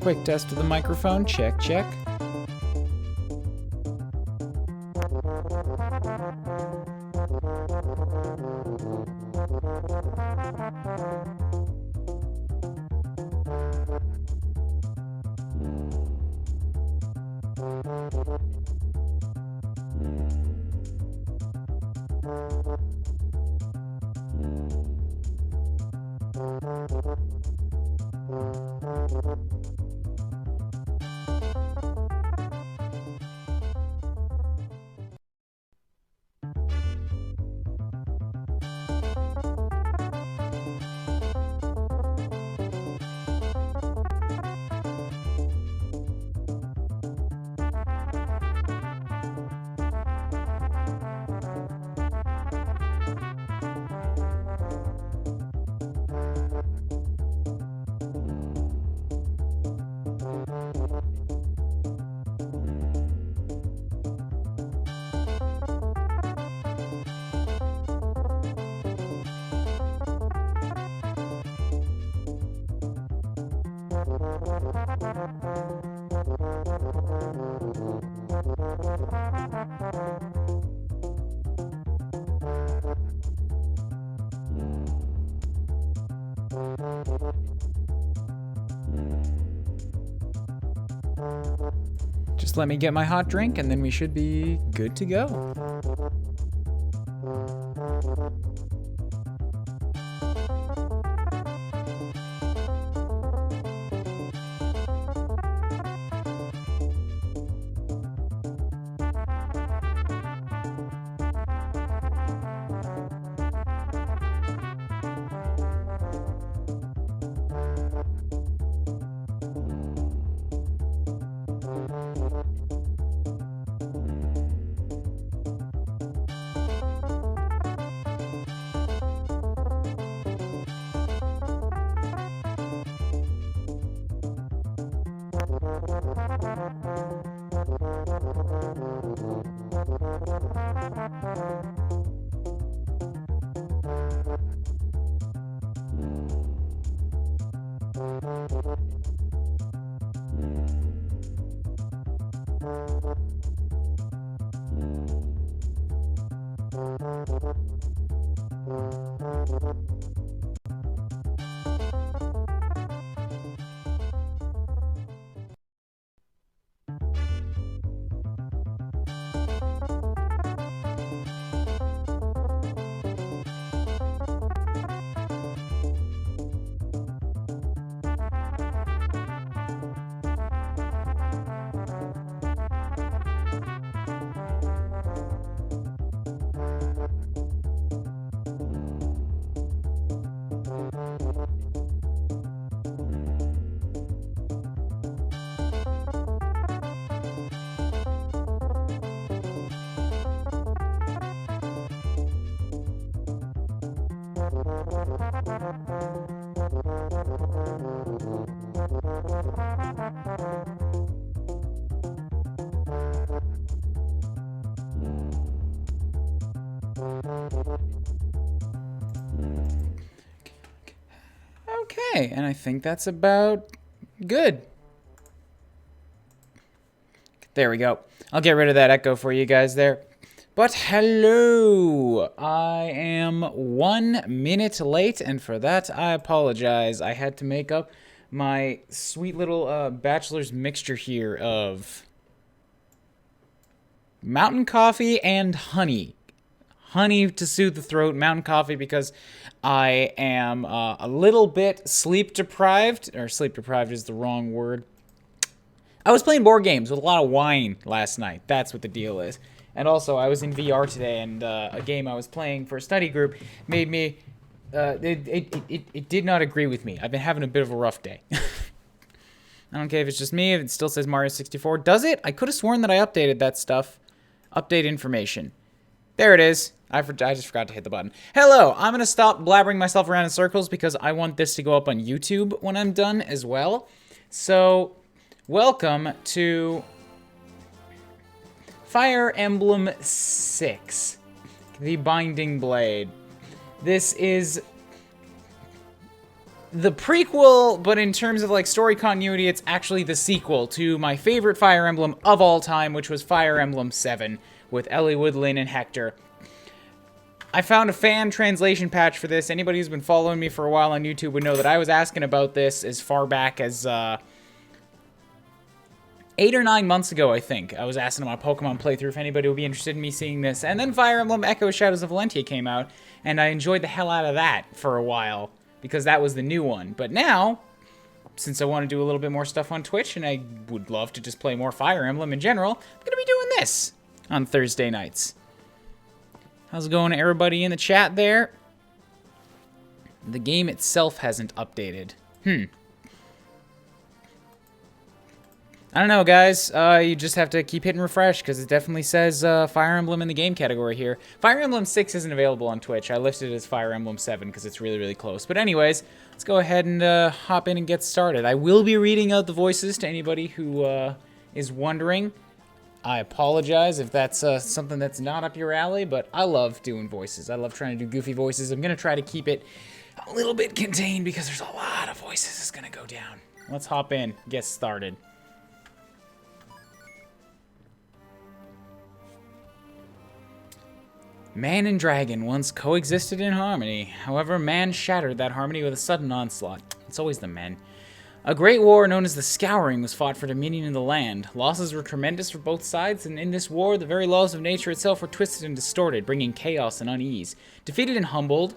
Quick test of the microphone. Check, check. Just let me get my hot drink and then we should be good to go. Okay, and I think that's about good. There we go. I'll get rid of that echo for you guys there. But hello! I am 1 minute late, and for that I apologize. I had to make up my sweet little bachelor's mixture here of mountain coffee and honey. Honey to soothe the throat, mountain coffee because I am a little bit sleep deprived, or sleep deprived is the wrong word. I was playing board games with a lot of wine last night. That's what the deal is. And also, I was in VR today, and a game I was playing for a study group made me... It did not agree with me. I've been having a bit of a rough day. I don't care if it's just me, if it still says Mario 64. Does it? I could have sworn that I updated that stuff. Update information. There it is. I just forgot to hit the button. Hello! I'm going to stop blabbering myself around in circles because I want this to go up on YouTube when I'm done as well. So, welcome to Fire Emblem 6, the Binding Blade. This is the prequel, but in terms of like story continuity, it's actually the sequel to my favorite Fire Emblem of all time, which was Fire Emblem 7 with Ellie Woodland and Hector. I found a fan translation patch for this. Anybody who's been following me for a while on YouTube would know that I was asking about this as far back as 8 or 9 months ago, I think. I was asking on my Pokemon playthrough if anybody would be interested in me seeing this. And then Fire Emblem Echo Shadows of Valentia came out, and I enjoyed the hell out of that for a while, because that was the new one. But now, since I want to do a little bit more stuff on Twitch, and I would love to just play more Fire Emblem in general, I'm going to be doing this on Thursday nights. How's it going, everybody in the chat there? The game itself hasn't updated. I don't know, guys. You just have to keep hitting refresh, because it definitely says Fire Emblem in the game category here. Fire Emblem 6 isn't available on Twitch. I listed it as Fire Emblem 7 because it's really, really close. But anyways, let's go ahead and hop in and get started. I will be reading out the voices to anybody who is wondering. I apologize if that's something that's not up your alley, but I love doing voices. I love trying to do goofy voices. I'm going to try to keep it a little bit contained because there's a lot of voices that's going to go down. Let's hop in, get started. Man and dragon once coexisted in harmony. However, man shattered that harmony with a sudden onslaught. It's always the men. A great war known as the Scouring was fought for dominion in the land. Losses were tremendous for both sides, and in this war, the very laws of nature itself were twisted and distorted, bringing chaos and unease. Defeated and humbled,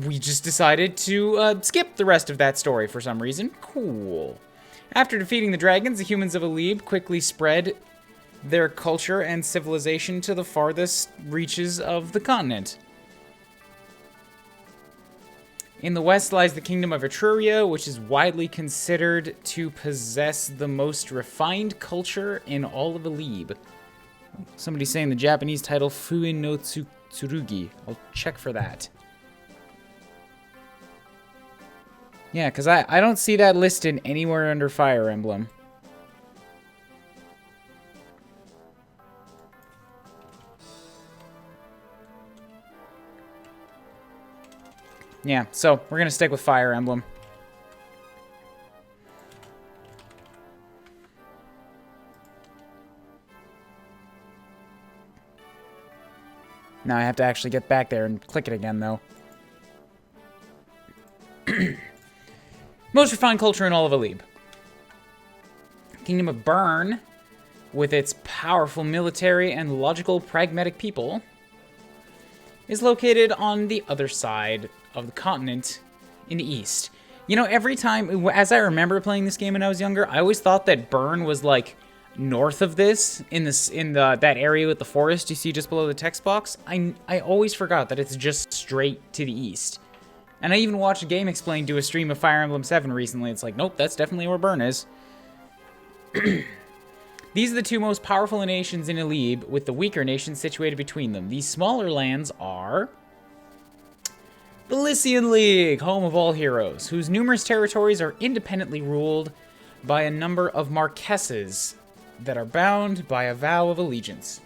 we just decided to skip the rest of that story for some reason. Cool. After defeating the dragons, the humans of Alib quickly spread their culture and civilization to the farthest reaches of the continent. In the west lies the kingdom of Etruria, which is widely considered to possess the most refined culture in all of Alib. Somebody's saying the Japanese title Fuin no Tsurugi. I'll check for that. Yeah, because I don't see that listed anywhere under Fire Emblem. Yeah, so we're going to stick with Fire Emblem. Now I have to actually get back there and click it again, though. Most refined culture in all of Alib. Kingdom of Bern, with its powerful military and logical, pragmatic people, is located on the other side of the continent in the east. You know, every time, as I remember playing this game when I was younger, I always thought that Bern was like north of this, that area with the forest you see just below the text box. I always forgot that it's just straight to the east. And I even watched Game Explain do a stream of Fire Emblem 7 recently. It's like, nope, that's definitely where Bern is. These are the two most powerful nations in Alib, with the weaker nations situated between them. These smaller lands are the Lycian League, home of all heroes, whose numerous territories are independently ruled by a number of marquesses that are bound by a vow of allegiance.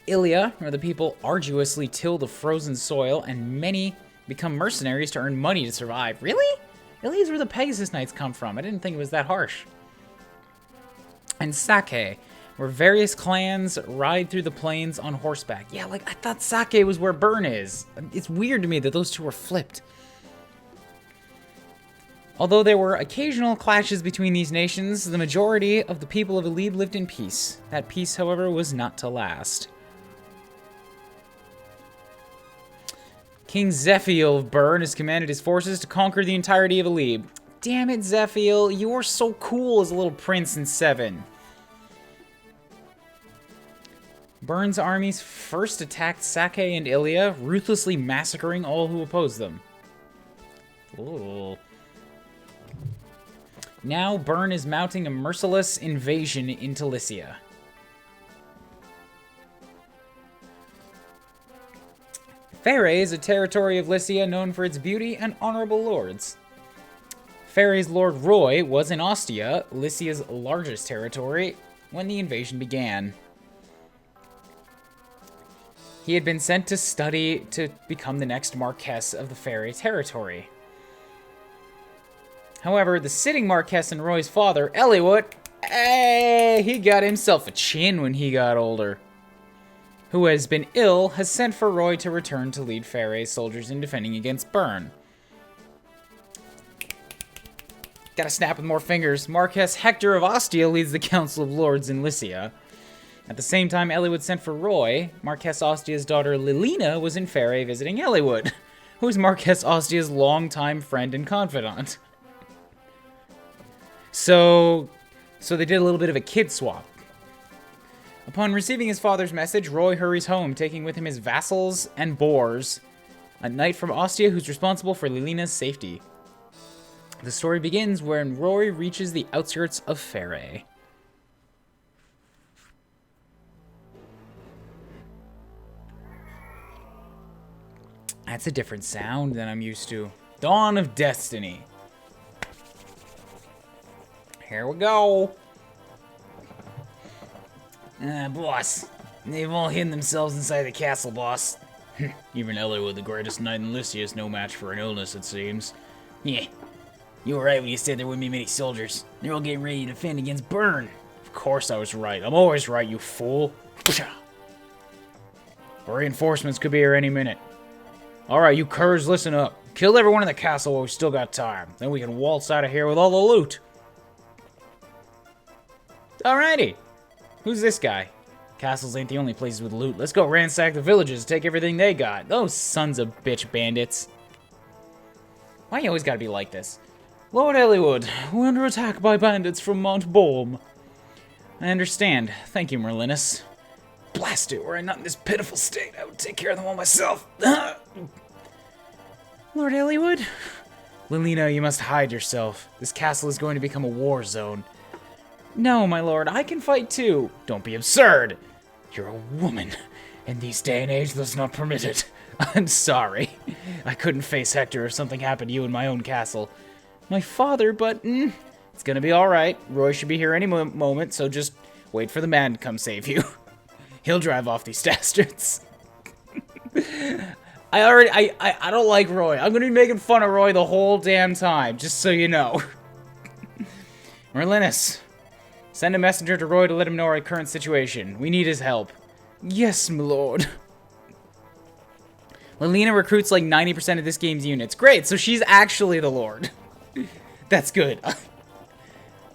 Ilia, where the people arduously till the frozen soil, and many become mercenaries to earn money to survive. Really? Ilia is where the Pegasus Knights come from. I didn't think it was that harsh. and Sake, where various clans ride through the plains on horseback. Yeah, like, I thought Sake was where Bern is. It's weird to me that those two were flipped. Although there were occasional clashes between these nations, the majority of the people of Elide lived in peace. That peace, however, was not to last. King Zephiel of Bern has commanded his forces to conquer the entirety of Elide. Damn it, Zephiel, you were so cool as a little prince in 7. Bern's armies first attacked Sake and Ilia, ruthlessly massacring all who opposed them. Ooh. Now, Bern is mounting a merciless invasion into Lycia. Pherae is a territory of Lycia known for its beauty and honorable lords. Pherae's Lord Roy was in Ostia, Lycia's largest territory, when the invasion began. He had been sent to study to become the next Marquess of the Pherae territory. However, the sitting Marquess and Roy's father, Eliud, he got himself a chin when he got older. Who has been ill, has sent for Roy to return to lead Pherae's soldiers in defending against Bern. Gotta snap with more fingers. Marquess Hector of Ostia leads the Council of Lords in Lycia. At the same time Eliud sent for Roy, Marquess Ostia's daughter Lilina was in Pherae visiting Eliud, who is Marquess Ostia's longtime friend and confidant. So they did a little bit of a kid swap. Upon receiving his father's message, Roy hurries home, taking with him his vassals and boars, a knight from Ostia who's responsible for Lilina's safety. The story begins when Roy reaches the outskirts of Pherae. That's a different sound than I'm used to. Dawn of Destiny. Here we go. Boss. They've all hidden themselves inside the castle, boss. Even Eliud, the greatest knight in Lycia, is no match for an illness, it seems. Yeah. You were right when you said there wouldn't be many soldiers. They're all getting ready to defend against Bern. Of course I was right. I'm always right, you fool. Reinforcements could be here any minute. Alright, you curs, listen up. Kill everyone in the castle while we still got time. Then we can waltz out of here with all the loot. Alrighty. Who's this guy? Castles ain't the only places with loot. Let's go ransack the villages, take everything they got. Those sons of bitch bandits. Why you always gotta be like this? Lord Eliud, we're under attack by bandits from Mount Borm. I understand. Thank you, Merlinus. Blast it, were I not in this pitiful state, I would take care of them all myself. Lord Eliud? Lilina, you must hide yourself. This castle is going to become a war zone. No, my lord, I can fight too. Don't be absurd. You're a woman. In these day and age, that's not permitted. I'm sorry. I couldn't face Hector if something happened to you in my own castle. My father, but it's gonna be alright. Roy should be here any moment, so just wait for the man to come save you. He'll drive off these dastards. I don't like Roy. I'm gonna be making fun of Roy the whole damn time, just so you know. Merlinus, send a messenger to Roy to let him know our current situation. We need his help. Yes, my lord. Lilina recruits like 90% of this game's units. Great, so she's actually the lord. That's good.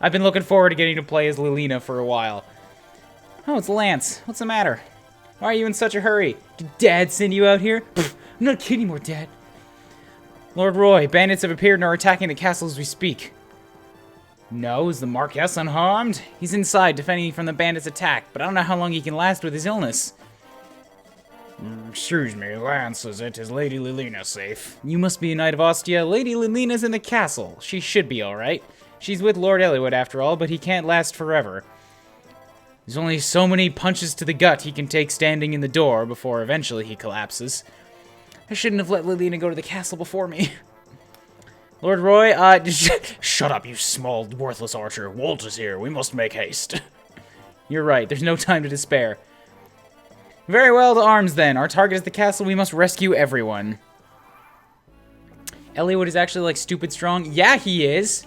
I've been looking forward to getting to play as Lilina for a while. Oh, it's Lance. What's the matter? Why are you in such a hurry? Did Dad send you out here? Pfft, I'm not kidding anymore, Dad. Lord Roy, bandits have appeared and are attacking the castle as we speak. No, is the Marquess unharmed? He's inside, defending from the bandits' attack, but I don't know how long he can last with his illness. Excuse me, Lance, is it? Is Lady Lilina safe? You must be a knight of Ostia. Lady Lilina's in the castle. She should be alright. She's with Lord Eliud after all, but he can't last forever. There's only so many punches to the gut he can take standing in the door before eventually he collapses. I shouldn't have let Lilina go to the castle before me. Lord Roy, shut up, you small, worthless archer. Walt is here. We must make haste. You're right. There's no time to despair. Very well, to arms then. Our target is the castle. We must rescue everyone. Eliud is actually, like, stupid strong. Yeah, he is.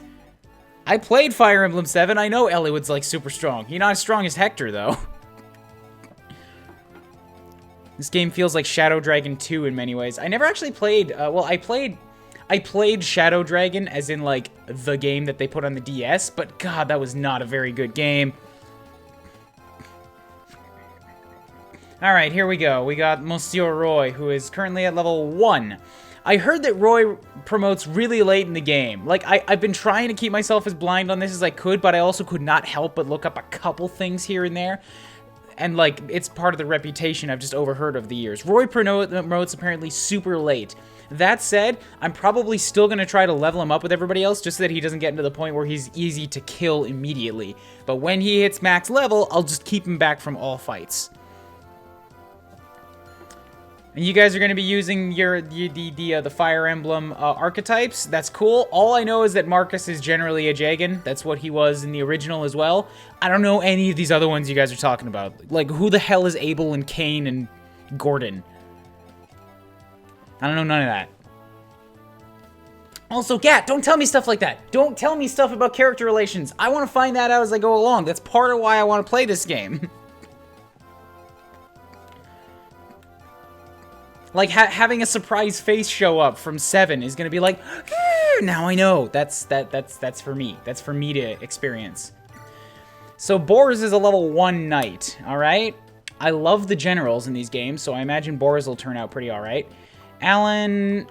I played Fire Emblem 7. I know Eliwood's, like, super strong. He's not as strong as Hector, though. This game feels like Shadow Dragon 2 in many ways. I never actually played, well, I played Shadow Dragon, as in, like, the game that they put on the DS, but god, that was not a very good game. Alright, here we go. We got Monsieur Roy, who is currently at level 1. I heard that Roy promotes really late in the game. Like, I've been trying to keep myself as blind on this as I could, but I also could not help but look up a couple things here and there. And, like, it's part of the reputation I've just overheard over the years. Roy promotes apparently super late. That said, I'm probably still going to try to level him up with everybody else just so that he doesn't get into the point where he's easy to kill immediately. But when he hits max level, I'll just keep him back from all fights. And you guys are going to be using the Fire Emblem archetypes. That's cool. All I know is that Marcus is generally a Jagan. That's what he was in the original as well. I don't know any of these other ones you guys are talking about. Like, who the hell is Abel and Cain and Gordon? I don't know none of that. Also, Gat, don't tell me stuff like that. Don't tell me stuff about character relations. I want to find that out as I go along. That's part of why I want to play this game. Like, having a surprise face show up from 7 is gonna be like, now I know. That's for me. That's for me to experience. So Boris is a level 1 knight, alright? I love the generals in these games, so I imagine Boris will turn out pretty alright. Alan,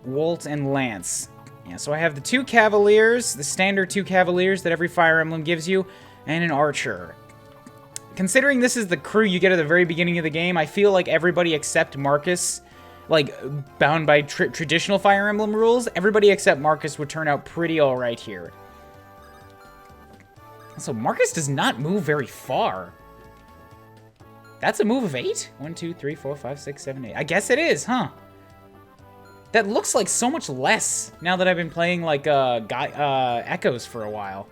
Wolt, and Lance. Yeah, so I have the 2 cavaliers, the standard 2 cavaliers that every Fire Emblem gives you, and an archer. Considering this is the crew you get at the very beginning of the game, I feel like everybody except Marcus, like, bound by traditional Fire Emblem rules, everybody except Marcus would turn out pretty alright here. So Marcus does not move very far. That's a move of 8? 1, 2, 3, 4, 5, 6, 7, 8. I guess it is, huh? That looks like so much less now that I've been playing, like, Echoes for a while.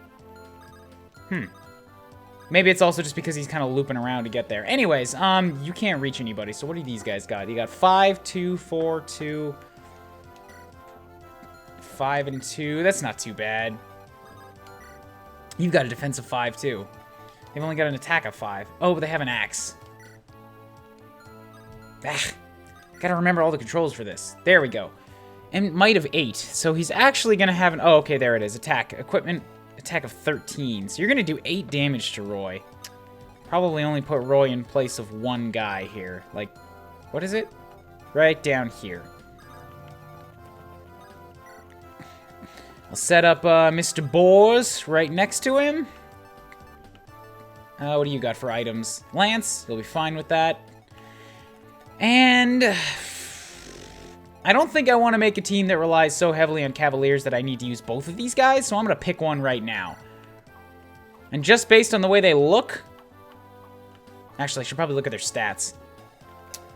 Maybe it's also just because he's kind of looping around to get there. Anyways, you can't reach anybody, so what do these guys got? You got 5, 2, 4, 2, 5, and 2. That's not too bad. You've got a defensive 5, too. They've only got an attack of 5. Oh, but they have an axe. Ah, gotta remember all the controls for this. There we go. And might of 8, so he's actually gonna have an... Oh, okay, there it is. Attack. Equipment... Attack of 13. So you're going to do 8 damage to Roy. Probably only put Roy in place of 1 guy here. Like, what is it? Right down here. I'll set up Mr. Bors right next to him. What do you got for items? Lance, he'll be fine with that. And I don't think I want to make a team that relies so heavily on Cavaliers that I need to use both of these guys, so I'm going to pick one right now. And just based on the way they look... Actually, I should probably look at their stats.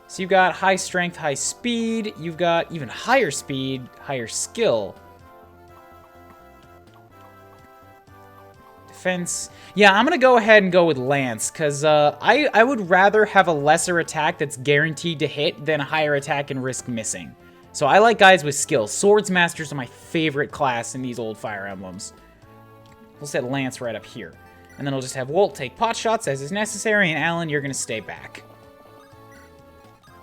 So you've got high strength, high speed. You've got even higher speed, higher skill. Defense. Yeah, I'm going to go ahead and go with Lance, because I would rather have a lesser attack that's guaranteed to hit than a higher attack and risk missing. So I like guys with skill. Swords Masters are my favorite class in these old Fire Emblems. We'll set Lance right up here. And then I'll just have Wolt take pot shots as is necessary, and Alan, you're going to stay back.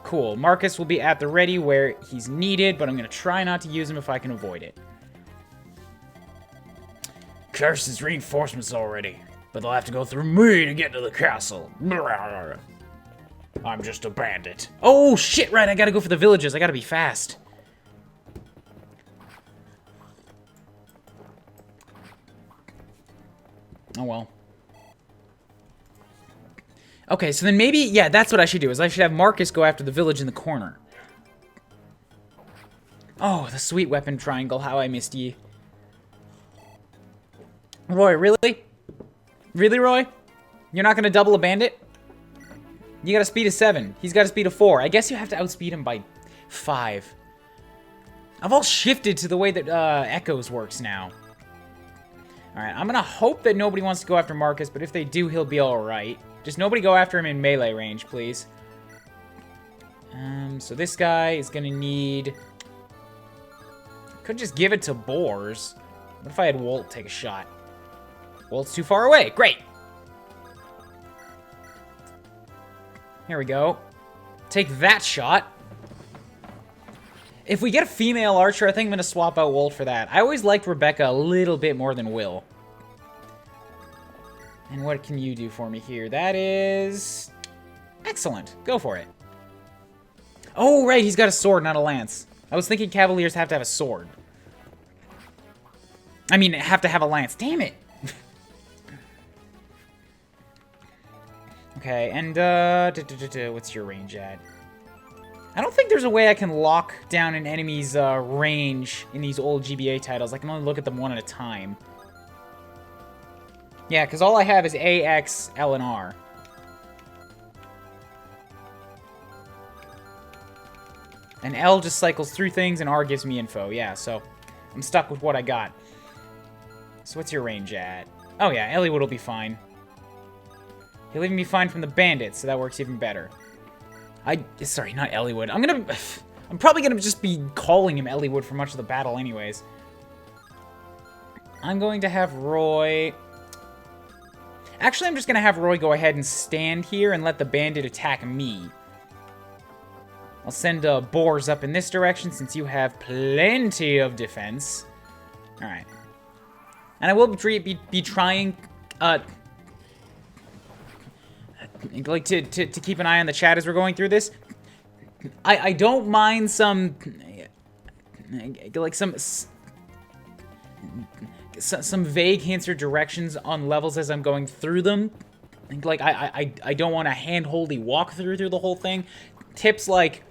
Cool. Marcus will be at the ready where he's needed, but I'm going to try not to use him if I can avoid it. Kirsten's reinforcements already, but they'll have to go through me to get to the castle. I'm just a bandit. Oh, shit, right, I gotta go for the villages. I gotta be fast. Oh, well. Okay, so then maybe, yeah, that's what I should do, is I should have Marcus go after the village in the corner. Oh, the sweet weapon triangle, how I missed ye. Roy, really? Really, Roy? You're not gonna double a bandit? You got a speed of 7. He's got a speed of 4. I guess you have to outspeed him by 5. I've all shifted to the way that Echoes works now. Alright, I'm gonna hope that nobody wants to go after Marcus, but if they do, he'll be alright. Just nobody go after him in melee range, please. So this guy is gonna need... Could just give it to Bors. What if I had Walt take a shot? Walt's too far away. Great. Here we go. Take that shot. If we get a female archer, I think I'm going to swap out Walt for that. I always liked Rebecca a little bit more than Will. And what can you do for me here? That is... excellent. Go for it. Oh, right. He's got a sword, not a lance. I was thinking Cavaliers have to have a sword. I mean, have to have a lance. Damn it. Okay, and, what's your range at? I don't think there's a way I can lock down an enemy's range in these old GBA titles. I can only look at them one at a time. Yeah, because all I have is A, X, L, and R. And L just cycles through things, and R gives me info. Yeah, so I'm stuck with what I got. So what's your range at? Oh yeah, Eliwood will be fine. He'll even be fine from the bandits, so that works even better. Sorry, not Eliwood. I'm probably gonna just be calling him Eliwood for much of the battle anyways. I'm going to have Roy... Actually, I'm just gonna have Roy go ahead and stand here and let the bandit attack me. I'll send boars up in this direction since you have plenty of defense. Alright. And I will be trying... like to keep an eye on the chat as we're going through this. I don't mind some like some vague hints or directions on levels as I'm going through them. Like I don't want a hand-holdy walkthrough through the whole thing. Tips like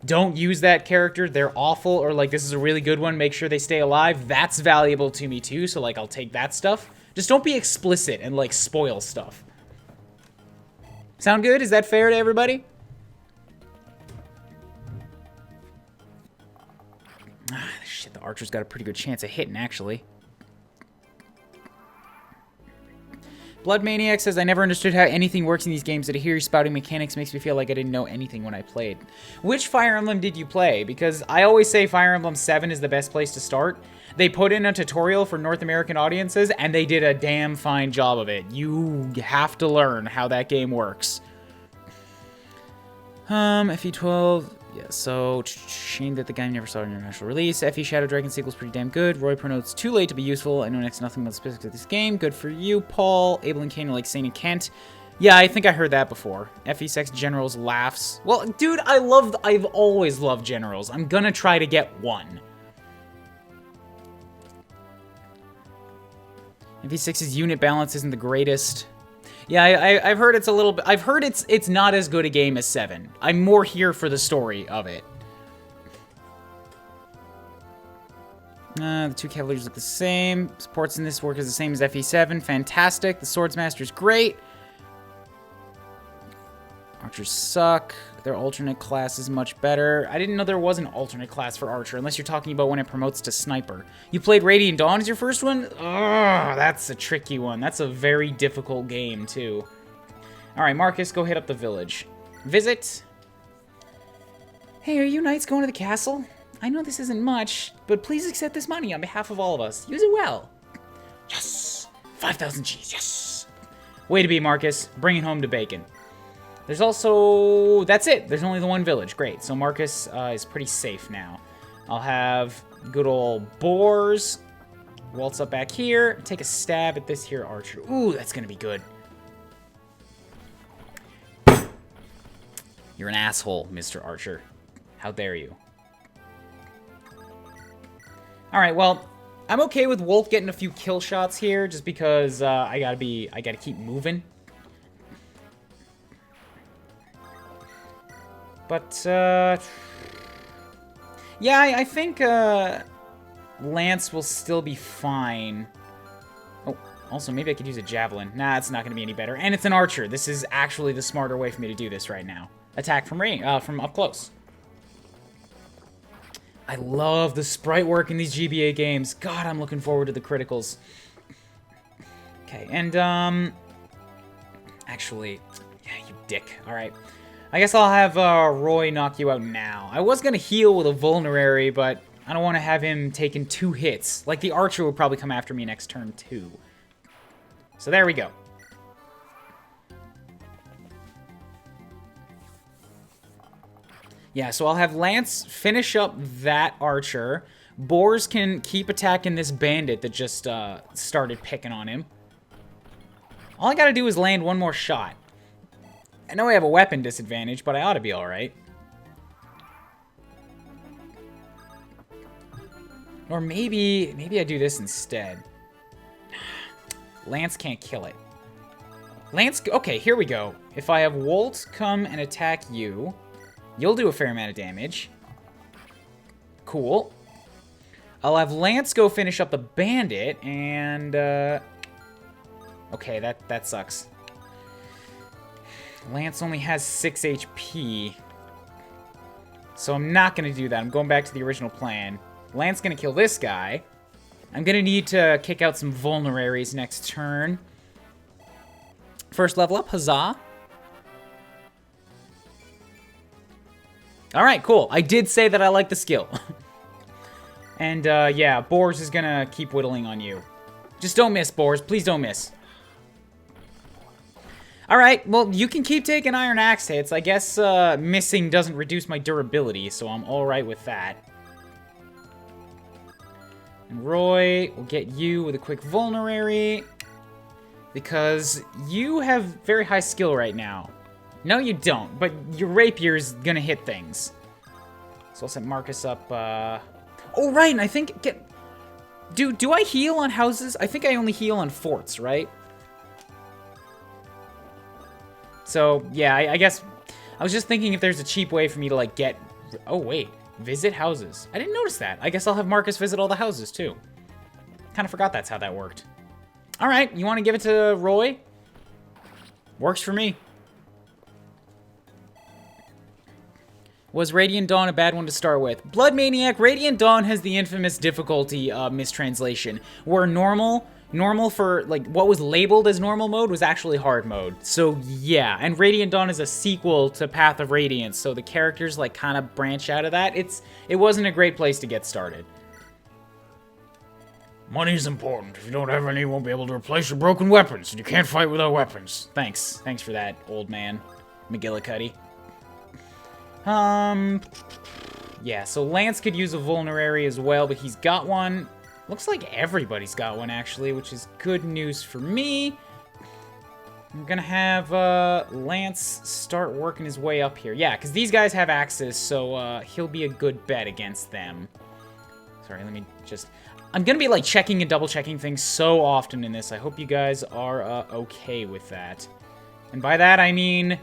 don't use that character, they're awful, or like this is a really good one, make sure they stay alive. That's valuable to me too, so like I'll take that stuff. Just don't be explicit and like spoil stuff. Sound good? Is that fair to everybody? Shit, the archer's got a pretty good chance of hitting, actually. Blood Maniac says, I never understood how anything works in these games, that to hear you spouting mechanics makes me feel like I didn't know anything when I played. Which Fire Emblem did you play? Because I always say Fire Emblem 7 is the best place to start. They put in a tutorial for North American audiences, and they did a damn fine job of it. You have to learn how that game works. FE12... Yeah, so, shame that the game never saw an international release. FE Shadow Dragon sequel's pretty damn good. Roy pronotes too late to be useful. I know next to nothing about the specifics of this game. Good for you, Paul. Abel and Kane are like Saint and Kent. Yeah, I think I heard that before. FE Sex Generals laughs. Well, dude, I've always loved Generals. I'm gonna try to get one. FE6's unit balance isn't the greatest. Yeah, I've heard it's a little bit... I've heard it's not as good a game as 7. I'm more here for the story of it. The two Cavaliers look the same. Supports in this work is the same as FE7. Fantastic. The Swordsmaster's great. Archers suck. Their alternate class is much better. I didn't know there was an alternate class for Archer, unless you're talking about when it promotes to Sniper. You played Radiant Dawn as your first one? Ugh, that's a tricky one. That's a very difficult game, too. Alright, Marcus, go hit up the village. Visit. Hey, are you knights going to the castle? I know this isn't much, but please accept this money on behalf of all of us. Use it well. Yes! 5,000 G's, yes! Way to be, Marcus. Bringing home to bacon. There's also... That's it. There's only the one village. Great. So Marcus is pretty safe now. I'll have good old boars. Waltz up back here. Take a stab at this here archer. Ooh, that's going to be good. You're an asshole, Mr. Archer. How dare you? Alright, well, I'm okay with Walt getting a few kill shots here, just because I gotta keep moving. But, yeah, I think, Lance will still be fine. Oh, also, maybe I could use a javelin. Nah, it's not going to be any better. And it's an archer. This is actually the smarter way for me to do this right now. Attack from from up close. I love the sprite work in these GBA games. God, I'm looking forward to the criticals. Okay, and, actually, yeah, you dick. All right. I guess I'll have Roy knock you out now. I was going to heal with a vulnerary, but I don't want to have him taking 2 hits. Like, the archer will probably come after me next turn, too. So there we go. Yeah, so I'll have Lance finish up that archer. Boars can keep attacking this bandit that just started picking on him. All I gotta do is land 1 more shot. I know I have a weapon disadvantage, but I ought to be alright. Or maybe I do this instead. Lance can't kill it. Lance, okay, here we go. If I have Wolt come and attack you, you'll do a fair amount of damage. Cool. I'll have Lance go finish up the bandit, and, okay, that sucks. Lance only has 6 HP. So I'm not going to do that. I'm going back to the original plan. Lance going to kill this guy. I'm going to need to kick out some vulneraries next turn. First level up, huzzah. Alright, cool. I did say that I like the skill. And, yeah, Boars is going to keep whittling on you. Just don't miss, Boars. Please don't miss. Alright, well, you can keep taking Iron Axe hits. I guess missing doesn't reduce my durability, so I'm alright with that. And Roy will get you with a quick vulnerary, because you have very high skill right now. No, you don't, but your rapier's gonna hit things. So I'll set Marcus up, Oh, right, and I think... Do I heal on houses? I think I only heal on forts, right? So, yeah, I guess... I was just thinking if there's a cheap way for me to, like, get... Oh, wait. Visit houses. I didn't notice that. I guess I'll have Marcus visit all the houses, too. Kind of forgot that's how that worked. Alright, you want to give it to Roy? Works for me. Was Radiant Dawn a bad one to start with? Blood Maniac, Radiant Dawn has the infamous difficulty mistranslation, where normal for, like, what was labeled as normal mode was actually hard mode. So, yeah, and Radiant Dawn is a sequel to Path of Radiance, so the characters, like, kind of branch out of that. It wasn't a great place to get started. Money's important. If you don't have any, you won't be able to replace your broken weapons, and you can't fight without weapons. Thanks. Thanks for that, old man. McGillicuddy. Yeah, so Lance could use a vulnerary as well, but he's got one. Looks like everybody's got one, actually, which is good news for me. I'm gonna have Lance start working his way up here. Yeah, because these guys have axes, so he'll be a good bet against them. Sorry, let me just... I'm gonna be, like, checking and double-checking things so often in this. I hope you guys are okay with that. And by that, I mean...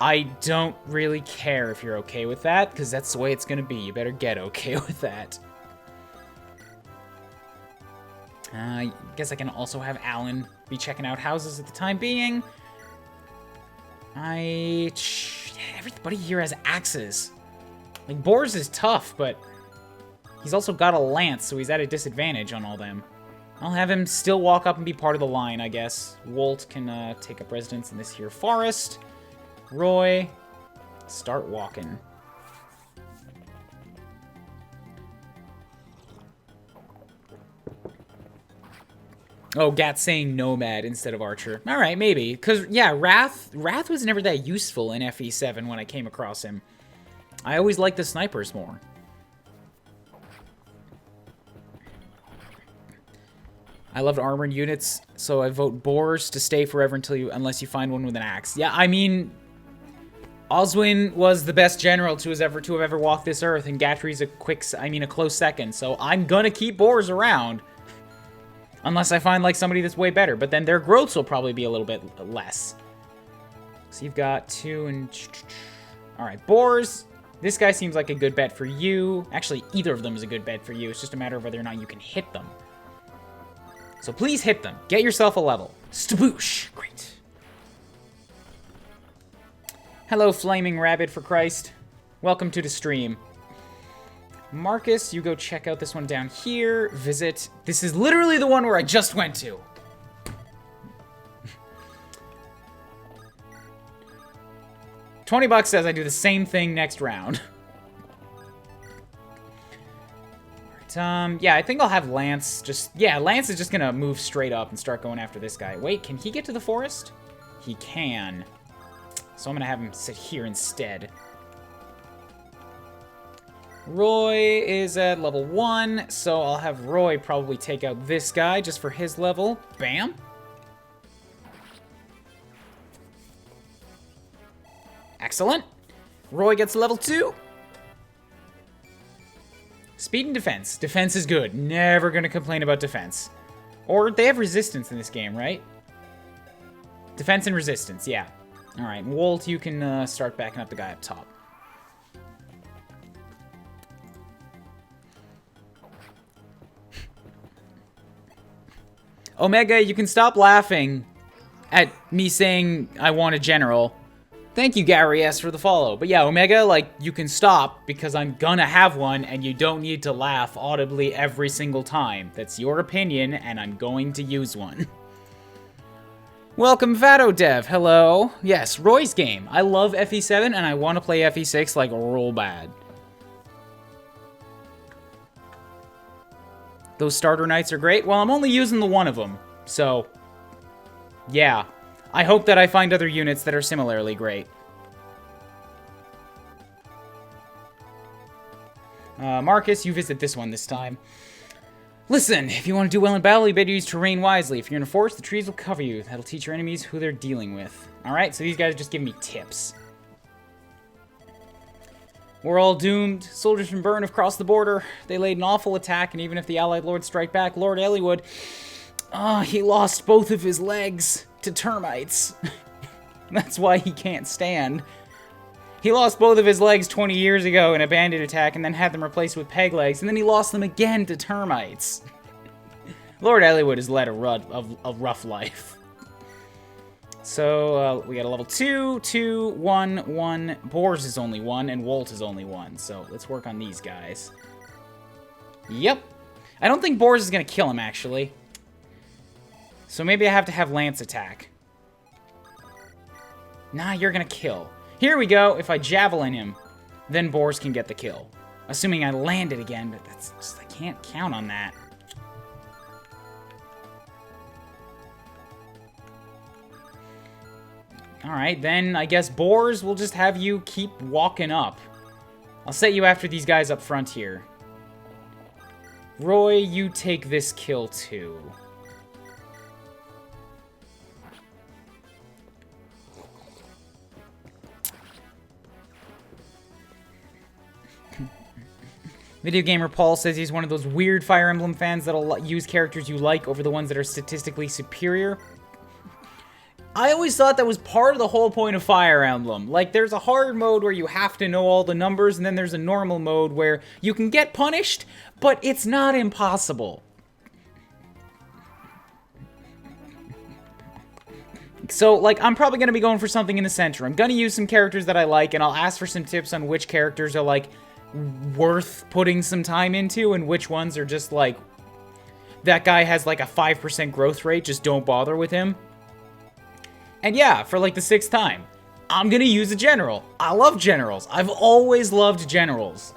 I don't really care if you're okay with that, because that's the way it's gonna be. You better get okay with that. I guess I can also have Alan be checking out houses at the time being. Everybody here has axes. Like, Boars is tough, but he's also got a lance, so he's at a disadvantage on all them. I'll have him still walk up and be part of the line, I guess. Wolt can take up residence in this here forest. Roy, start walking. Oh, Gat's saying Nomad instead of Archer. Alright, maybe. Because, yeah, Wrath was never that useful in FE7 when I came across him. I always liked the snipers more. I loved armored units, so I vote Boars to stay forever unless you find one with an axe. Yeah, I mean... Oswin was the best general to have ever walked this earth, and Gatry's a close second, so I'm gonna keep Boars around. Unless I find, like, somebody that's way better. But then their growths will probably be a little bit less. So you've got 2 and... Alright, Boars. This guy seems like a good bet for you. Actually, either of them is a good bet for you. It's just a matter of whether or not you can hit them. So please hit them. Get yourself a level. Staboosh. Great. Hello, Flaming Rabbit, for Christ. Welcome to the stream. Marcus, you go check out this one down here. Visit. This is literally the one where I just went to. $20 says I do the same thing next round. Yeah, I think I'll have Lance just... Yeah, Lance is just gonna move straight up and start going after this guy. Wait, can he get to the forest? He can. So I'm gonna have him sit here instead. Roy is at level 1, so I'll have Roy probably take out this guy just for his level. Bam. Excellent. Roy gets level 2. Speed and defense. Defense is good. Never gonna complain about defense. Or they have resistance in this game, right? Defense and resistance, yeah. Alright, Walt, you can start backing up the guy up top. Omega, you can stop laughing at me saying I want a general. Thank you, Gary S, for the follow. But yeah, Omega, like, you can stop because I'm gonna have one and you don't need to laugh audibly every single time. That's your opinion and I'm going to use one. Welcome, Vado Dev. Hello. Yes, Roy's game. I love FE7 and I want to play FE6 like real bad. Those starter knights are great. Well, I'm only using the one of them, so yeah. I hope that I find other units that are similarly great. Marcus, you visit this one this time. Listen, if you want to do well in battle, you better use terrain wisely. If you're in a forest, the trees will cover you. That'll teach your enemies who they're dealing with. Alright, so these guys are just giving me tips. We're all doomed. Soldiers from Bern have crossed the border. They laid an awful attack, and even if the Allied lords strike back, Lord Eliwood... he lost both of his legs to termites. That's why he can't stand. He lost both of his legs 20 years ago in a bandit attack, and then had them replaced with peg legs, and then he lost them again to termites. Lord Eliwood has led a rough life. So, we got a level 2, 2, 1, 1. Boars is only 1, and Walt is only 1. So, let's work on these guys. Yep. I don't think Boars is going to kill him, actually. So, maybe I have to have Lance attack. Nah, you're going to kill. Here we go. If I javelin him, then Boars can get the kill. Assuming I land it again, but that's just, I can't count on that. Alright, then I guess Boars will just have you keep walking up. I'll set you after these guys up front here. Roy, you take this kill too. Video Gamer Paul says he's one of those weird Fire Emblem fans that'll use characters you like over the ones that are statistically superior. I always thought that was part of the whole point of Fire Emblem. Like, there's a hard mode where you have to know all the numbers, and then there's a normal mode where you can get punished, but it's not impossible. So, like, I'm probably going to be going for something in the center. I'm going to use some characters that I like, and I'll ask for some tips on which characters are, like, worth putting some time into, and which ones are just, like, that guy has, like, a 5% growth rate, just don't bother with him. And yeah, for like the 6th time, I'm gonna use a general. I love generals. I've always loved generals.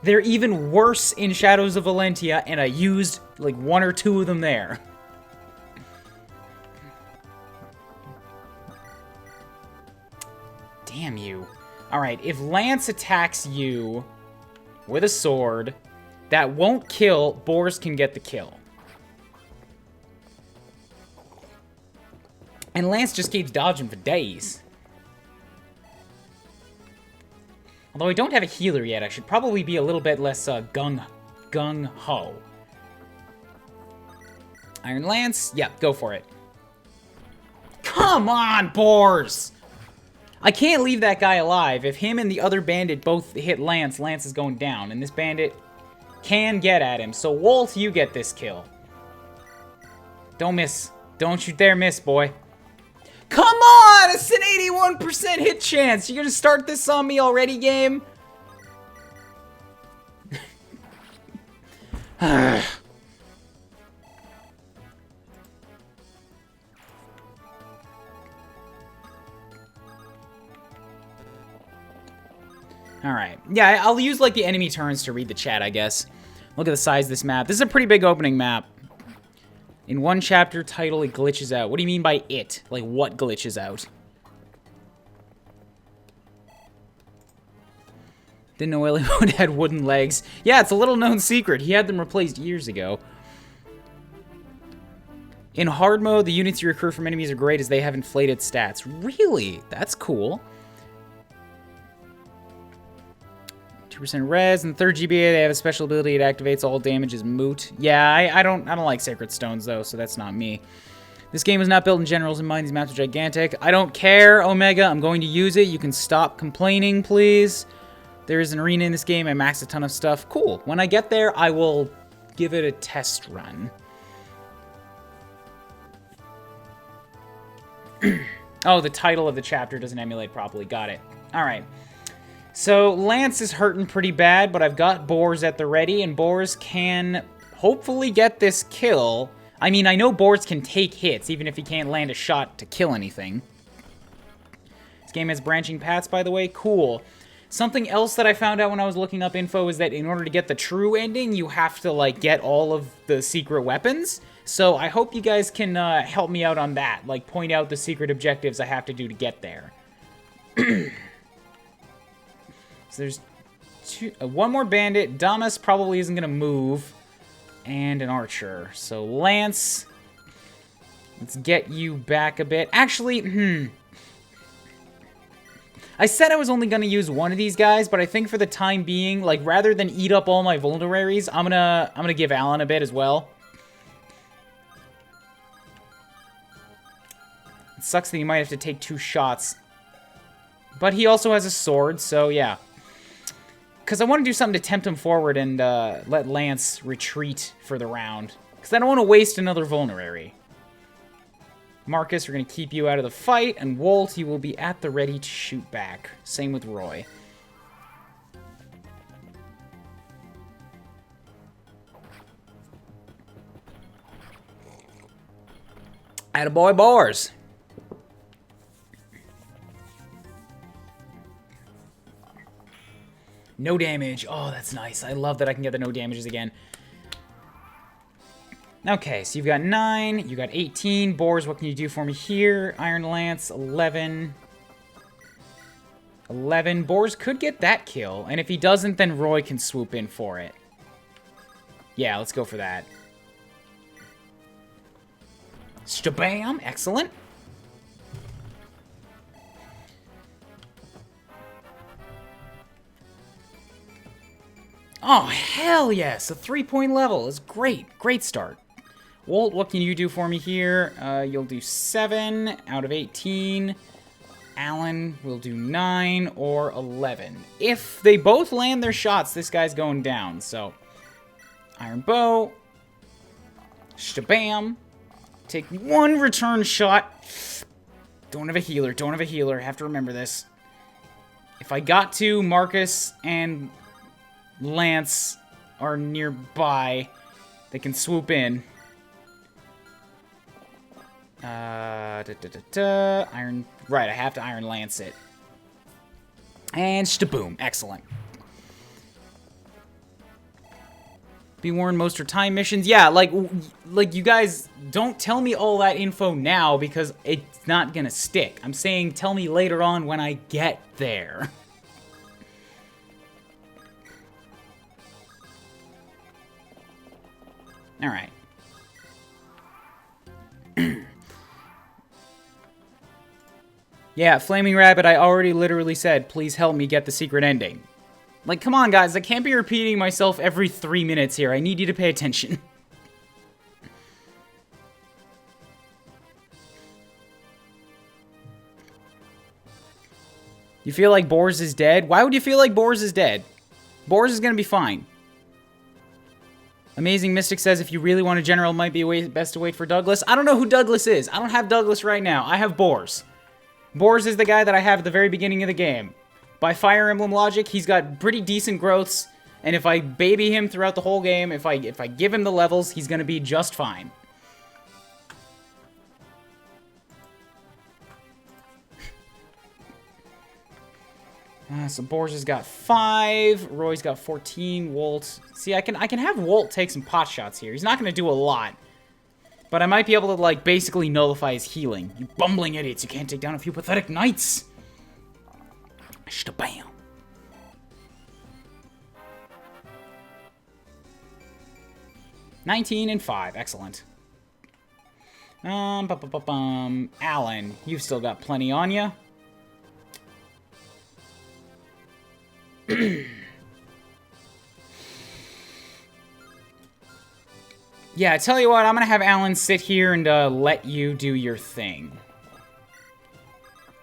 They're even worse in Shadows of Valentia, and I used like 1 or 2 of them there. Damn you. Alright, if Lance attacks you with a sword, that won't kill, Boars can get the kill. And Lance just keeps dodging for days. Although I don't have a healer yet, I should probably be a little bit less gung-ho. Iron Lance? Yeah, go for it. Come on, Boars! I can't leave that guy alive. If him and the other bandit both hit Lance, Lance is going down. And this bandit can get at him. So, Walt, you get this kill. Don't miss. Don't you dare miss, boy. Come on! It's an 81% hit chance! You gonna start this on me already, game? Alright. Yeah, I'll use, like, the enemy turns to read the chat, I guess. Look at the size of this map. This is a pretty big opening map. In one chapter title, it glitches out. What do you mean by it? Like, what glitches out? Didn't know Willy Wonka had wooden legs. Yeah, it's a little known secret. He had them replaced years ago. In hard mode, the units you recruit from enemies are great as they have inflated stats. Really? That's cool. 2% res, and 3rd GBA, they have a special ability. It activates all damage is moot. Yeah, I don't like Sacred Stones, though, so that's not me. This game was not built in generals in mind. These maps are gigantic. I don't care, Omega. I'm going to use it. You can stop complaining, please. There is an arena in this game. I maxed a ton of stuff. Cool. When I get there, I will give it a test run. Oh, the title of the chapter doesn't emulate properly. Got it. All right. So Lance is hurting pretty bad, but I've got Boars at the ready, and Boars can hopefully get this kill. I mean, I know Boars can take hits, even if he can't land a shot to kill anything. This game has branching paths, by the way. Cool. Something else that I found out when I was looking up info is that in order to get the true ending, you have to, like, get all of the secret weapons. So I hope you guys can help me out on that. Like, point out the secret objectives I have to do to get there. So there's one more bandit. Damas probably isn't going to move. And an archer. So Lance, let's get you back a bit. Actually, I said I was only going to use one of these guys, but I think for the time being, like, rather than eat up all my vulneraries, I'm gonna give Alan a bit as well. It sucks that he might have to take 2 shots. But he also has a sword, so yeah. Because I want to do something to tempt him forward and let Lance retreat for the round. Because I don't want to waste another vulnerary. Marcus, we're going to keep you out of the fight. And Walt, you will be at the ready to shoot back. Same with Roy. Attaboy Boars. No damage. Oh, that's nice. I love that I can get the no damages again. Okay, so you've got 9. You got 18. Boars, what can you do for me here? Iron Lance, 11. 11. Boars could get that kill. And if he doesn't, then Roy can swoop in for it. Yeah, let's go for that. Shabam! Excellent. Oh, hell yes! A 3-point level is great. Great start. Walt, what can you do for me here? You'll do 7 out of 18. Alan will do 9 or 11. If they both land their shots, this guy's going down. So, Iron Bow. Shabam. Take 1 return shot. Don't have a healer. Don't have a healer. Have to remember this. If I got to, Marcus and Lance are nearby. They can swoop in. Iron. Right, I have to Iron Lance it. And shtaboom. Excellent. Be warned, most are time missions. Yeah, like you guys don't tell me all that info now because it's not gonna stick. I'm saying tell me later on when I get there. All right. Yeah, Flaming Rabbit, I already literally said, please help me get the secret ending. Like, come on, guys. I can't be repeating myself every 3 minutes here. I need you to pay attention. You feel like Boars is dead? Why would you feel like Boars is dead? Boars is going to be fine. Amazing Mystic says, if you really want a general, it might be best to wait for Douglas. I don't know who Douglas is. I don't have Douglas right now. I have Boars. Boars is the guy that I have at the very beginning of the game. By Fire Emblem logic, he's got pretty decent growths, and if I baby him throughout the whole game, if I give him the levels, he's going to be just fine. So Boars has got 5. Roy's got 14. Wolt. See, I can have Wolt take some pot shots here. He's not going to do a lot. But I might be able to, like, basically nullify his healing. You bumbling idiots. You can't take down a few pathetic knights. Shtabam. $19-5. Excellent. Alan, you've still got plenty on you. Yeah, I tell you what, I'm gonna have Alan sit here and let you do your thing.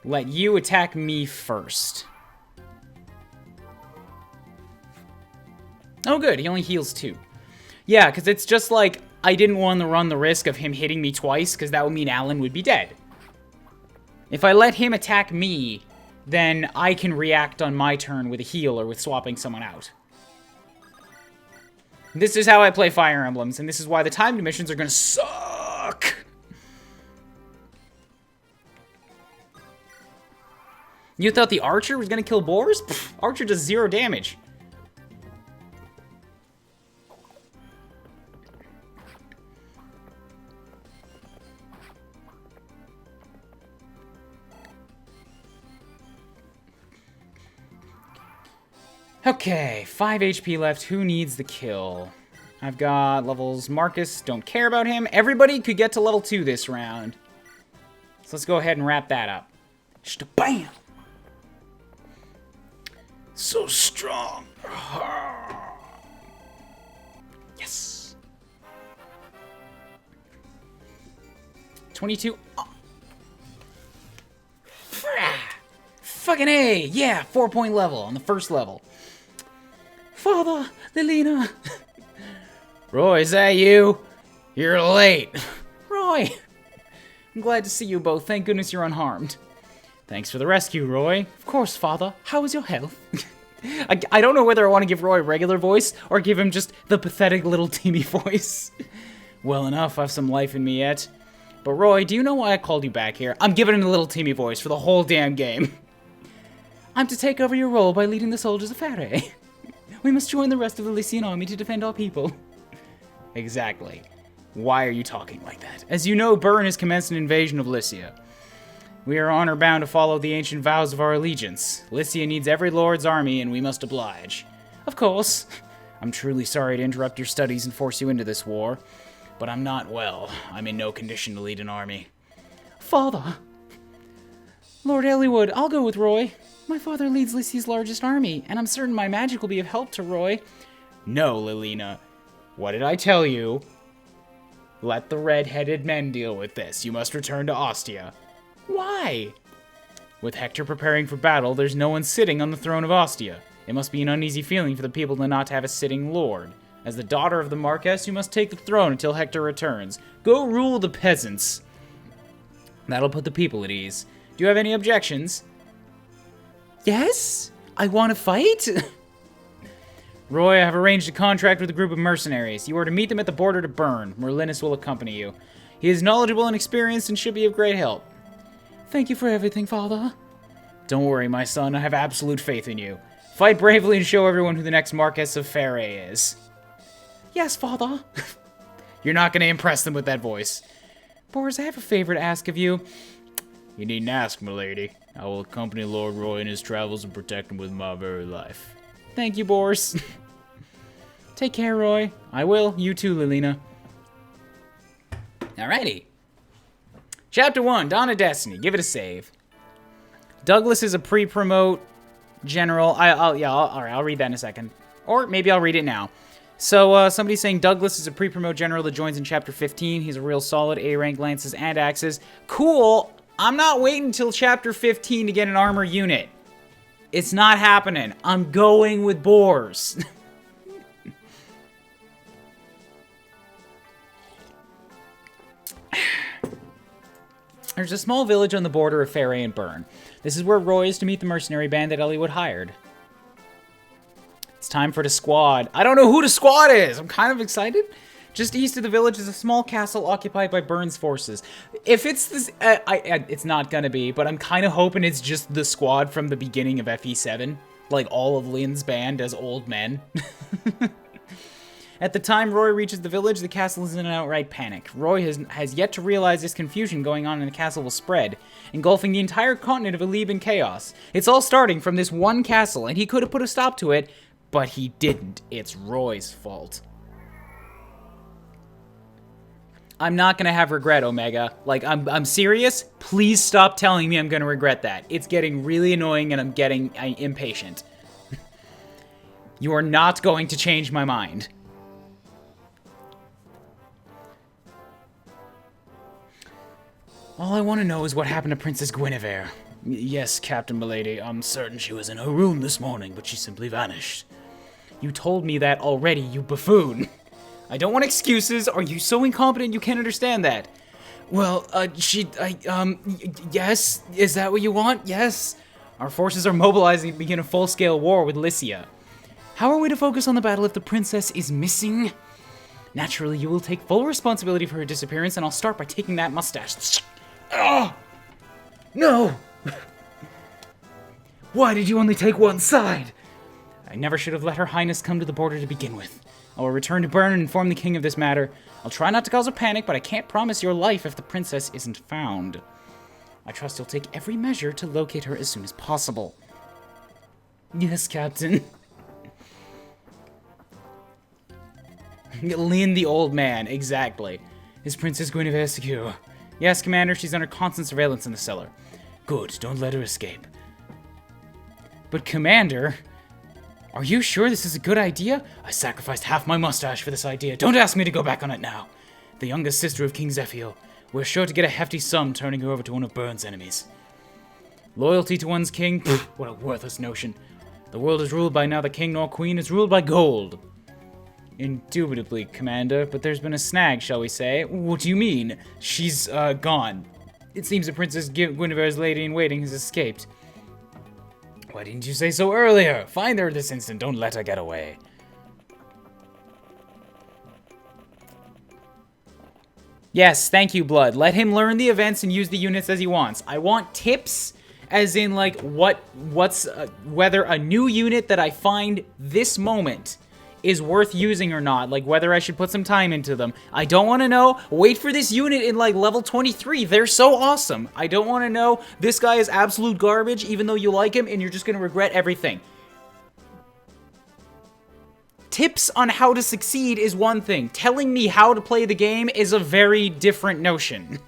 Let you attack me first. Oh good, he only heals 2. Yeah, because it's just like, I didn't want to run the risk of him hitting me twice, because that would mean Alan would be dead. If I let him attack me, then I can react on my turn with a heal or with swapping someone out. This is how I play Fire Emblems, and this is why the timed missions are gonna suck! You thought the Archer was gonna kill Boars? Pfft, Archer does 0 damage. Okay, 5 HP left. Who needs the kill? I've got levels. Marcus, don't care about him. Everybody could get to level 2 this round. So let's go ahead and wrap that up. Bam! So strong. Yes. 22. Oh. Fucking A! Yeah, 4-point level on the first level. Father, Lilina. Roy, is that you? You're late. Roy. I'm glad to see you both. Thank goodness you're unharmed. Thanks for the rescue, Roy. Of course, Father. How is your health? I don't know whether I want to give Roy a regular voice or give him just the pathetic little teeny voice. Well enough, I have some life in me yet. But Roy, do you know why I called you back here? I'm giving him a little teeny voice for the whole damn game. I'm to take over your role by leading the soldiers of Faray. We must join the rest of the Lycian army to defend our people. Exactly. Why are you talking like that? As you know, Byrne has commenced an invasion of Lycia. We are honor-bound to follow the ancient vows of our allegiance. Lycia needs every lord's army, and we must oblige. Of course. I'm truly sorry to interrupt your studies and force you into this war, but I'm not well. I'm in no condition to lead an army. Father! Lord Eliwood, I'll go with Roy. My father leads Lycia's largest army, and I'm certain my magic will be of help to Roy. No, Lilina. What did I tell you? Let the red-headed men deal with this. You must return to Ostia. Why? With Hector preparing for battle, there's no one sitting on the throne of Ostia. It must be an uneasy feeling for the people to not have a sitting lord. As the daughter of the Marquess, you must take the throne until Hector returns. Go rule the peasants. That'll put the people at ease. Do you have any objections? Yes? I want to fight? Roy, I have arranged a contract with a group of mercenaries. You are to meet them at the border to Byrne. Merlinus will accompany you. He is knowledgeable and experienced and should be of great help. Thank you for everything, Father. Don't worry, my son. I have absolute faith in you. Fight bravely and show everyone who the next Marquess of Faray is. Yes, Father. You're not going to impress them with that voice. Boris, I have a favor to ask of you. You needn't ask, milady. I will accompany Lord Roy in his travels and protect him with my very life. Thank you, Boris. Take care, Roy. I will. You too, Lilina. Alrighty. Chapter 1, Dawn of Destiny. Give it a save. Douglas is a pre-promote general. I'll read that in a second. Or maybe I'll read it now. So, somebody's saying Douglas is a pre-promote general that joins in Chapter 15. He's a real solid A-rank lances and axes. Cool. I'm not waiting until Chapter 15 to get an armor unit. It's not happening. I'm going with Boars. There's a small village on the border of Faray and Byrne. This is where Roy is to meet the mercenary band that Eliwood hired. It's time for the squad. I don't know who the squad is. I'm kind of excited. Just east of the village is a small castle occupied by Byrne's forces. If it's this, it's not gonna be, but I'm kind of hoping it's just the squad from the beginning of FE7. Like all of Lynn's band as old men. At the time Roy reaches the village, the castle is in an outright panic. Roy has yet to realize this confusion going on in the castle will spread, engulfing the entire continent of Alib in chaos. It's all starting from this one castle, and he could have put a stop to it, but he didn't. It's Roy's fault. I'm not gonna have regret, Omega. Like, I'm serious. Please stop telling me I'm gonna regret that. It's getting really annoying and I'm getting impatient. You are not going to change my mind. All I want to know is what happened to Princess Guinevere. Yes, Captain Milady, I'm certain she was in her room this morning, but she simply vanished. You told me that already, you buffoon. I don't want excuses. Are you so incompetent you can't understand that? Well, yes? Is that what you want? Yes? Our forces are mobilizing to begin a full-scale war with Lycia. How are we to focus on the battle if the princess is missing? Naturally, you will take full responsibility for her disappearance, and I'll start by taking that mustache. Oh! No! Why did you only take one side? I never should have let Her Highness come to the border to begin with. I will return to Byrne and inform the king of this matter. I'll try not to cause a panic, but I can't promise your life if the princess isn't found. I trust you'll take every measure to locate her as soon as possible. Yes, Captain. Lynn the old man, exactly. Is Princess Guinevere secure? Yes, Commander, she's under constant surveillance in the cellar. Good, don't let her escape. But Commander, are you sure this is a good idea? I sacrificed half my mustache for this idea. Don't ask me to go back on it now. The youngest sister of King Zephiel. We're sure to get a hefty sum turning her over to one of Byrne's enemies. Loyalty to one's king? Pfft, what a worthless notion. The world is ruled by neither king nor queen. It's ruled by gold. Indubitably, Commander, but there's been a snag, shall we say. What do you mean? She's, gone. It seems the Princess Guinevere's lady-in-waiting has escaped. Why didn't you say so earlier? Find her this instant. Don't let her get away. Yes, thank you, Blood. Let him learn the events and use the units as he wants. I want tips, as in, like, whether a new unit that I find this moment is worth using or not, like whether I should put some time into them. I don't want to know. Wait for this unit in like level 23. They're so awesome. I don't want to know this guy is absolute garbage even though you like him and you're just going to regret everything. Tips on how to succeed is one thing. Telling me how to play the game is a very different notion.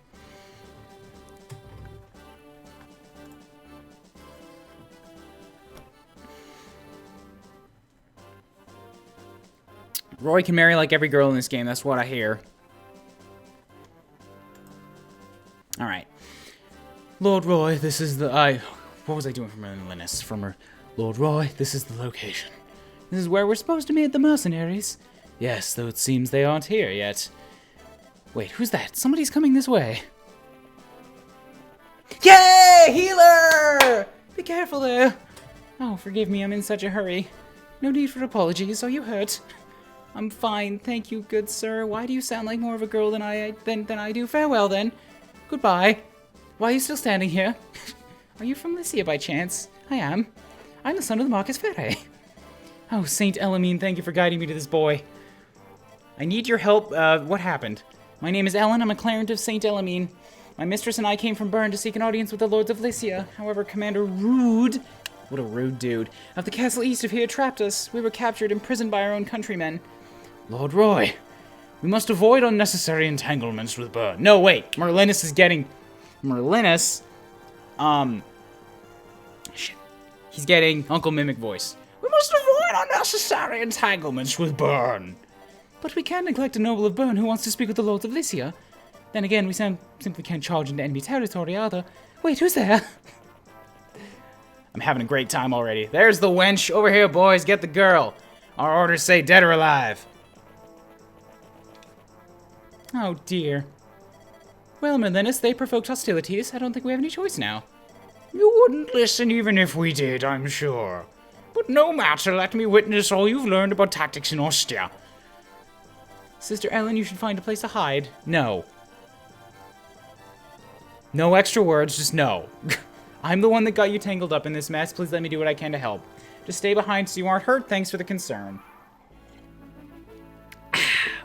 Roy can marry like every girl in this game, that's what I hear. Alright. Lord Roy, this is the... what was I doing from Linus? Lord Roy, this is the location. This is where we're supposed to meet the mercenaries. Yes, though it seems they aren't here yet. Wait, who's that? Somebody's coming this way. Yay! Healer! Be careful there. Oh, forgive me, I'm in such a hurry. No need for apologies, are you hurt? I'm fine, thank you, good sir. Why do you sound like more of a girl than I do? Farewell, then. Goodbye. Why are you still standing here? Are you from Lycia, by chance? I am. I'm the son of the Marcus Ferre. Oh, Saint Elamine, thank you for guiding me to this boy. I need your help. What happened? My name is Ellen. I'm a Clarent of Saint Elamine. My mistress and I came from Byrne to seek an audience with the Lords of Lycia. However, Commander Rude... What a rude dude. Of the castle east of here trapped us. We were captured, imprisoned by our own countrymen. Lord Roy, we must avoid unnecessary entanglements with Byrne. No, wait. Merlinus is getting... Merlinus... Shit. He's getting Uncle Mimic voice. We must avoid unnecessary entanglements with Byrne. But we can't neglect a noble of Byrne who wants to speak with the Lords of Lycia. Then again, we simply can't charge into enemy territory either. Wait, who's there? I'm having a great time already. There's the wench. Over here, boys. Get the girl. Our orders say dead or alive. Oh, dear. Well, Merlinus, they provoked hostilities. I don't think we have any choice now. You wouldn't listen even if we did, I'm sure. But no matter, let me witness all you've learned about tactics in Ostia. Sister Ellen, you should find a place to hide. No. No extra words, just no. I'm the one that got you tangled up in this mess. Please let me do what I can to help. Just stay behind so you aren't hurt. Thanks for the concern.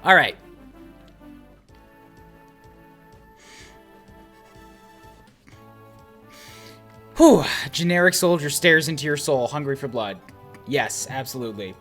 Alright. Whew. Generic soldier stares into your soul, hungry for blood. Yes, absolutely.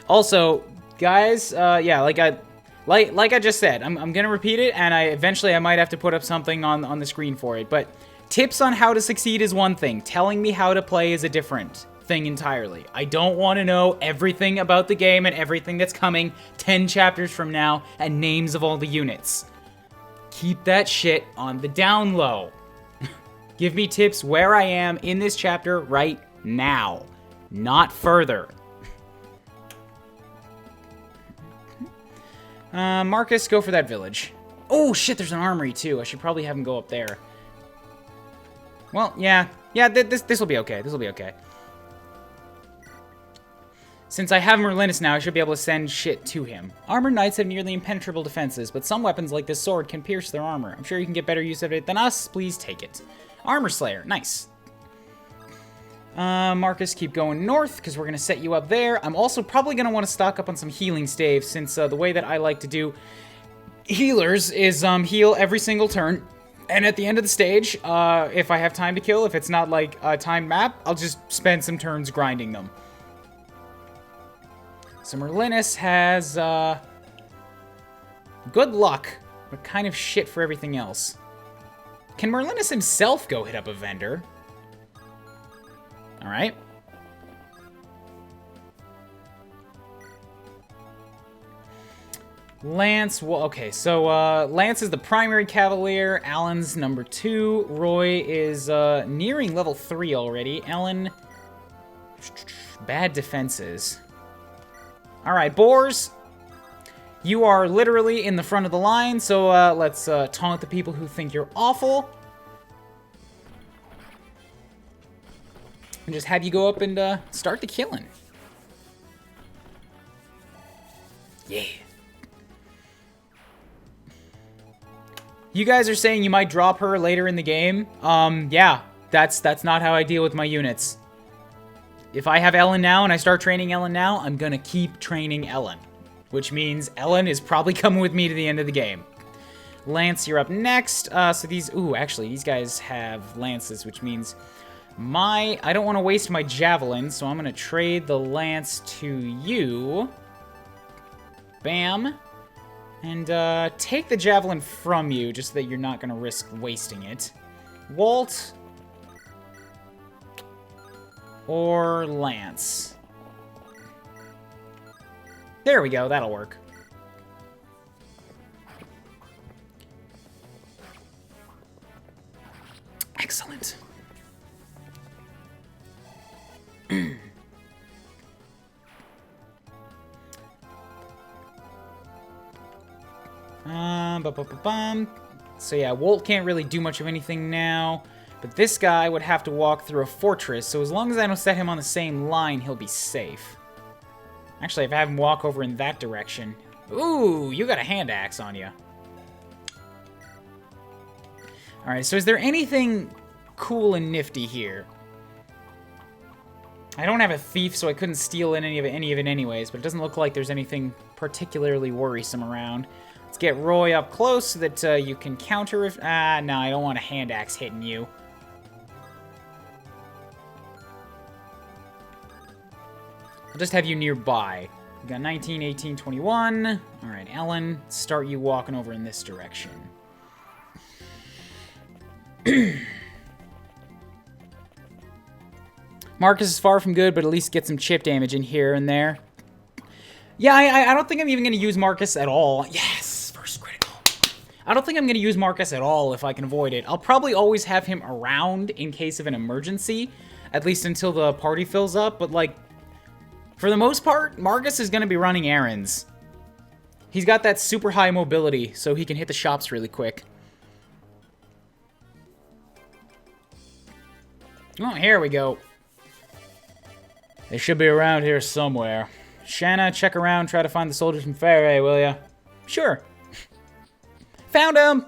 Also, guys, yeah, like I just said, I'm gonna repeat it, and eventually I might have to put up something on the screen for it, but tips on how to succeed is one thing. Telling me how to play is a different thing entirely. I don't want to know everything about the game and everything that's coming 10 chapters from now and names of all the units. Keep that shit on the down low. Give me tips where I am in this chapter right now, not further. Marcus, go for that village. Oh, shit, there's an armory, too. I should probably have him go up there. Well, yeah. Yeah, this will be okay. This will be okay. Since I have Merlinus now, I should be able to send shit to him. Armored knights have nearly impenetrable defenses, but some weapons like this sword can pierce their armor. I'm sure you can get better use of it than us. Please take it. Armor Slayer. Nice. Marcus, keep going north, because we're going to set you up there. I'm also probably going to want to stock up on some healing staves, since the way that I like to do healers is heal every single turn. And at the end of the stage, if I have time to kill, if it's not like a timed map, I'll just spend some turns grinding them. So Merlinus has good luck, but kind of shit for everything else. Can Merlinus himself go hit up a vendor? Alright. Lance, well, okay, so Lance is the primary cavalier, Alan's number 2, Roy is nearing level 3 already, Ellen, bad defenses. Alright, Boars, you are literally in the front of the line, so let's taunt the people who think you're awful. And just have you go up and start the killing. Yeah. You guys are saying you might drop her later in the game. Yeah, that's not how I deal with my units. If I have Ellen now and I start training Ellen now, I'm gonna keep training Ellen. Which means Ellen is probably coming with me to the end of the game. Lance, you're up next. So these, ooh, actually, these guys have lances, which means I don't want to waste my javelin, so I'm gonna trade the lance to you. Bam. And take the javelin from you, just so that you're not gonna risk wasting it. Walt. Or Lance. There we go, that'll work. Excellent. So yeah, Walt can't really do much of anything now. But this guy would have to walk through a fortress, so as long as I don't set him on the same line, he'll be safe. Actually, if I have him walk over in that direction... Ooh, you got a hand axe on you. Alright, so is there anything cool and nifty here? I don't have a thief, so I couldn't steal any of it anyways, but it doesn't look like there's anything particularly worrisome around. Let's get Roy up close so that you can counter if... no, I don't want a hand axe hitting you. I'll just have you nearby. We got 19, 18, 21. Alright, Ellen, start you walking over in this direction. Marcus is far from good, but at least get some chip damage in here and there. Yeah, I don't think I'm even going to use Marcus at all. Yes, first critical. I don't think I'm going to use Marcus at all if I can avoid it. I'll probably always have him around in case of an emergency, at least until the party fills up, but like... For the most part, Marcus is going to be running errands. He's got that super high mobility, so he can hit the shops really quick. Oh, here we go. They should be around here somewhere. Shanna, check around, try to find the soldiers from Fairey, will ya? Sure. Found him!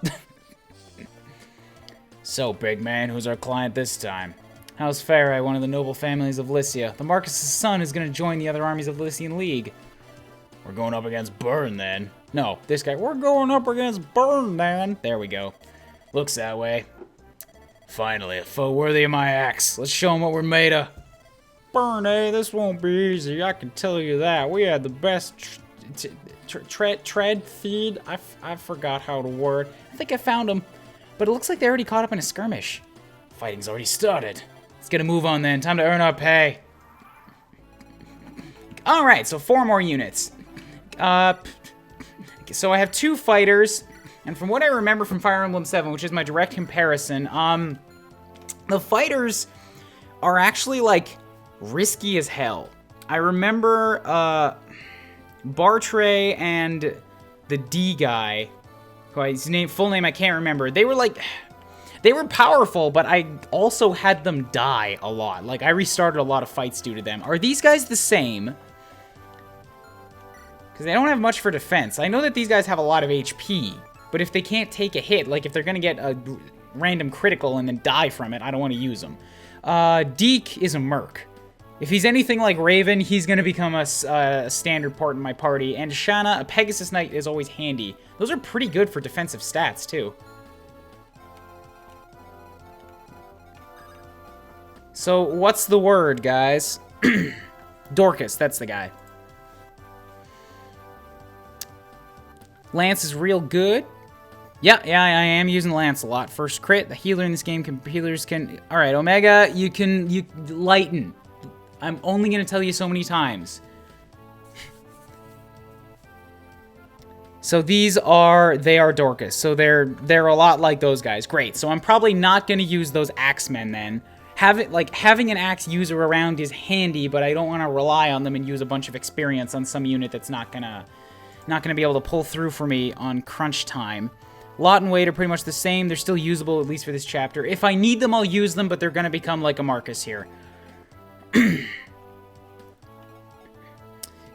So, big man, who's our client this time? How's Farai, one of the noble families of Lycia? The Marcus' son is going to join the other armies of the Lycian League. We're going up against Burn, then. No, this guy. We're going up against Burn, then. There we go. Looks that way. Finally, a foe worthy of my axe. Let's show him what we're made of. Burn, eh? This won't be easy. I can tell you that. We had the best tread feed. I forgot how to word. I think I found him. But it looks like they already caught up in a skirmish. Fighting's already started. Let's get a move on then. Time to earn our pay. Alright, so 4 more units. So I have 2 fighters. And from what I remember from Fire Emblem 7, which is my direct comparison, the fighters are actually, like, risky as hell. I remember, Bartray and the D guy, his full name I can't remember, they were, like, they were powerful, but I also had them die a lot. Like, I restarted a lot of fights due to them. Are these guys the same? Because they don't have much for defense. I know that these guys have a lot of HP, but if they can't take a hit, like if they're going to get a random critical and then die from it, I don't want to use them. Deke is a merc. If he's anything like Raven, he's going to become a standard part in my party. And Shanna, a Pegasus Knight, is always handy. Those are pretty good for defensive stats, too. So, what's the word, guys? Dorcas, that's the guy. Lance is real good. Yeah, I am using Lance a lot. First crit, the healer in this game, healers can... Alright, Omega, you lighten. I'm only going to tell you so many times. So they are Dorcas. So they're a lot like those guys. Great. So I'm probably not going to use those axemen then. Having an axe user around is handy, but I don't want to rely on them and use a bunch of experience on some unit that's not gonna be able to pull through for me on crunch time. Lot and weight are pretty much the same. They're still usable, at least for this chapter. If I need them, I'll use them, but they're gonna become like a Marcus here.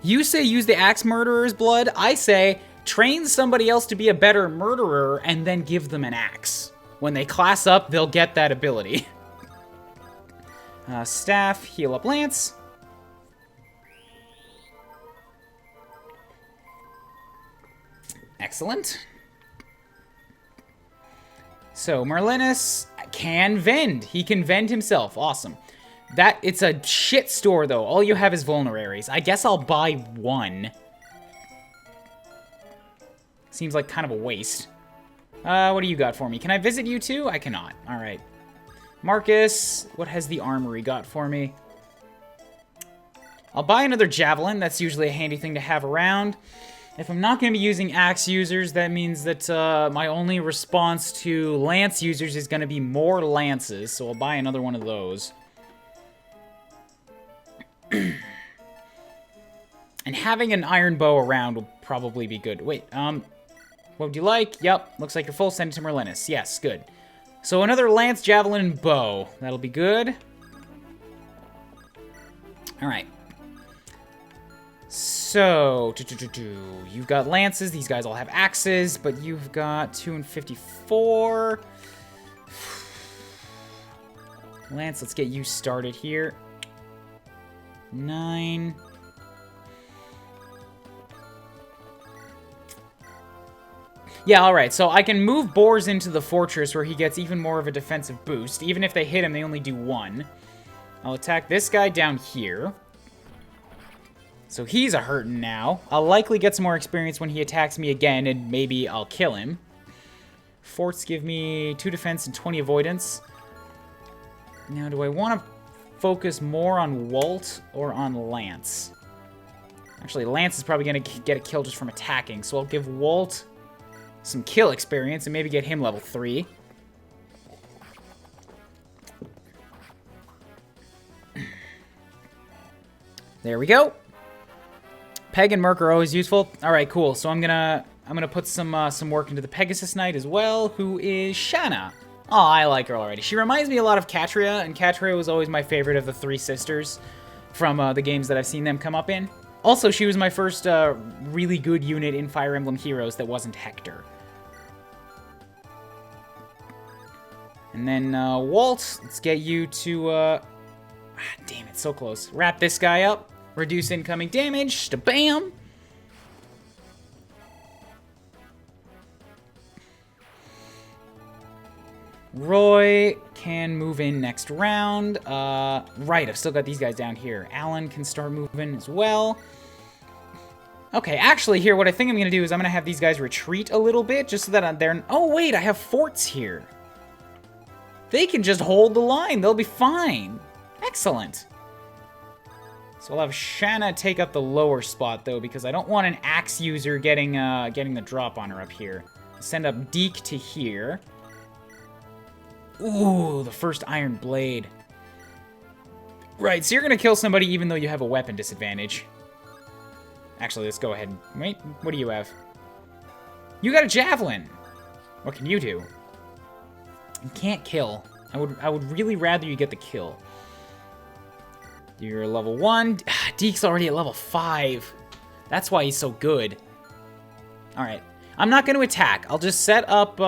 You say use the axe murderer's blood. I say train somebody else to be a better murderer and then give them an axe. When they class up, they'll get that ability. Staff, heal up Lance. Excellent. So, Merlinus can vend. He can vend himself. Awesome. It's a shit store, though. All you have is vulneraries. I guess I'll buy 1. Seems like kind of a waste. What do you got for me? Can I visit you too? I cannot. Alright. Marcus, what has the armory got for me? I'll buy another javelin. That's usually a handy thing to have around. If I'm not going to be using axe users, that means that my only response to lance users is going to be more lances, so I'll buy another one of those. And having an iron bow around will probably be good. Wait, what would you like? Yep, looks like you're full. Send it to Merlinus. Yes, good. So another lance, javelin, and bow. That'll be good. Alright. So, you've got lances. These guys all have axes, but you've got 2 and 54. Lance, let's get you started here. 9. Yeah, alright, so I can move Boars into the fortress where he gets even more of a defensive boost. Even if they hit him, they only do 1. I'll attack this guy down here. So he's a hurtin' now. I'll likely get some more experience when he attacks me again, and maybe I'll kill him. Forts give me 2 defense and 20 avoidance. Now, do I want to focus more on Walt or on Lance? Actually, Lance is probably going to get a kill just from attacking, so I'll give Walt some kill experience and maybe get him level 3. There we go. Peg and Merc are always useful. All right, cool. So I'm gonna put some work into the Pegasus Knight as well, who is Shanna. Oh, I like her already. She reminds me a lot of Katria, and Katria was always my favorite of the 3 sisters from the games that I've seen them come up in. Also, she was my first really good unit in Fire Emblem Heroes that wasn't Hector. And then Walt, let's get you to... damn it, so close. Wrap this guy up. Reduce incoming damage. Bam! Roy can move in next round. Right, I've still got these guys down here. Alan can start moving as well. Okay, actually here, what I think I'm going to do is I'm going to have these guys retreat a little bit, just so that they're... Oh, wait, I have forts here. They can just hold the line. They'll be fine. Excellent. So I'll have Shanna take up the lower spot, though, because I don't want an axe user getting the drop on her up here. Send up Deke to here. Ooh, the first Iron Blade. Right, so you're going to kill somebody even though you have a weapon disadvantage. Actually, let's go ahead and... Wait, what do you have? You got a Javelin! What can you do? You can't kill. I would really rather you get the kill. You're level 1. Deke's already at level 5. That's why he's so good. Alright. I'm not going to attack. I'll just set up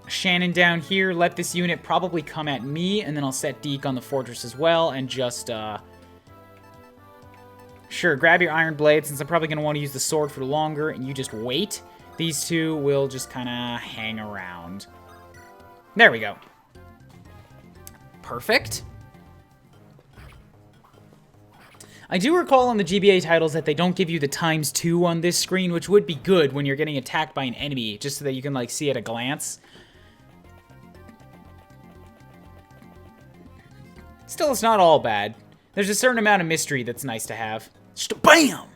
Shannon down here, let this unit probably come at me, and then I'll set Deke on the fortress as well, and just, Sure, grab your Iron Blade, since I'm probably going to want to use the sword for longer, and you just wait. These two will just kind of hang around. There we go. Perfect. I do recall on the GBA titles that they don't give you the ×2 on this screen, which would be good when you're getting attacked by an enemy, just so that you can, like, see at a glance. Still, it's not all bad. There's a certain amount of mystery that's nice to have. Just BAM!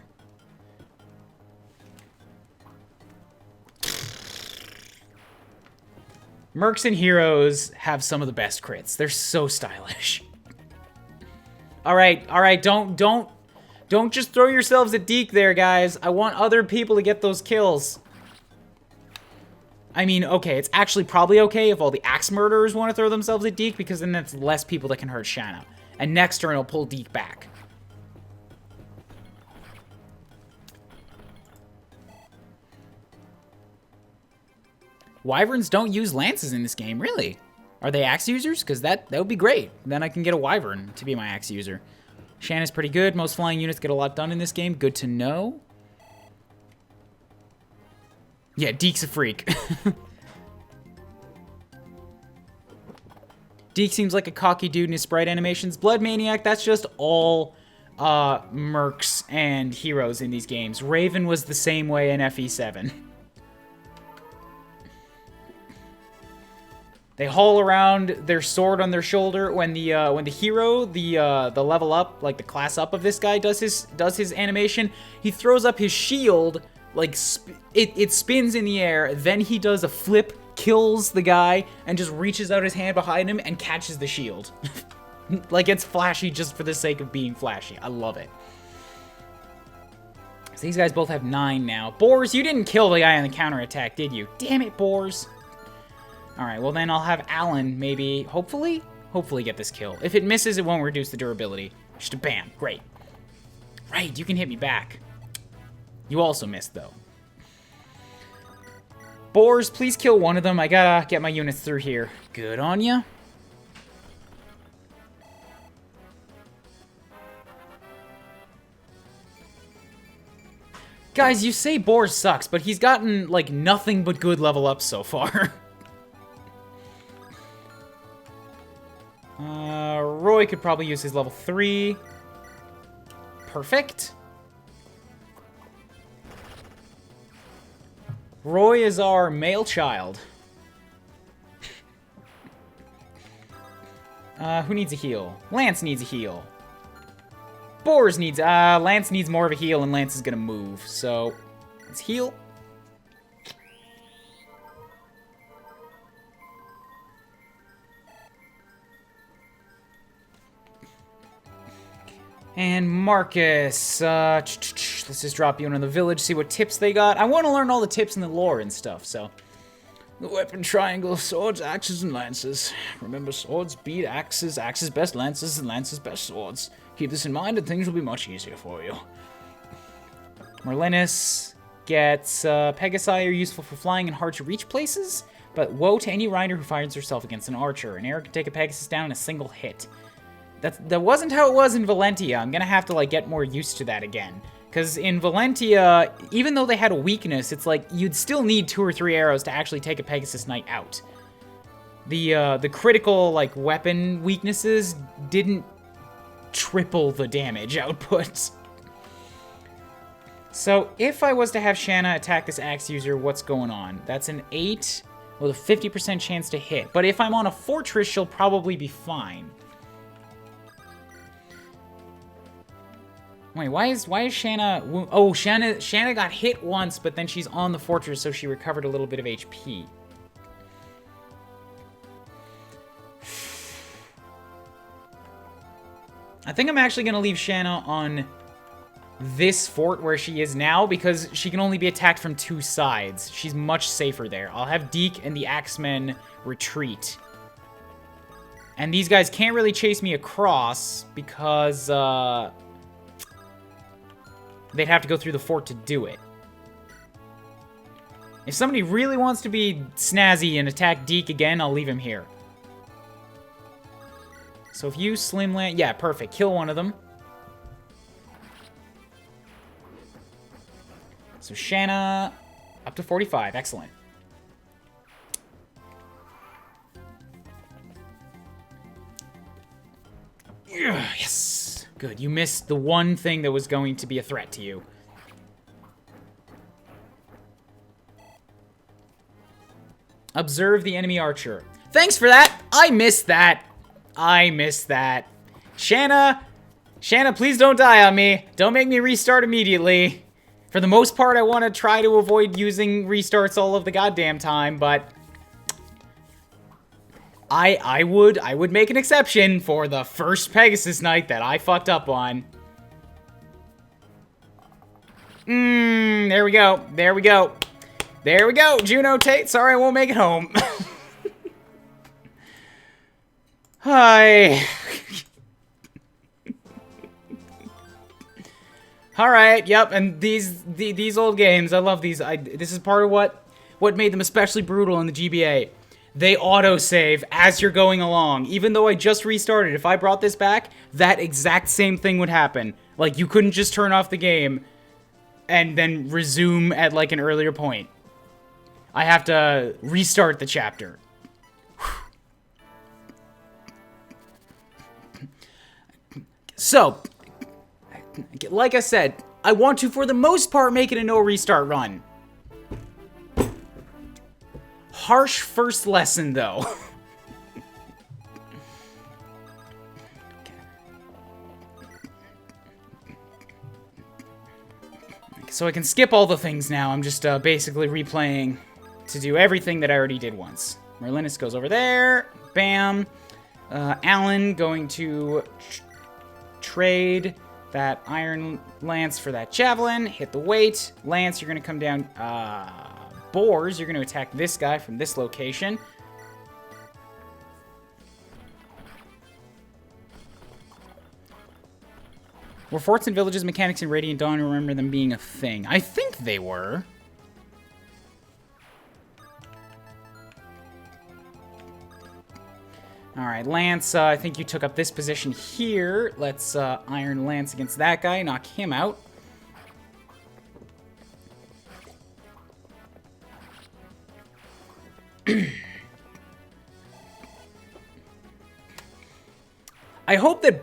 Mercs and Heroes have some of the best crits. They're so stylish. Alright, don't just throw yourselves at Deke there, guys. I want other people to get those kills. I mean, okay, it's actually probably okay if all the axe murderers want to throw themselves at Deke, because then that's less people that can hurt Shanna. And next turn, it'll pull Deke back. Wyverns don't use lances in this game, really. Are they axe users? Because that would be great. Then I can get a Wyvern to be my axe user. Shanna's pretty good. Most flying units get a lot done in this game. Good to know. Yeah, Deke's a freak. Deke seems like a cocky dude in his sprite animations. Blood Maniac, that's just all mercs and heroes in these games. Raven was the same way in FE7. They haul around their sword on their shoulder when the hero, the level up, like the class up of this guy does his animation. He throws up his shield, like it spins in the air. Then he does a flip, kills the guy, and just reaches out his hand behind him and catches the shield. Like it's flashy just for the sake of being flashy. I love it. So these guys both have 9 now. Boars, you didn't kill the guy on the counterattack, did you? Damn it, Boars. Alright, well then I'll have Alan maybe, hopefully get this kill. If it misses, it won't reduce the durability. Just bam, great. Right, you can hit me back. You also missed, though. Boars, please kill one of them. I gotta get my units through here. Good on ya. Guys, you say Boars sucks, but he's gotten, like, nothing but good level ups so far. Roy could probably use his level 3. Perfect. Roy is our male child. Who needs a heal? Lance needs a heal. Boars needs... Lance needs more of a heal, and Lance is gonna move. So, let's heal. And Marcus, let's just drop you into the village, see what tips they got. I want to learn all the tips in the lore and stuff, so. The weapon triangle, swords, axes, and lances. Remember, swords beat axes, axes best lances, and lances best swords. Keep this in mind and things will be much easier for you. Merlinus gets Pegasi are useful for flying in hard-to-reach places, but woe to any rider who finds herself against an archer. An arrow can take a Pegasus down in a single hit. That wasn't how it was in Valentia. I'm gonna have to, like, get more used to that again. Because in Valentia, even though they had a weakness, it's like you'd still need 2 or 3 arrows to actually take a Pegasus Knight out. The critical, like, weapon weaknesses didn't triple the damage output. So, if I was to have Shanna attack this axe user, what's going on? That's an 8 with a 50% chance to hit. But if I'm on a fortress, she'll probably be fine. Wait, why is Shanna... Oh, Shanna got hit once, but then she's on the fortress, so she recovered a little bit of HP. I think I'm actually going to leave Shanna on this fort where she is now, because she can only be attacked from 2 sides. She's much safer there. I'll have Deke and the Axemen retreat. And these guys can't really chase me across, because... they'd have to go through the fort to do it. If somebody really wants to be snazzy and attack Deke again, I'll leave him here. So if you Slimland... Yeah, perfect. Kill one of them. So Shanna, up to 45. Excellent. Yes. Good. You missed the one thing that was going to be a threat to you. Observe the enemy archer. Thanks for that. I missed that. I missed that. Shanna, please don't die on me. Don't make me restart immediately. For the most part, I want to try to avoid using restarts all of the goddamn time, but I would make an exception for the first Pegasus Knight that I fucked up on. There we go. There we go. There we go. Juno Tate, sorry I won't make it home. Hi. All right, yep, and these old games, I love these. This is part of what made them especially brutal in the GBA. They autosave as you're going along. Even though I just restarted, if I brought this back, that exact same thing would happen. Like, you couldn't just turn off the game and then resume at, like, an earlier point. I have to restart the chapter. So, like I said, I want to, for the most part, make it a no restart run. Harsh first lesson, though. So I can skip all the things now. I'm just basically replaying to do everything that I already did once. Merlinus goes over there. Bam. Alan going to trade that iron lance for that javelin. Hit the weight. Lance, you're going to come down. Boars, you're going to attack this guy from this location. Were forts and villages mechanics in Radiant Dawn? Remember them being a thing. I think they were. Alright, Lance, I think you took up this position here. Let's Iron Lance against that guy, knock him out. I hope that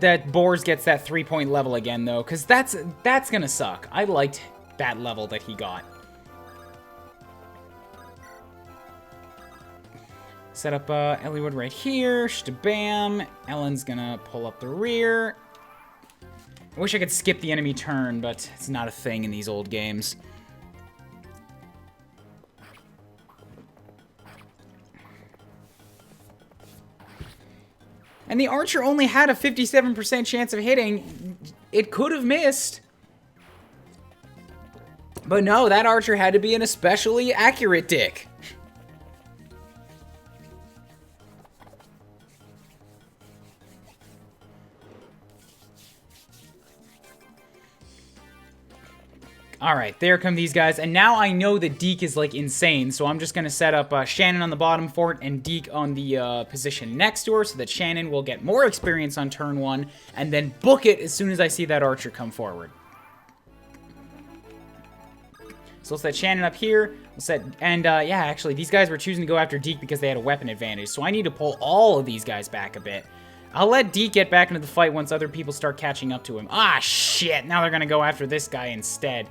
that Boars gets that 3-point level again, though, because that's gonna suck. I liked that level that he got. Set up Elliewood right here. Bam. Ellen's gonna pull up the rear. I wish I could skip the enemy turn, but it's not a thing in these old games. And the archer only had a 57% chance of hitting. It could have missed. But no, that archer had to be an especially accurate dick. Alright, there come these guys, and now I know that Deke is, like, insane, so I'm just gonna set up Shannon on the bottom fort and Deke on the position next to her, so that Shannon will get more experience on turn 1, and then book it as soon as I see that archer come forward. So let's set Shannon up here, yeah, actually, these guys were choosing to go after Deke because they had a weapon advantage, so I need to pull all of these guys back a bit. I'll let Deke get back into the fight once other people start catching up to him. Ah, shit, now they're gonna go after this guy instead.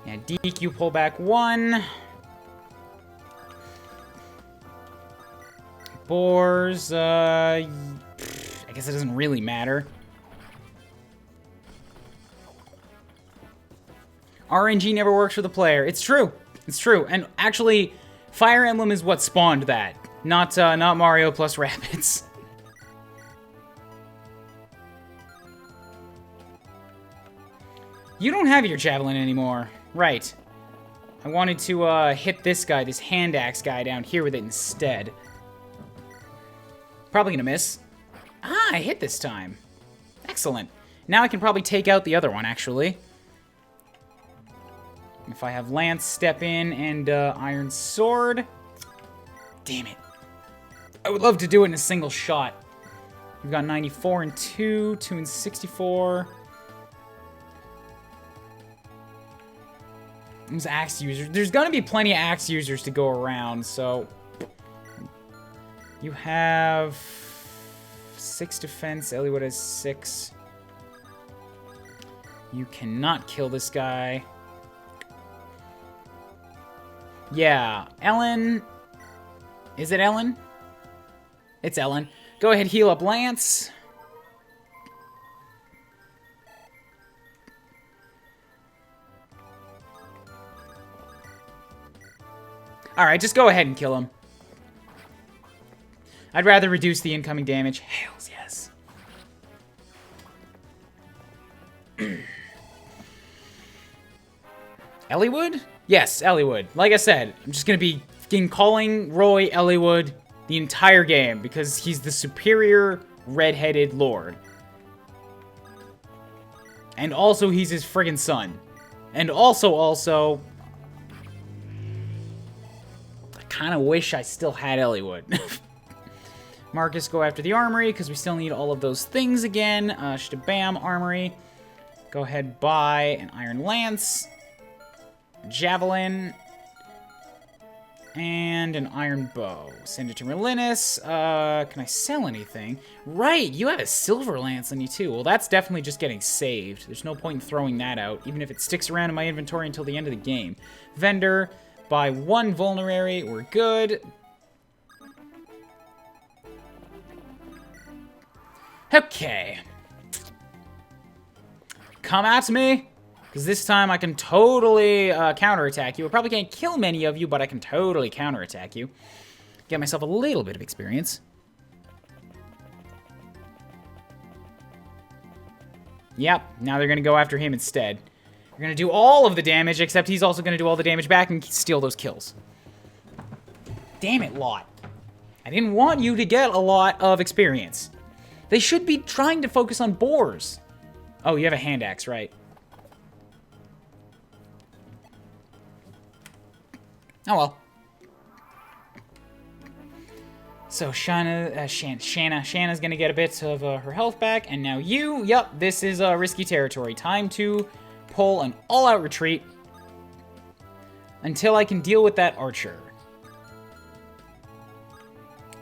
Yeah, Deke, you pull back 1. Boars, I guess it doesn't really matter. RNG never works for the player. It's true. It's true. And actually, Fire Emblem is what spawned that. Not Mario plus Rabbids. You don't have your javelin anymore. Right. I wanted to hit this guy, this hand axe guy down here with it instead. Probably gonna miss. Ah, I hit this time. Excellent. Now I can probably take out the other one, actually. If I have Lance step in and Iron Sword. Damn it. I would love to do it in a single shot. We've got 94 and 2, 2 and 64. Those axe users. There's gonna be plenty of axe users to go around, so... You have 6 defense. Eliwood has 6. You cannot kill this guy. Yeah, Ellen... Is it Ellen? It's Ellen. Go ahead, heal up Lance. Alright, just go ahead and kill him. I'd rather reduce the incoming damage. Hells yes. Eliwood? Yes, Eliwood. Like I said, I'm just gonna be calling Roy Eliwood the entire game because he's the superior red-headed lord. And also, he's his friggin' son. And also... I kind of wish I still had Eliwood. Marcus, go after the armory, because we still need all of those things again. Shtabam, armory. Go ahead, buy an iron lance. Javelin. And an iron bow. Send it to Merlinus. Can I sell anything? Right, you have a silver lance on you too. Well, that's definitely just getting saved. There's no point in throwing that out, even if it sticks around in my inventory until the end of the game. Vendor, buy 1 vulnerary. We're good. Okay. Come at me. Because this time I can totally counterattack you. I probably can't kill many of you, but I can totally counterattack you. Get myself a little bit of experience. Yep, now they're going to go after him instead. They're going to do all of the damage, except he's also going to do all the damage back and steal those kills. Damn it, Lot. I didn't want you to get a lot of experience. They should be trying to focus on boars. Oh, you have a hand axe, right? Oh well. So Shanna's gonna get a bit of her health back, and now you, yep, this is risky territory. Time to pull an all-out retreat until I can deal with that archer.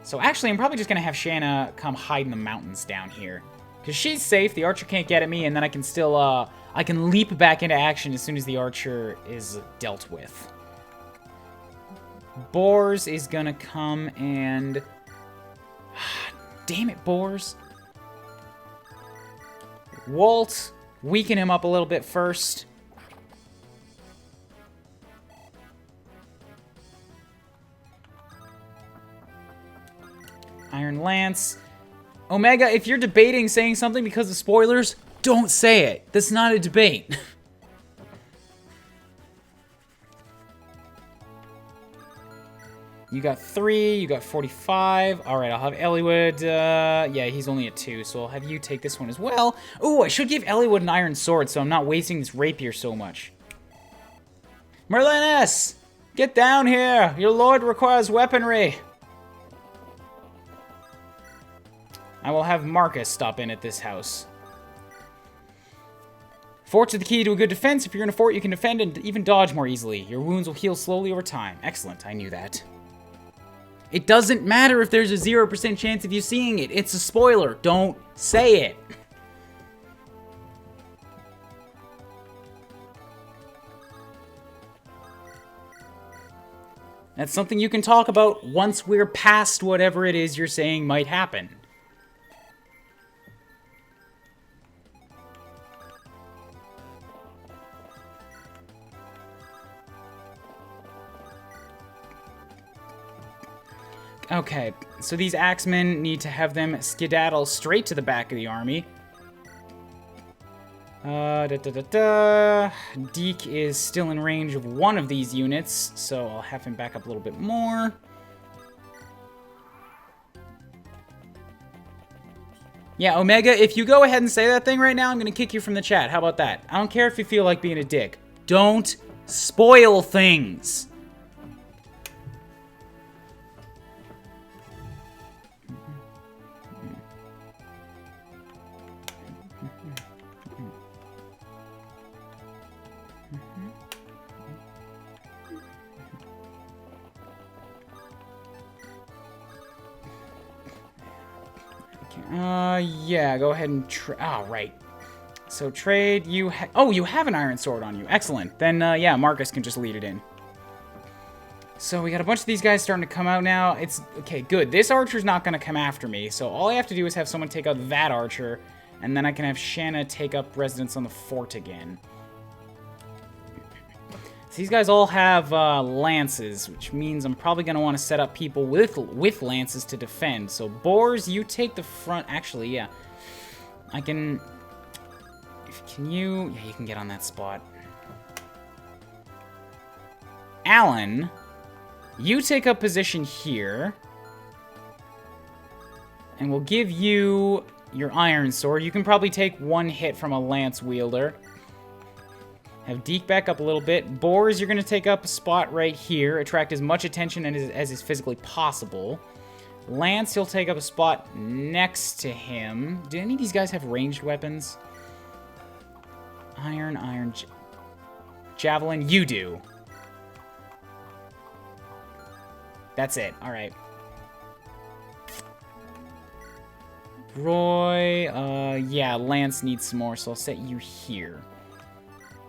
So actually, I'm probably just gonna have Shanna come hide in the mountains down here, because she's safe. The archer can't get at me, and then I can still I can leap back into action as soon as the archer is dealt with. Boars is gonna come and... Damn it, Boars. Walt, weaken him up a little bit first. Iron Lance. Omega, if you're debating saying something because of spoilers, don't say it. That's not a debate. You got 3, you got 45. All right, I'll have Elliowood. Yeah, he's only at 2, so I'll have you take this one as well. Ooh, I should give Elliowood an iron sword, so I'm not wasting this rapier so much. Merlinus! Get down here! Your lord requires weaponry! I will have Marcus stop in at this house. Forts are the key to a good defense. If you're in a fort, you can defend and even dodge more easily. Your wounds will heal slowly over time. Excellent, I knew that. It doesn't matter if there's a 0% chance of you seeing it. It's a spoiler. Don't say it. That's something you can talk about once we're past whatever it is you're saying might happen. Okay, so these axemen need to have them skedaddle straight to the back of the army. Deke is still in range of one of these units, so I'll have him back up a little bit more. Yeah, Omega, if you go ahead and say that thing right now, I'm going to kick you from the chat. How about that? I don't care if you feel like being a dick. Don't spoil things. Yeah, go ahead and oh, right. So trade, you oh, you have an iron sword on you. Excellent. Then, yeah, Marcus can just lead it in. So we got a bunch of these guys starting to come out now. It's, okay, good. This archer's not going to come after me, so all I have to do is have someone take out that archer, and then I can have Shanna take up residence on the fort again. These guys all have lances, which means I'm probably going to want to set up people with lances to defend. So, Boars, you take the front. Actually, yeah. I can... Can you... Yeah, you can get on that spot. Alan, you take up position here. And we'll give you your iron sword. You can probably take one hit from a lance wielder. Have Deke back up a little bit. Boars, you're going to take up a spot right here. Attract as much attention as is physically possible. Lance, he'll take up a spot next to him. Do any of these guys have ranged weapons? Iron, javelin, you do. That's it. All right. Roy, yeah, Lance needs some more, so I'll set you here.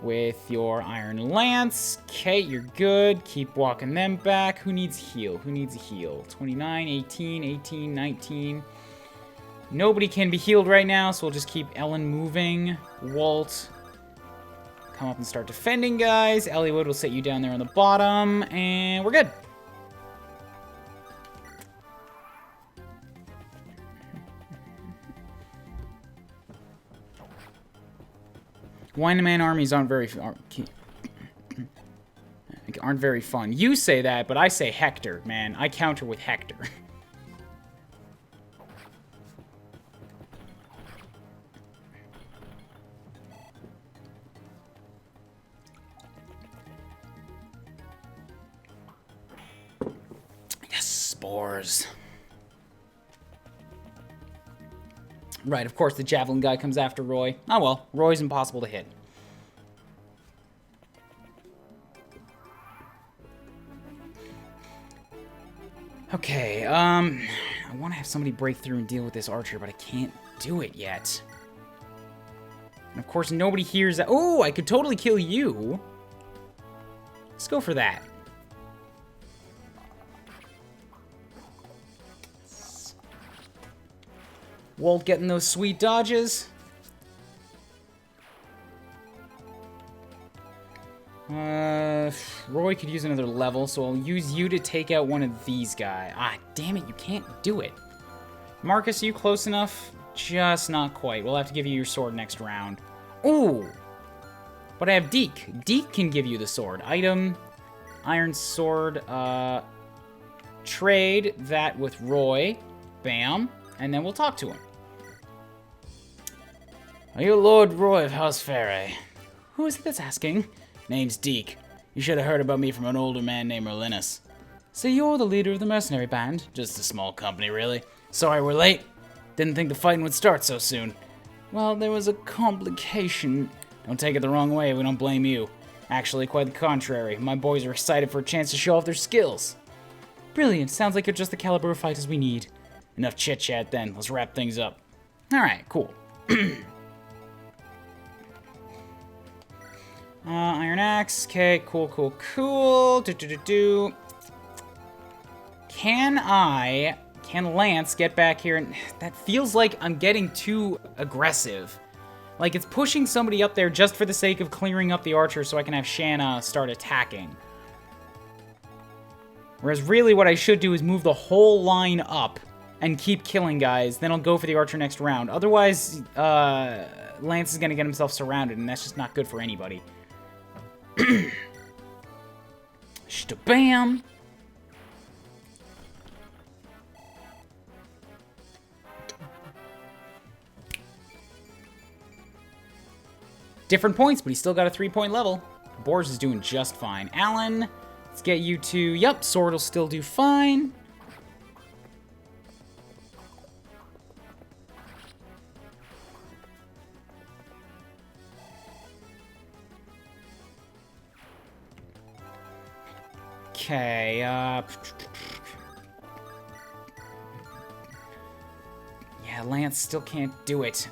With your iron lance. Okay, you're good. Keep walking them back. Who needs heal? Who needs a heal? 29, 18, 18, 19. Nobody can be healed right now, so we'll just keep Ellen moving. Walt, come up and start defending, guys. Elliowood will set you down there on the bottom, and we're good. One-man armies aren't very fun. You say that, but I say Hector, man. I counter with Hector. Yes, spores. Right, of course the javelin guy comes after Roy. Oh well, Roy's impossible to hit. Okay, I want to have somebody break through and deal with this archer, but I can't do it yet. And of course nobody hears that. Oh, I could totally kill you. Let's go for that. Walt getting those sweet dodges. Roy could use another level, so I'll use you to take out one of these guys. Ah, damn it, you can't do it. Marcus, are you close enough? Just not quite. We'll have to give you your sword next round. Ooh! But I have Deke. Deke can give you the sword. Item, iron sword, trade that with Roy. Bam. And then we'll talk to him. Are you Lord Roy of House Fairey? Who is it that's asking? Name's Deke. You should have heard about me from an older man named Merlinus. So you're the leader of the mercenary band? Just a small company, really. Sorry we're late. Didn't think the fighting would start so soon. Well, there was a complication. Don't take it the wrong way, we don't blame you. Actually, quite the contrary. My boys are excited for a chance to show off their skills. Brilliant. Sounds like you're just the caliber of fighters we need. Enough chit-chat then. Let's wrap things up. Alright, cool. Iron Axe. Okay, cool. Can Lance get back here? And that feels like I'm getting too aggressive. Like, it's pushing somebody up there just for the sake of clearing up the archer so I can have Shanna start attacking. Whereas really what I should do is move the whole line up and keep killing guys. Then I'll go for the archer next round. Otherwise, Lance is going to get himself surrounded, and that's just not good for anybody. Bam! Different points, but he's still got a 3-point level. Boars is doing just fine. Alan, let's get you to... Yep, sword will still do fine. Okay, yeah, Lance still can't do it.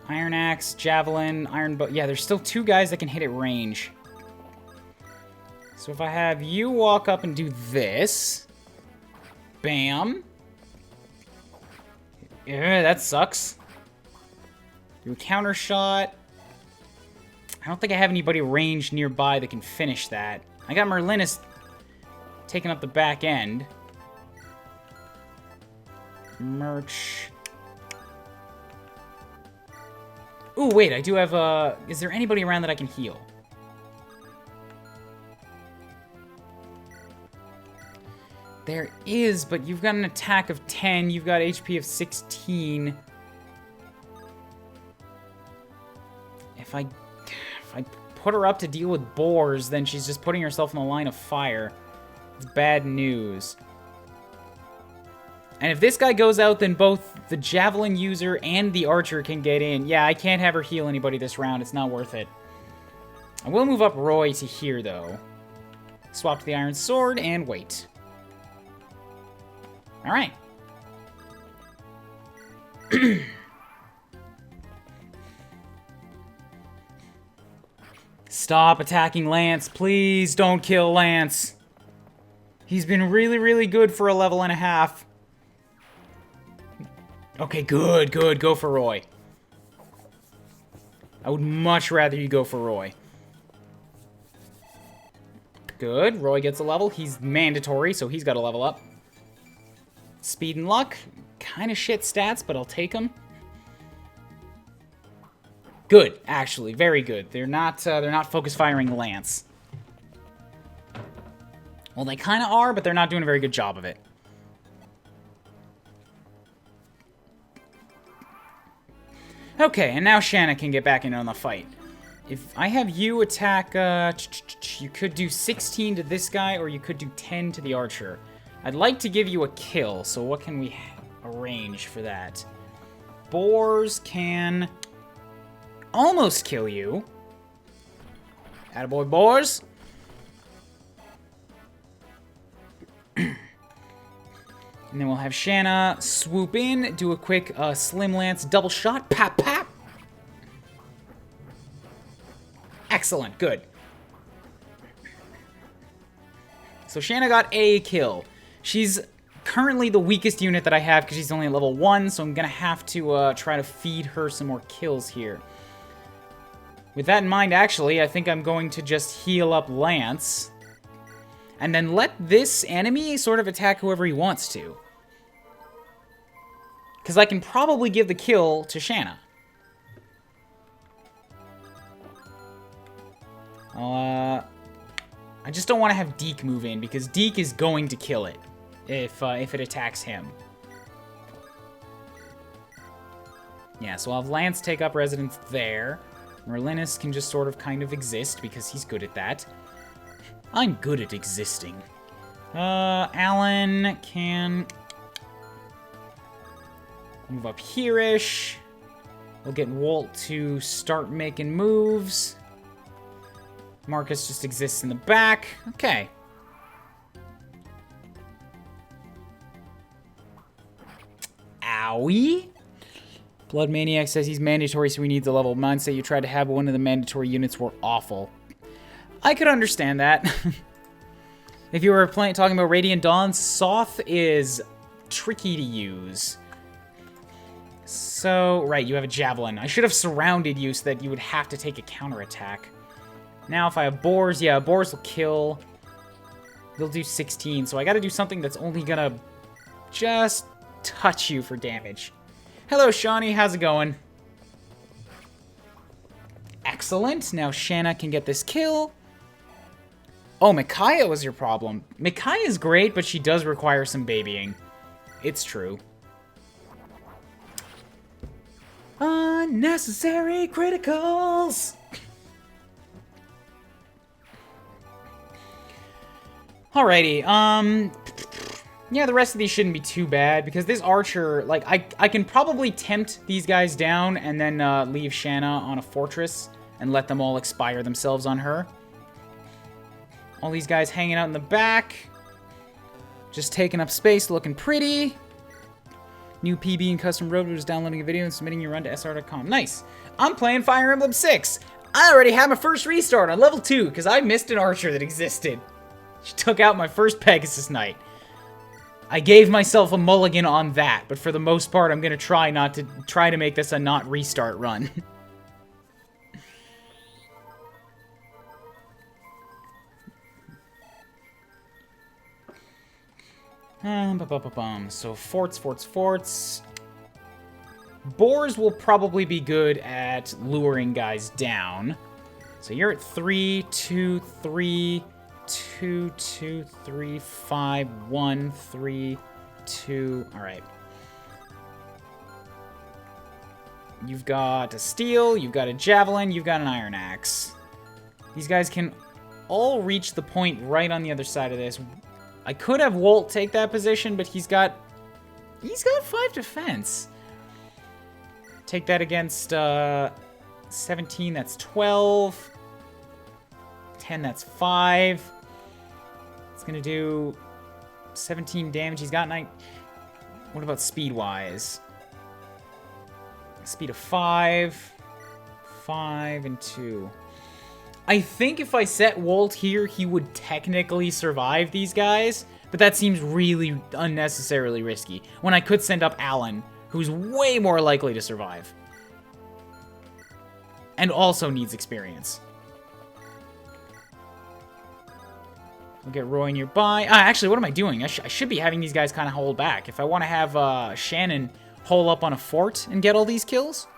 Iron Axe, Javelin, Iron Bow. Yeah, there's still 2 guys that can hit at range. So if I have you walk up and do this. Bam. Yeah, that sucks. Do a counter shot. I don't think I have anybody ranged nearby that can finish that. I got Merlinus taking up the back end. Merch. Ooh, wait, I do have, is there anybody around that I can heal? There is, but you've got an attack of 10, you've got HP of 16. If I put her up to deal with boars, then she's just putting herself in the line of fire. It's bad news. And if this guy goes out, then both the javelin user and the archer can get in. Yeah, I can't have her heal anybody this round. It's not worth it. I will move up Roy to here, though. Swap to the iron sword and wait. All right. Stop attacking Lance. Please don't kill Lance. He's been really, really good for a level and a half. Okay, good. Go for Roy. I would much rather you go for Roy. Good. Roy gets a level. He's mandatory, so he's got to level up. Speed and luck. Kind of shit stats, but I'll take them. Good, actually. Very good. They're not focus firing Lance. Well, they kind of are, but they're not doing a very good job of it. Okay, and now Shanna can get back in on the fight. If I have you attack, you could do 16 to this guy, or you could do 10 to the archer. I'd like to give you a kill, so what can we arrange for that? Boars can almost kill you. Attaboy, boars. And then we'll have Shanna swoop in, do a quick Slim Lance double shot. Pap, pap. Excellent, good. So Shanna got a kill. She's currently the weakest unit that I have because she's only level 1, so I'm going to have to try to feed her some more kills here. With that in mind, actually, I think I'm going to just heal up Lance. And then let this enemy sort of attack whoever he wants to. Because I can probably give the kill to Shanna. I just don't want to have Deke move in, because Deke is going to kill it if it attacks him. Yeah, so I'll have Lance take up residence there. Merlinus can just sort of kind of exist, because he's good at that. I'm good at existing. Alan can move up here-ish. We'll get Walt to start making moves. Marcus just exists in the back. Okay. Owie. Blood Maniac says he's mandatory, so we need the level of mindset. You tried to have one of the mandatory units were awful. I could understand that. If you were talking about Radiant Dawn, Soth is tricky to use. So, right, you have a Javelin. I should have surrounded you so that you would have to take a counterattack. Now, if I have Boars, yeah, Boars will kill. They'll do 16, so I gotta do something that's only gonna just touch you for damage. Hello, Shawnee, how's it going? Excellent, now Shanna can get this kill. Oh, Micaiah was your problem. Micaiah's great, but she does require some babying. It's true. Unnecessary criticals! Alrighty, yeah, the rest of these shouldn't be too bad, because this archer, like, I can probably tempt these guys down and then leave Shanna on a fortress and let them all expire themselves on her. All these guys hanging out in the back. Just taking up space, looking pretty. New PB and custom road was downloading a video and submitting your run to sr.com. Nice. I'm playing Fire Emblem 6. I already had my first restart on level 2 because I missed an archer that existed. She took out my first Pegasus Knight. I gave myself a mulligan on that, but for the most part, I'm gonna try to make this a not restart run. So forts. Boars will probably be good at luring guys down. So you're at 3, 2, 3, 2, 2, 3, 5, 1, 3, 2. All right. You've got a steel, you've got a javelin, you've got an iron axe. These guys can all reach the point right on the other side of this. I could have Walt take that position, but he's got 5 defense. Take that against 17, that's 12. 10, that's 5. It's gonna do 17 damage. He's got 9. What about speed-wise? Speed of 5. 5 and 2. I think if I set Walt here, he would technically survive these guys, but that seems really unnecessarily risky, when I could send up Alan, who's way more likely to survive. And also needs experience. We'll get Roy nearby. Actually, what am I doing? I should be having these guys kind of hold back. If I want to have Shannon hole up on a fort and get all these kills.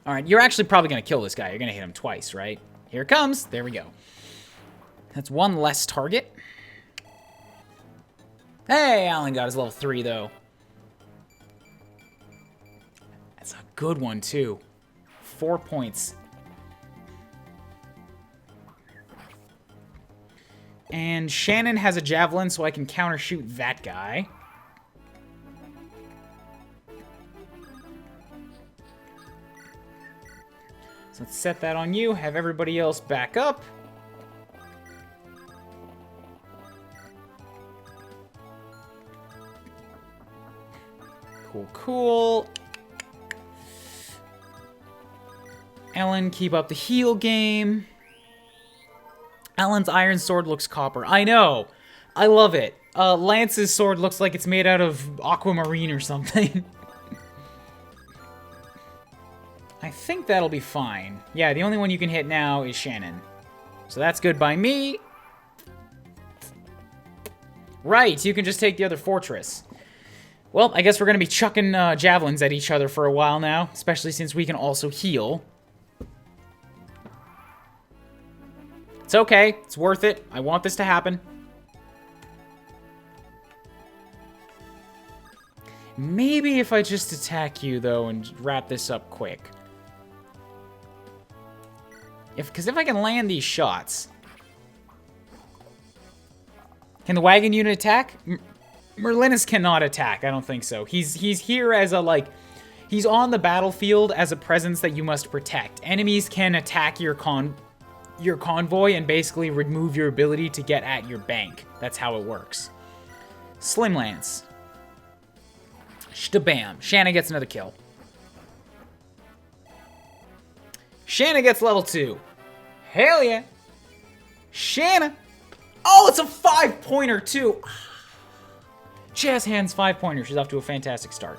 Alright, you're actually probably going to kill this guy. You're going to hit him twice, right? Here it comes. There we go. That's one less target. Hey, Alan got his level 3, though. That's a good one, too. 4 points. And Shannon has a javelin, so I can counter-shoot that guy. So let's set that on you, have everybody else back up. Cool. Ellen, keep up the heal game. Alan's iron sword looks copper. I know. I love it. Lance's sword looks like it's made out of aquamarine or something. I think that'll be fine. Yeah, the only one you can hit now is Shannon. So that's good by me. Right, you can just take the other fortress. Well, I guess we're going to be chucking javelins at each other for a while now, especially since we can also heal. It's okay. It's worth it. I want this to happen. Maybe if I just attack you, though, and wrap this up quick. Because if I can land these shots... Can the wagon unit attack? Merlinus cannot attack. I don't think so. He's here as a, like... He's on the battlefield as a presence that you must protect. Enemies can attack your convoy and basically remove your ability to get at your bank. That's how it works. Slim Lance. Shtabam. Shanna gets another kill. Shanna gets level 2. Hell yeah. Shanna. Oh, it's a 5-pointer too. Jazz Hands 5-pointer. She's off to a fantastic start.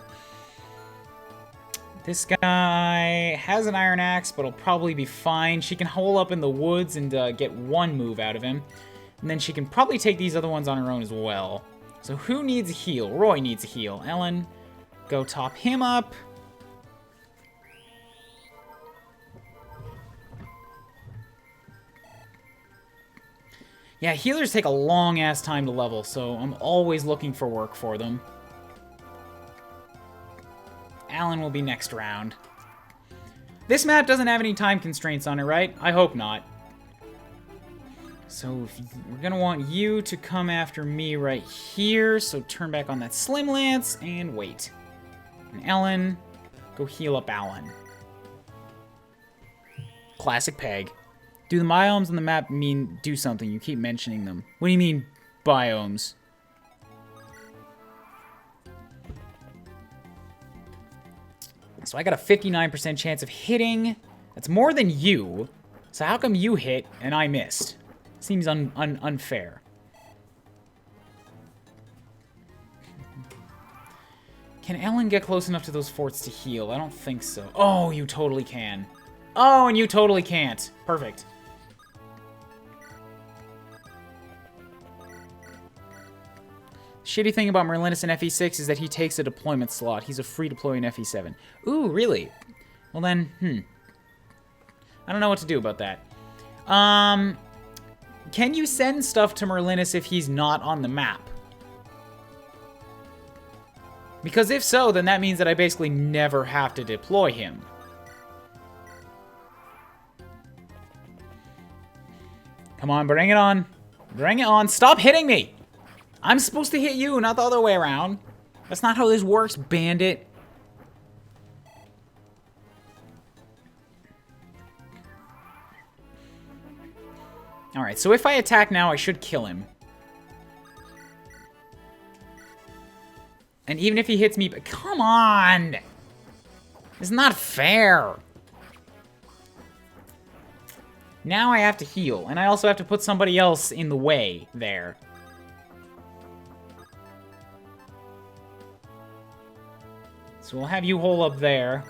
This guy has an iron axe, but he'll probably be fine. She can hole up in the woods and get one move out of him. And then she can probably take these other ones on her own as well. So who needs a heal? Roy needs a heal. Ellen, go top him up. Yeah, healers take a long-ass time to level, so I'm always looking for work for them. Alan will be next round. This map doesn't have any time constraints on it, right? I hope not. So we're going to want you to come after me right here, so turn back on that Slim Lance and wait. And Ellen, go heal up Alan. Classic Peg. Do the biomes on the map mean do something? You keep mentioning them. What do you mean, biomes? So I got a 59% chance of hitting. That's more than you. So how come you hit and I missed? Seems unfair. Can Ellen get close enough to those forts to heal? I don't think so. Oh, you totally can. Oh, and you totally can't. Perfect. Shitty thing about Merlinus in FE6 is that he takes a deployment slot. He's a free deploy in FE7. Ooh, really? Well then, I don't know what to do about that. Can you send stuff to Merlinus if he's not on the map? Because if so, then that means that I basically never have to deploy him. Come on, bring it on. Bring it on. Stop hitting me! I'm supposed to hit you, not the other way around. That's not how this works, bandit. Alright, so if I attack now, I should kill him. And even if he hits me... Come on! It's not fair. Now I have to heal, and I also have to put somebody else in the way there. So we'll have you hole up there.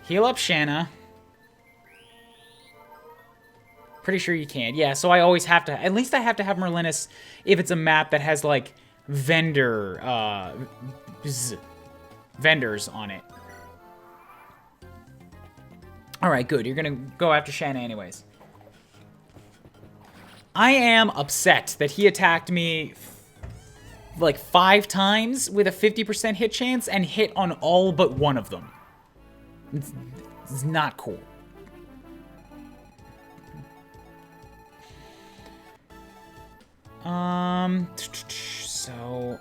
Heal up Shanna. Pretty sure you can. Yeah, so I always have to... At least I have to have Merlinus if it's a map that has, like, vendors on it. Alright, good. You're gonna go after Shanna anyways. I am upset that he attacked me like 5 times with a 50% hit chance and hit on all but one of them. It's not cool. So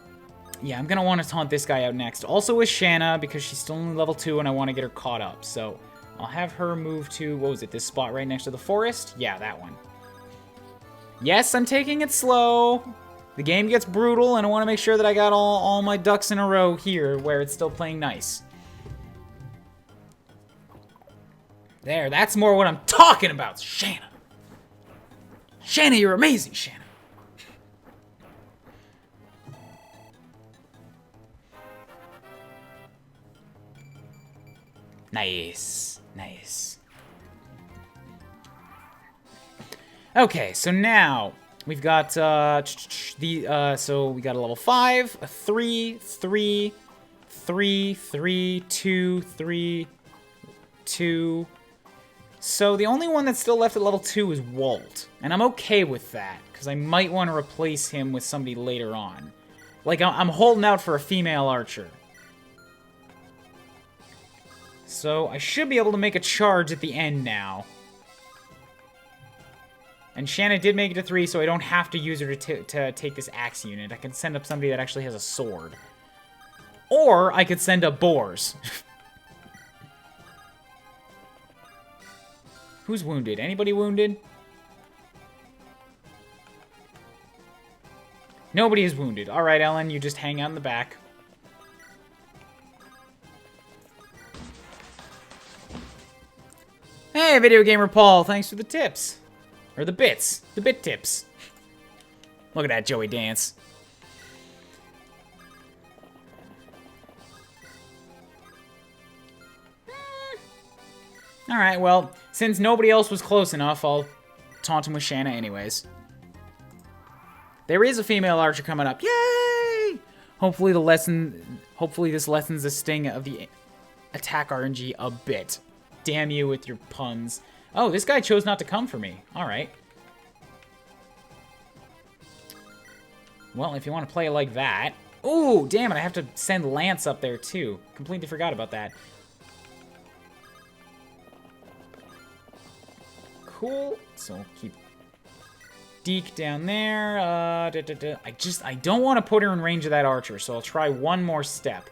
yeah, I'm gonna want to taunt this guy out next. Also with Shanna, because she's still only level 2 and I want to get her caught up. So I'll have her move to, what was it, this spot right next to the forest? Yeah, that one. Yes, I'm taking it slow. The game gets brutal, and I want to make sure that I got all my ducks in a row here, where it's still playing nice. There, that's more what I'm talking about, Shanna. Shanna, you're amazing, Shanna. Nice, nice. Okay, so now we've got so we got a level 5, a 3, 3, 3, 3, 2, 3, 2. So the only one that's still left at level 2 is Walt. And I'm okay with that, because I might want to replace him with somebody later on. Like, I'm holding out for a female archer. So I should be able to make a charge at the end now. And Shanna did make it to 3, so I don't have to use her to take this axe unit. I can send up somebody that actually has a sword. Or I could send up boars. Who's wounded? Anybody wounded? Nobody is wounded. Alright, Ellen, you just hang out in the back. Hey, Video Gamer Paul, thanks for the tips. Or the bits. The bit tips. Look at that Joey dance. Alright, well, since nobody else was close enough, I'll taunt him with Shanna anyways. There is a female archer coming up. Yay! Hopefully this lessens the sting of the attack RNG a bit. Damn you with your puns. Oh, this guy chose not to come for me. Alright. Well, if you want to play it like that... Ooh, damn it, I have to send Lance up there too. Completely forgot about that. Cool. So I'll keep Deke down there. I don't want to put her in range of that archer, so I'll try one more step.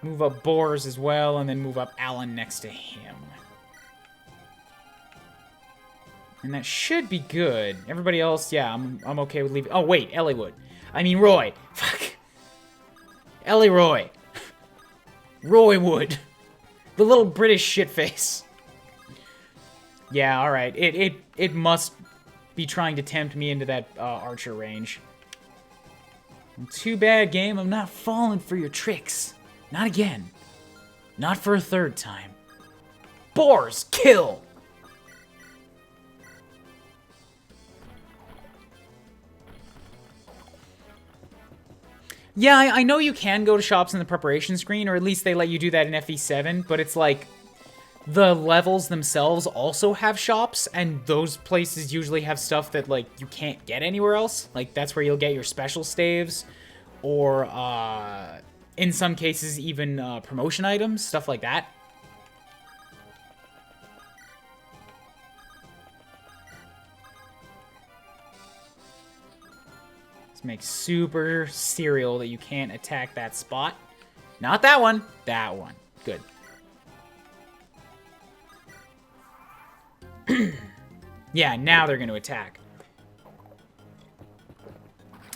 Move up Boars as well, and then move up Alan next to him. And that should be good. Everybody else, yeah, I'm okay with leaving. Oh, wait, Ellie Wood. I mean, Roy. Fuck. Ellie Roy. Roy Wood. The little British shitface. Yeah, alright. It must be trying to tempt me into that archer range. Too bad, game. I'm not falling for your tricks. Not again. Not for a third time. Boars, kill! Yeah, I know you can go to shops in the preparation screen, or at least they let you do that in FE7, but it's like... The levels themselves also have shops, and those places usually have stuff that, like, you can't get anywhere else. Like, that's where you'll get your special staves, or, in some cases, even, promotion items, stuff like that. Let's make super cereal that you can't attack that spot. Not that one. That one. Good. Yeah, now they're going to attack.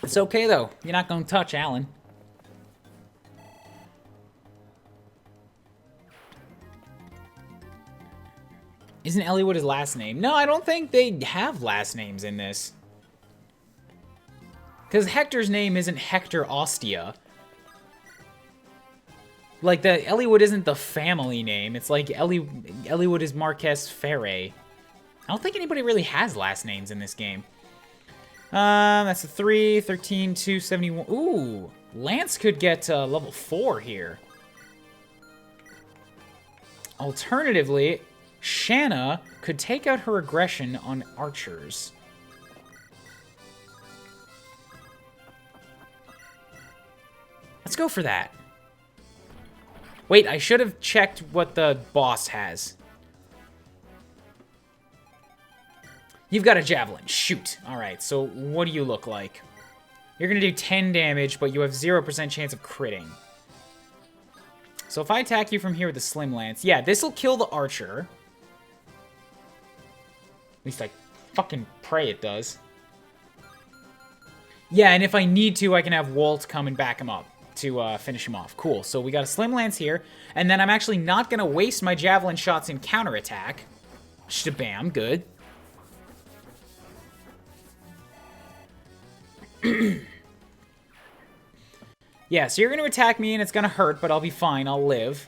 It's okay, though. You're not going to touch Alan. Isn't Elliewood his last name? No, I don't think they have last names in this. Because Hector's name isn't Hector Ostia. Like, the Elliewood isn't the family name. It's like Elliewood is Marquez Ferre. I don't think anybody really has last names in this game. That's a 3, 13, 2, 71. Ooh, Lance could get level 4 here. Alternatively, Shanna could take out her aggression on archers. Let's go for that. Wait, I should have checked what the boss has. You've got a javelin. Shoot. Alright, so what do you look like? You're going to do 10 damage, but you have 0% chance of critting. So if I attack you from here with the Slim Lance, yeah, this will kill the archer. At least I fucking pray it does. Yeah, and if I need to, I can have Walt come and back him up to finish him off. Cool, so we got a Slim Lance here, and then I'm actually not going to waste my javelin shots in counterattack. Shabam, good. Yeah, so you're going to attack me and it's going to hurt, but I'll be fine. I'll live.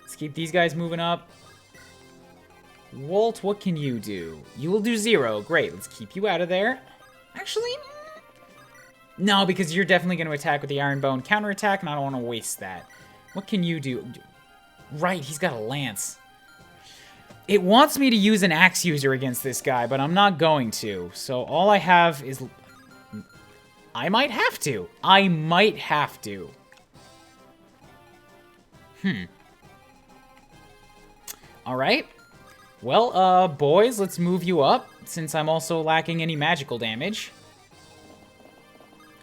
Let's keep these guys moving up. Walt, what can you do? You will do 0. Great, let's keep you out of there. Actually, No, because you're definitely going to attack with the Iron Bone counterattack, and I don't want to waste that. What can you do? Right, he's got a lance. It wants me to use an axe user against this guy, but I'm not going to. So all I have is... I might have to. I might have to. Alright. Well, boys, let's move you up, since I'm also lacking any magical damage.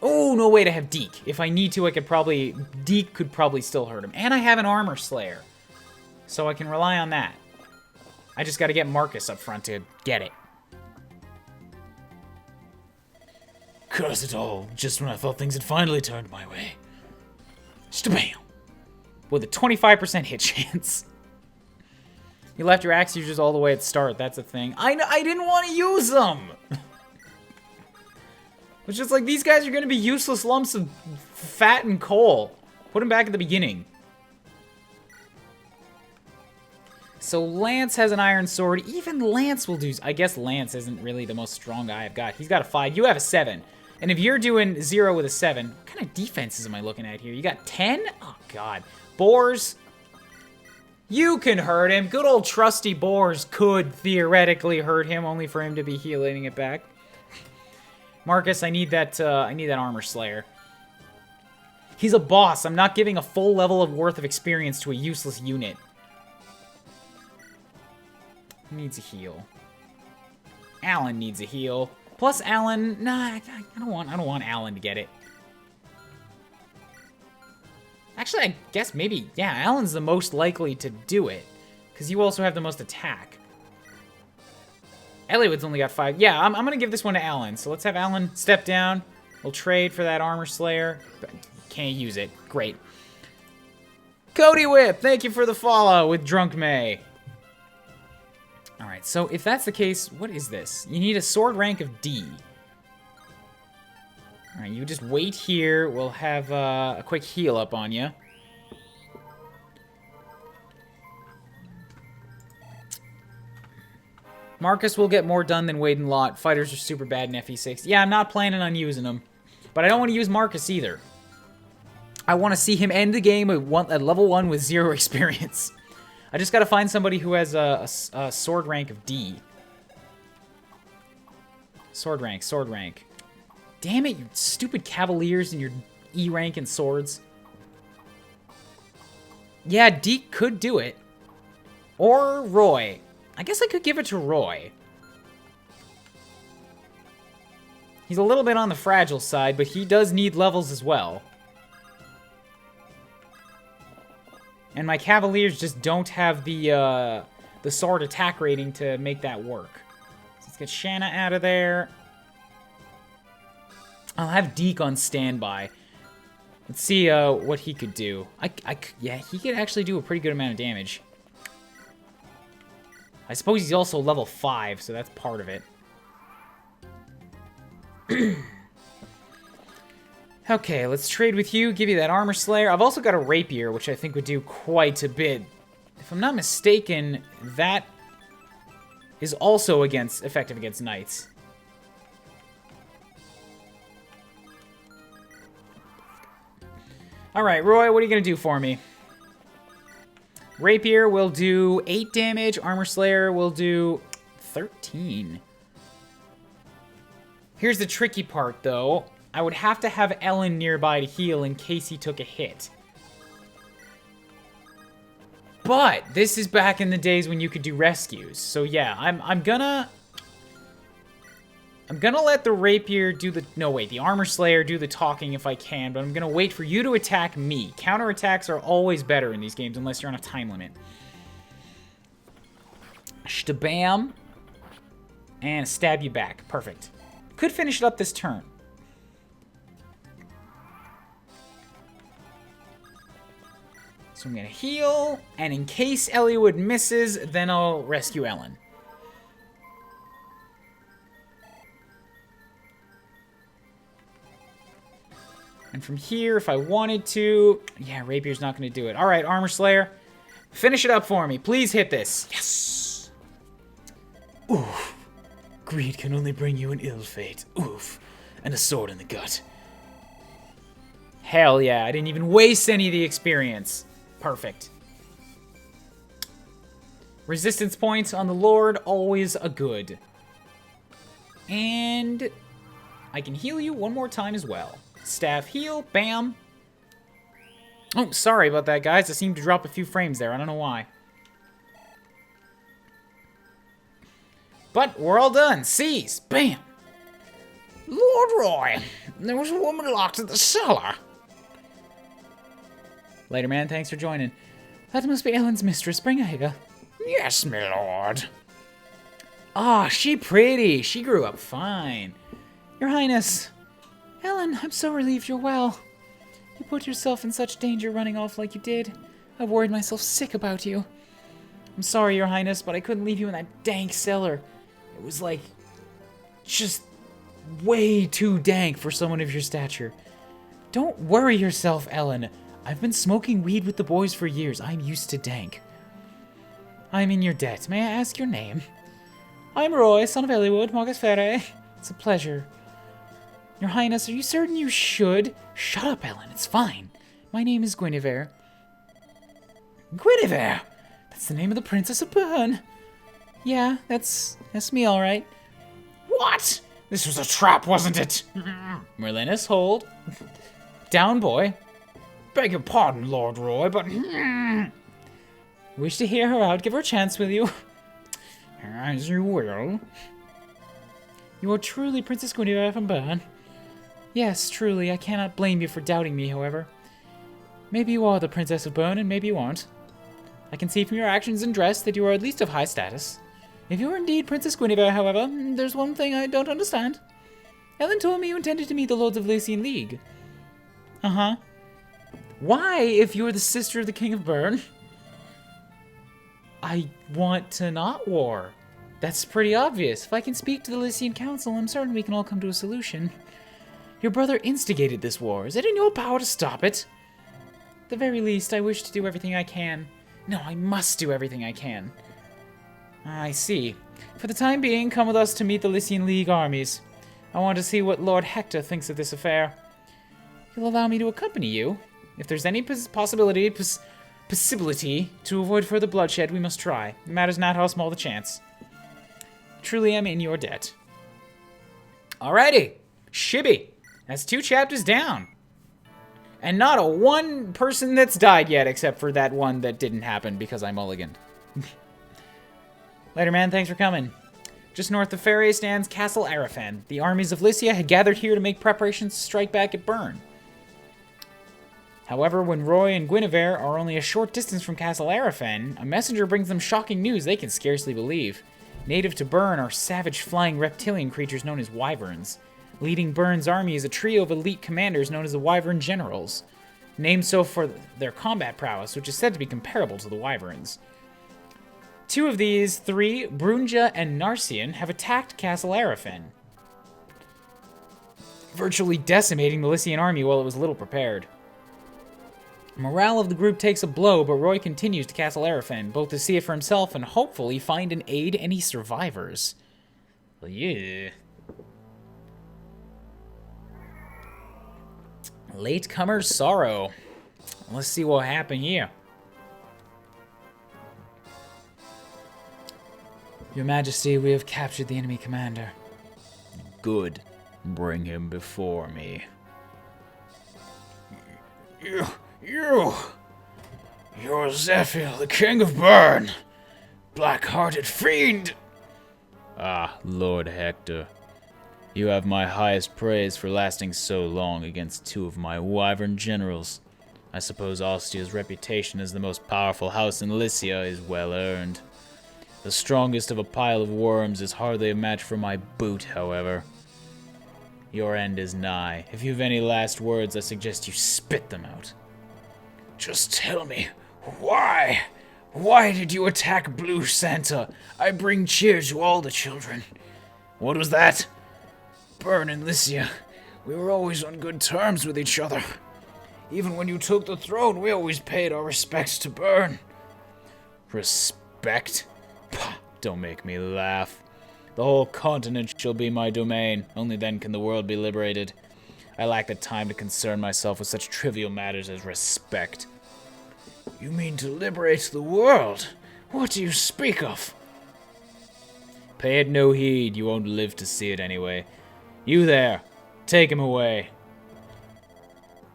Oh, no, wait, I have Deke. If I need to, I could probably... Deke could probably still hurt him. And I have an Armor Slayer. So I can rely on that. I just gotta get Marcus up front to get it. Curse it all, just when I thought things had finally turned my way. Stabam! With a 25% hit chance. You left your axe users all the way at the start, that's a thing. I didn't want to use them! It's just like, these guys are gonna be useless lumps of fat and coal. Put them back at the beginning. So Lance has an iron sword. Even Lance will do... I guess Lance isn't really the most strong guy I've got. He's got a 5. You have a 7. And if you're doing 0 with a 7... What kind of defenses am I looking at here? You got 10? Oh, God. Boars. You can hurt him. Good old trusty Boars could theoretically hurt him, only for him to be healing it back. Marcus, I need that Armor Slayer. He's a boss. I'm not giving a full level of worth of experience to a useless unit. Who needs a heal? Alan needs a heal. Plus Alan, nah, I don't want Alan to get it. Actually, I guess maybe, yeah, Alan's the most likely to do it. Because you also have the most attack. Eliwood's only got 5. Yeah, I'm gonna give this one to Alan. So let's have Alan step down. We'll trade for that Armor Slayer. But can't use it. Great. Cody Whip, thank you for the follow with Drunk May. Alright, so if that's the case, what is this? You need a sword rank of D. Alright, you just wait here. We'll have a quick heal up on you. Marcus will get more done than Wade and Lot. Fighters are super bad in FE6. Yeah, I'm not planning on using them. But I don't want to use Marcus either. I want to see him end the game at level 1 with 0 experience. I just gotta find somebody who has a sword rank of D. Sword rank, sword rank. Damn it, you stupid Cavaliers and your E rank and swords. Yeah, Deke could do it. Or Roy. I guess I could give it to Roy. He's a little bit on the fragile side, but he does need levels as well. And my Cavaliers just don't have the sword attack rating to make that work. So let's get Shanna out of there. I'll have Deke on standby. Let's see what he could do. Yeah, he could actually do a pretty good amount of damage. I suppose he's also level 5, so that's part of it. Okay, let's trade with you, give you that Armor Slayer. I've also got a Rapier, which I think would do quite a bit. If I'm not mistaken, that is also effective against Knights. Alright, Roy, what are you going to do for me? Rapier will do 8 damage, Armor Slayer will do 13. Here's the tricky part, though. I would have to have Ellen nearby to heal in case he took a hit. But this is back in the days when you could do rescues. So yeah, I'm gonna let the Rapier do the... No, wait, the Armor Slayer do the talking if I can, but I'm gonna wait for you to attack me. Counterattacks are always better in these games unless you're on a time limit. Stabam. And stab you back. Perfect. Could finish it up this turn. So I'm going to heal, and in case Eliwood misses, then I'll rescue Ellen. And from here, if I wanted to... Yeah, Rapier's not going to do it. Alright, Armor Slayer, finish it up for me. Please hit this. Yes! Oof. Greed can only bring you an ill fate. Oof. And a sword in the gut. Hell yeah, I didn't even waste any of the experience. Perfect. Resistance points on the Lord, always a good. And I can heal you one more time as well. Staff heal, bam. Oh, sorry about that, guys. I seemed to drop a few frames there. I don't know why. But we're all done. Seize, bam. Lord Roy, there was a woman locked in the cellar. Later, man. Thanks for joining. That must be Ellen's mistress. Bring her here. Yes, my lord. Ah, she pretty. She grew up fine. Your Highness. Ellen, I'm so relieved you're well. You put yourself in such danger running off like you did. I worried myself sick about you. I'm sorry, Your Highness, but I couldn't leave you in that dank cellar. It was like, just way too dank for someone of your stature. Don't worry yourself, Ellen. I've been smoking weed with the boys for years. I'm used to dank. I'm in your debt. May I ask your name? I'm Roy, son of Elywood, Marcus Ferre. It's a pleasure. Your Highness, are you certain you should? Shut up, Ellen. It's fine. My name is Guinevere. Guinevere? That's the name of the Princess of Bern. Yeah, that's me, all right. What? This was a trap, wasn't it? Merlinus, hold. Down, boy. Beg your pardon, Lord Roy, but... Wish to hear her out. Give her a chance, will you? As you will. You are truly Princess Guinevere from Bern. Yes, truly. I cannot blame you for doubting me, however. Maybe you are the Princess of Bern, and maybe you aren't. I can see from your actions and dress that you are at least of high status. If you are indeed Princess Guinevere, however, there's one thing I don't understand. Ellen told me you intended to meet the Lords of Lycian League. Uh-huh. Why, if you're the sister of the King of Bern? I want to not war. That's pretty obvious. If I can speak to the Lycian Council, I'm certain we can all come to a solution. Your brother instigated this war. Is it in your power to stop it? At the very least, I wish to do everything I can. No, I must do everything I can. I see. For the time being, come with us to meet the Lycian League armies. I want to see what Lord Hector thinks of this affair. You'll allow me to accompany you? If there's any possibility to avoid further bloodshed, we must try. It matters not how small the chance. Truly am in your debt. Alrighty. Shibby. That's 2 chapters down. And not a one person that's died yet, except for that one that didn't happen because I mulliganed. Later, man. Thanks for coming. Just north of Ferre stands Castle Arafan. The armies of Lycia had gathered here to make preparations to strike back at Bern. However, when Roy and Guinevere are only a short distance from Castle Arafan, a messenger brings them shocking news they can scarcely believe. Native to Bern are savage flying reptilian creatures known as wyverns. Leading Bern's army is a trio of elite commanders known as the Wyvern Generals, named so for their combat prowess, which is said to be comparable to the wyverns. 2 of these 3, Brunja and Narcian, have attacked Castle Arafan, virtually decimating the Lycian army while it was little prepared. Morale of the group takes a blow, but Roy continues to Castle Arafan, both to see it for himself and hopefully find and aid any survivors. Well, yeah. Latecomer's Sorrow. Let's see what happened here. Your Majesty, we have captured the enemy commander. Good. Bring him before me. You're Zephyr, the King of Bern. Black-hearted fiend. Ah, Lord Hector. You have my highest praise for lasting so long against 2 of my wyvern generals. I suppose Ostia's reputation as the most powerful house in Lycia is well earned. The strongest of a pile of worms is hardly a match for my boot, however. Your end is nigh. If you've any last words, I suggest you spit them out. Just tell me, why? Why did you attack Blue Santa? I bring cheer to all the children. What was that? Bern and Lycia. We were always on good terms with each other. Even when you took the throne, we always paid our respects to Bern. Respect? Pah, don't make me laugh. The whole continent shall be my domain. Only then can the world be liberated. I lack the time to concern myself with such trivial matters as respect. You mean to liberate the world? What do you speak of? Pay it no heed, you won't live to see it anyway. You there, take him away.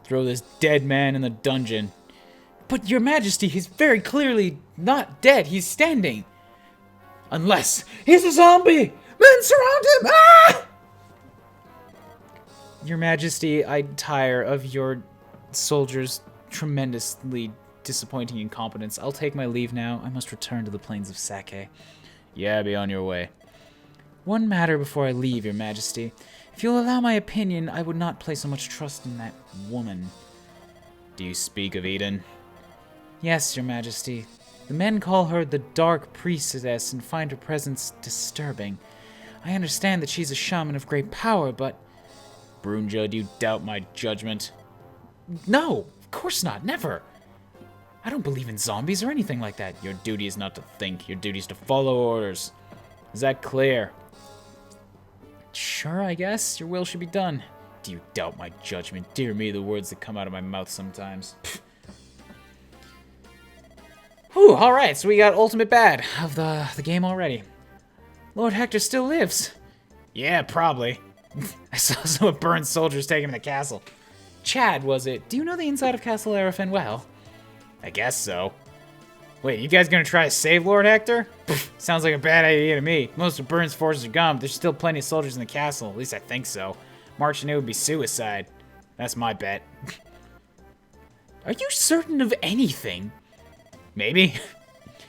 Throw this dead man in the dungeon. But your majesty, he's very clearly not dead, he's standing. Unless he's a zombie! Men surround him! Ah! Your majesty, I tire of your soldiers' tremendously disappointing incompetence. I'll take my leave now. I must return to the plains of Sake. Yeah, be on your way. One matter before I leave, your majesty. If you'll allow my opinion, I would not place so much trust in that woman. Do you speak of Eden? Yes, your majesty. The men call her the Dark Priestess and find her presence disturbing. I understand that she's a shaman of great power, but... Brunja, do you doubt my judgment? No, of course not, never. I don't believe in zombies or anything like that. Your duty is not to think, your duty is to follow orders. Is that clear? Sure, I guess. Your will should be done. Do you doubt my judgment? Dear me, the words that come out of my mouth sometimes. Whew, alright, so we got ultimate bad of the game already. Lord Hector still lives. Yeah, probably. I saw some burned soldiers take him to the castle. Chad, was it? Do you know the inside of Castle Arafin well? I guess so. Wait, you guys gonna try to save Lord Hector? Sounds like a bad idea to me. Most of Byrne's forces are gone, but there's still plenty of soldiers in the castle. At least I think so. Marching in would be suicide. That's my bet. Are you certain of anything? Maybe.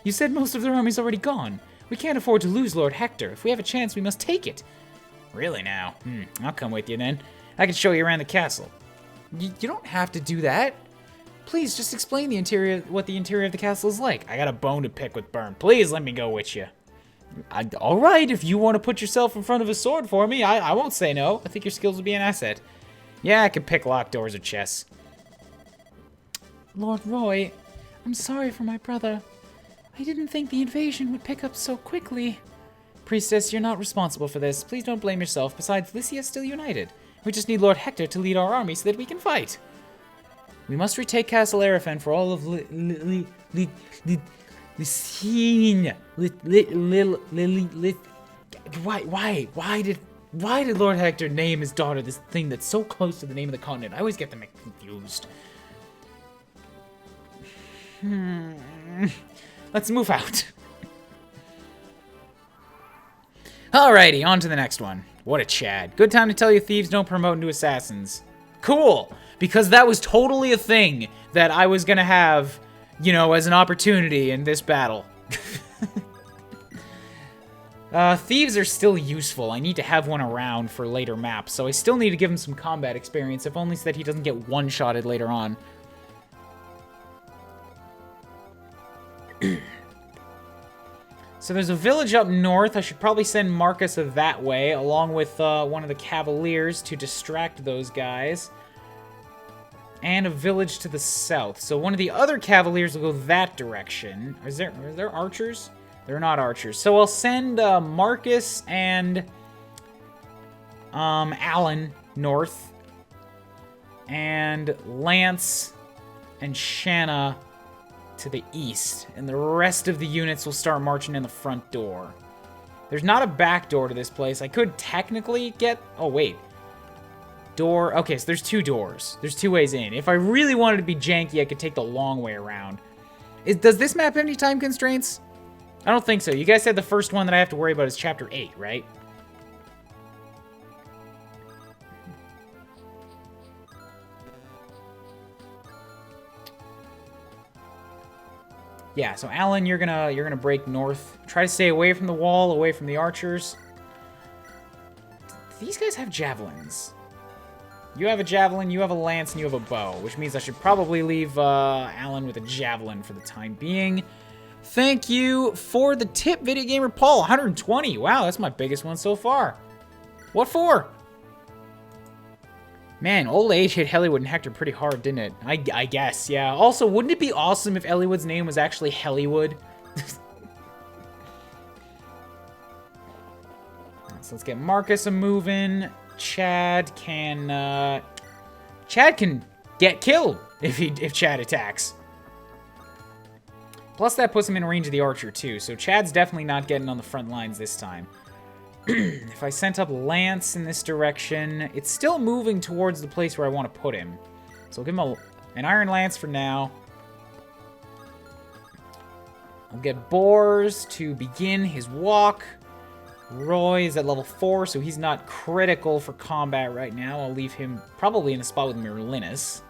You said most of their army's already gone. We can't afford to lose Lord Hector. If we have a chance, we must take it. Really now? I'll come with you then. I can show you around the castle. You don't have to do that. Please, just explain the interior, what the interior of the castle is like. I got a bone to pick with Byrne. Please let me go with you. All right, if you want to put yourself in front of a sword for me, I won't say no. I think your skills would be an asset. Yeah, I can pick locked doors or chests. Lord Roy, I'm sorry for my brother. I didn't think the invasion would pick up so quickly. Priestess, you're not responsible for this. Please don't blame yourself. Besides, Lycia's still united. We just need Lord Hector to lead our army so that we can fight. We must retake Castle Arafin for all of why did Lord Hector name his daughter this thing that's so close to the name of the continent? I always get them confused. Let's move out. Alrighty, on to the next one. What a Chad. Good time to tell you thieves don't promote into assassins. Cool, because that was totally a thing that I was gonna have, you know, as an opportunity in this battle. Thieves are still useful. I need to have one around for later maps, so I still need to give him some combat experience, if only so that he doesn't get one-shotted later on. So there's a village up north. I should probably send Marcus that way, along with one of the Cavaliers to distract those guys. And a village to the south. So one of the other Cavaliers will go that direction. Are there archers? They're not archers. So I'll send Marcus and Alan north. And Lance and Shanna to the east, and the rest of the units will start marching in the front door. There's not a back door to this place. I could technically get... Oh, wait. Door... Okay, so there's two doors. There's two ways in. If I really wanted to be janky, I could take the long way around. Does this map have any time constraints? I don't think so. You guys said the first one that I have to worry about is Chapter 8, right? Yeah, so Alan, you're gonna break north. Try to stay away from the wall, away from the archers. These guys have javelins. You have a javelin, you have a lance, and you have a bow, which means I should probably leave Alan with a javelin for the time being. Thank you for the tip, Video Gamer Paul. 120. Wow, that's my biggest one so far. What for? Man, old age hit Hellywood and Hector pretty hard, didn't it? I guess, yeah. Also, wouldn't it be awesome if Hellywood's name was actually Hellywood? So let's get Marcus a moving. Chad can Chad can get killed if Chad attacks. Plus, that puts him in range of the archer, too. So Chad's definitely not getting on the front lines this time. If I sent up Lance in this direction, it's still moving towards the place where I want to put him. So I'll give him an Iron Lance for now. I'll get Boars to begin his walk. Roy is at level 4, so he's not critical for combat right now. I'll leave him probably in a spot with Merlinus.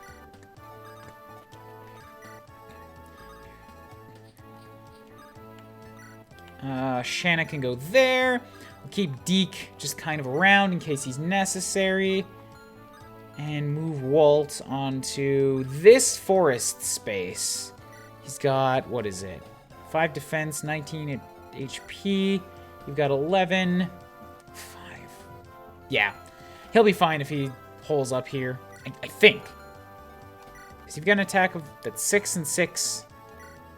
Shanna can go there. We'll keep Deke just kind of around in case he's necessary. And move Walt onto this forest space. He's got, what is it? 5 defense, 19 HP. You've got 11. 5. Yeah. He'll be fine if he holes up here. I think. Because you've got an attack of that's 6 and 6.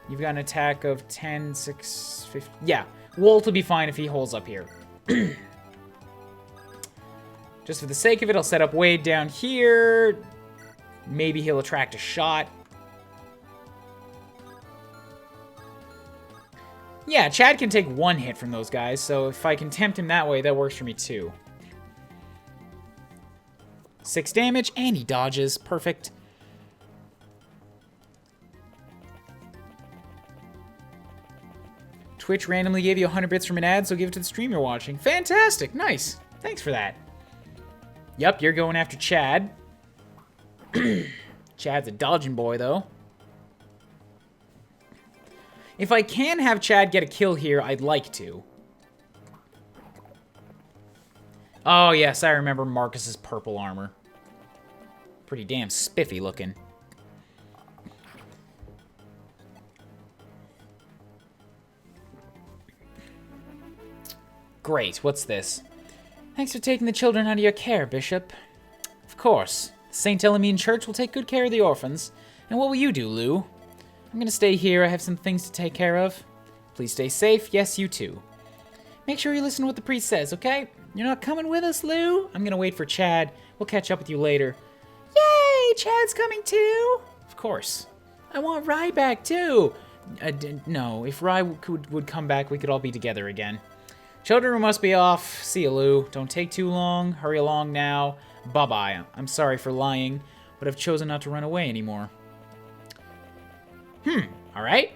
You've got an attack of 10, 6, 15. Yeah. Walt will be fine if he holes up here. Just for the sake of it, I'll set up Wade down here. Maybe he'll attract a shot. Yeah, Chad can take 1 hit from those guys, so if I can tempt him that way, that works for me too. 6 damage, and he dodges. Perfect. Twitch randomly gave you 100 bits from an ad, so give it to the stream you're watching. Fantastic. Nice. Thanks for that. Yep, you're going after Chad. Chad's a dodging boy, though. If I can have Chad get a kill here, I'd like to. Oh, yes, I remember Marcus's purple armor. Pretty damn spiffy looking. Great, what's this? Thanks for taking the children under your care, Bishop. Of course. St. Elamine Church will take good care of the orphans. And what will you do, Lou? I'm gonna stay here. I have some things to take care of. Please stay safe. Yes, you too. Make sure you listen to what the priest says, okay? You're not coming with us, Lou? I'm gonna wait for Chad. We'll catch up with you later. Yay! Chad's coming too! Of course. I want Rye back too! No, if Rye would come back, we could all be together again. Children must be off. See you, Lou. Don't take too long. Hurry along now. Bye-bye. I'm sorry for lying, but I've chosen not to run away anymore. Alright.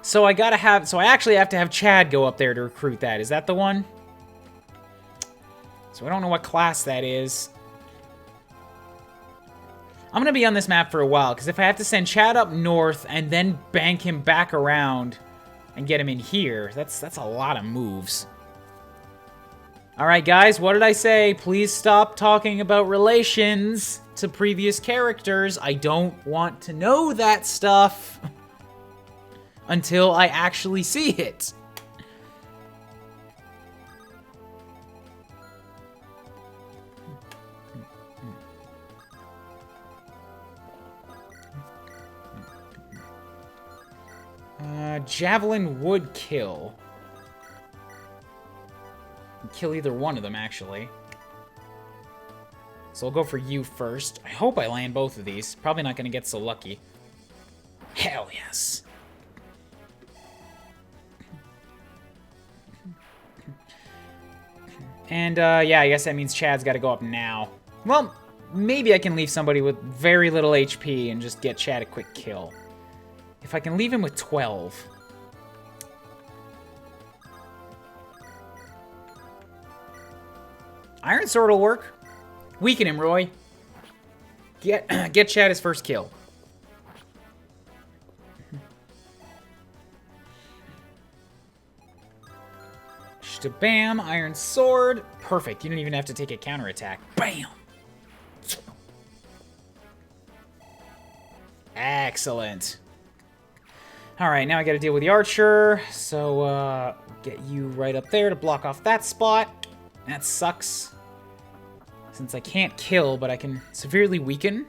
So I actually have to have Chad go up there to recruit that. Is that the one? So I don't know what class that is. I'm gonna be on this map for a while, because if I have to send Chad up north and then bank him back around and get him in here, that's a lot of moves. Alright guys, what did I say? Please stop talking about relations to previous characters. I don't want to know that stuff until I actually see it. Javelin would kill. Kill either one of them, actually. So I'll go for you first. I hope I land both of these. Probably not going to get so lucky. Hell yes. And, yeah, I guess that means Chad's got to go up now. Well, maybe I can leave somebody with very little HP and just get Chad a quick kill. If I can leave him with 12. Iron Sword will work. Weaken him, Roy. Get Chad his first kill. Bam, Iron Sword. Perfect. You don't even have to take a counterattack. Bam. Excellent. All right, now I got to deal with the archer. So get you right up there to block off that spot. That sucks. Since I can't kill, but I can severely weaken.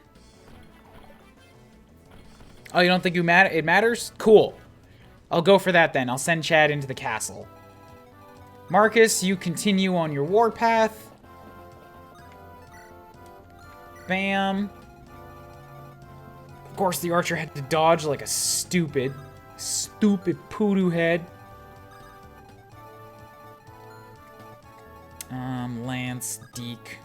Oh, you don't think it matters? Cool. I'll go for that then. I'll send Chad into the castle. Marcus, you continue on your warpath. Bam. Of course, the archer had to dodge like a stupid poodoo head. Lance, Deke.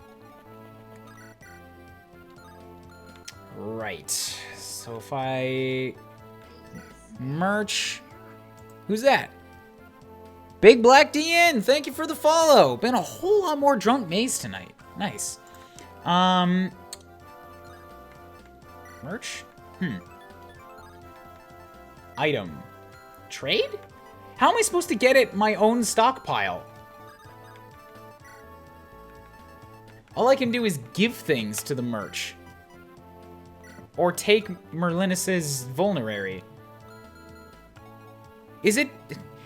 Right. So if I merch, who's that? Big Black DN, thank you for the follow. Been a whole lot more drunk maze tonight. Nice. Merch? Item. Trade? How am I supposed to get it my own stockpile? All I can do is give things to the merch. Or take Merlinus's vulnerary. Is it...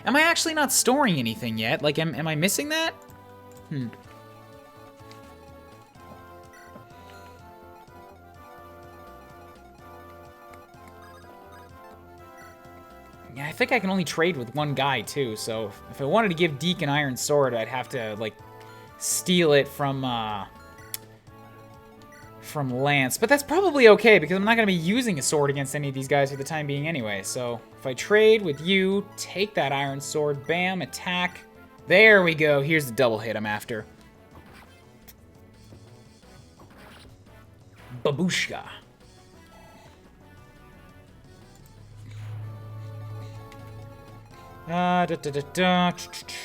Am I actually not storing anything yet? Like, am I missing that? Yeah, I think I can only trade with one guy, too. So, if I wanted to give Deke an iron sword, I'd have to, like, steal it from Lance. But that's probably okay, because I'm not going to be using a sword against any of these guys for the time being anyway. So, if I trade with you, take that iron sword, bam, attack. There we go. Here's the double hit I'm after. Babushka.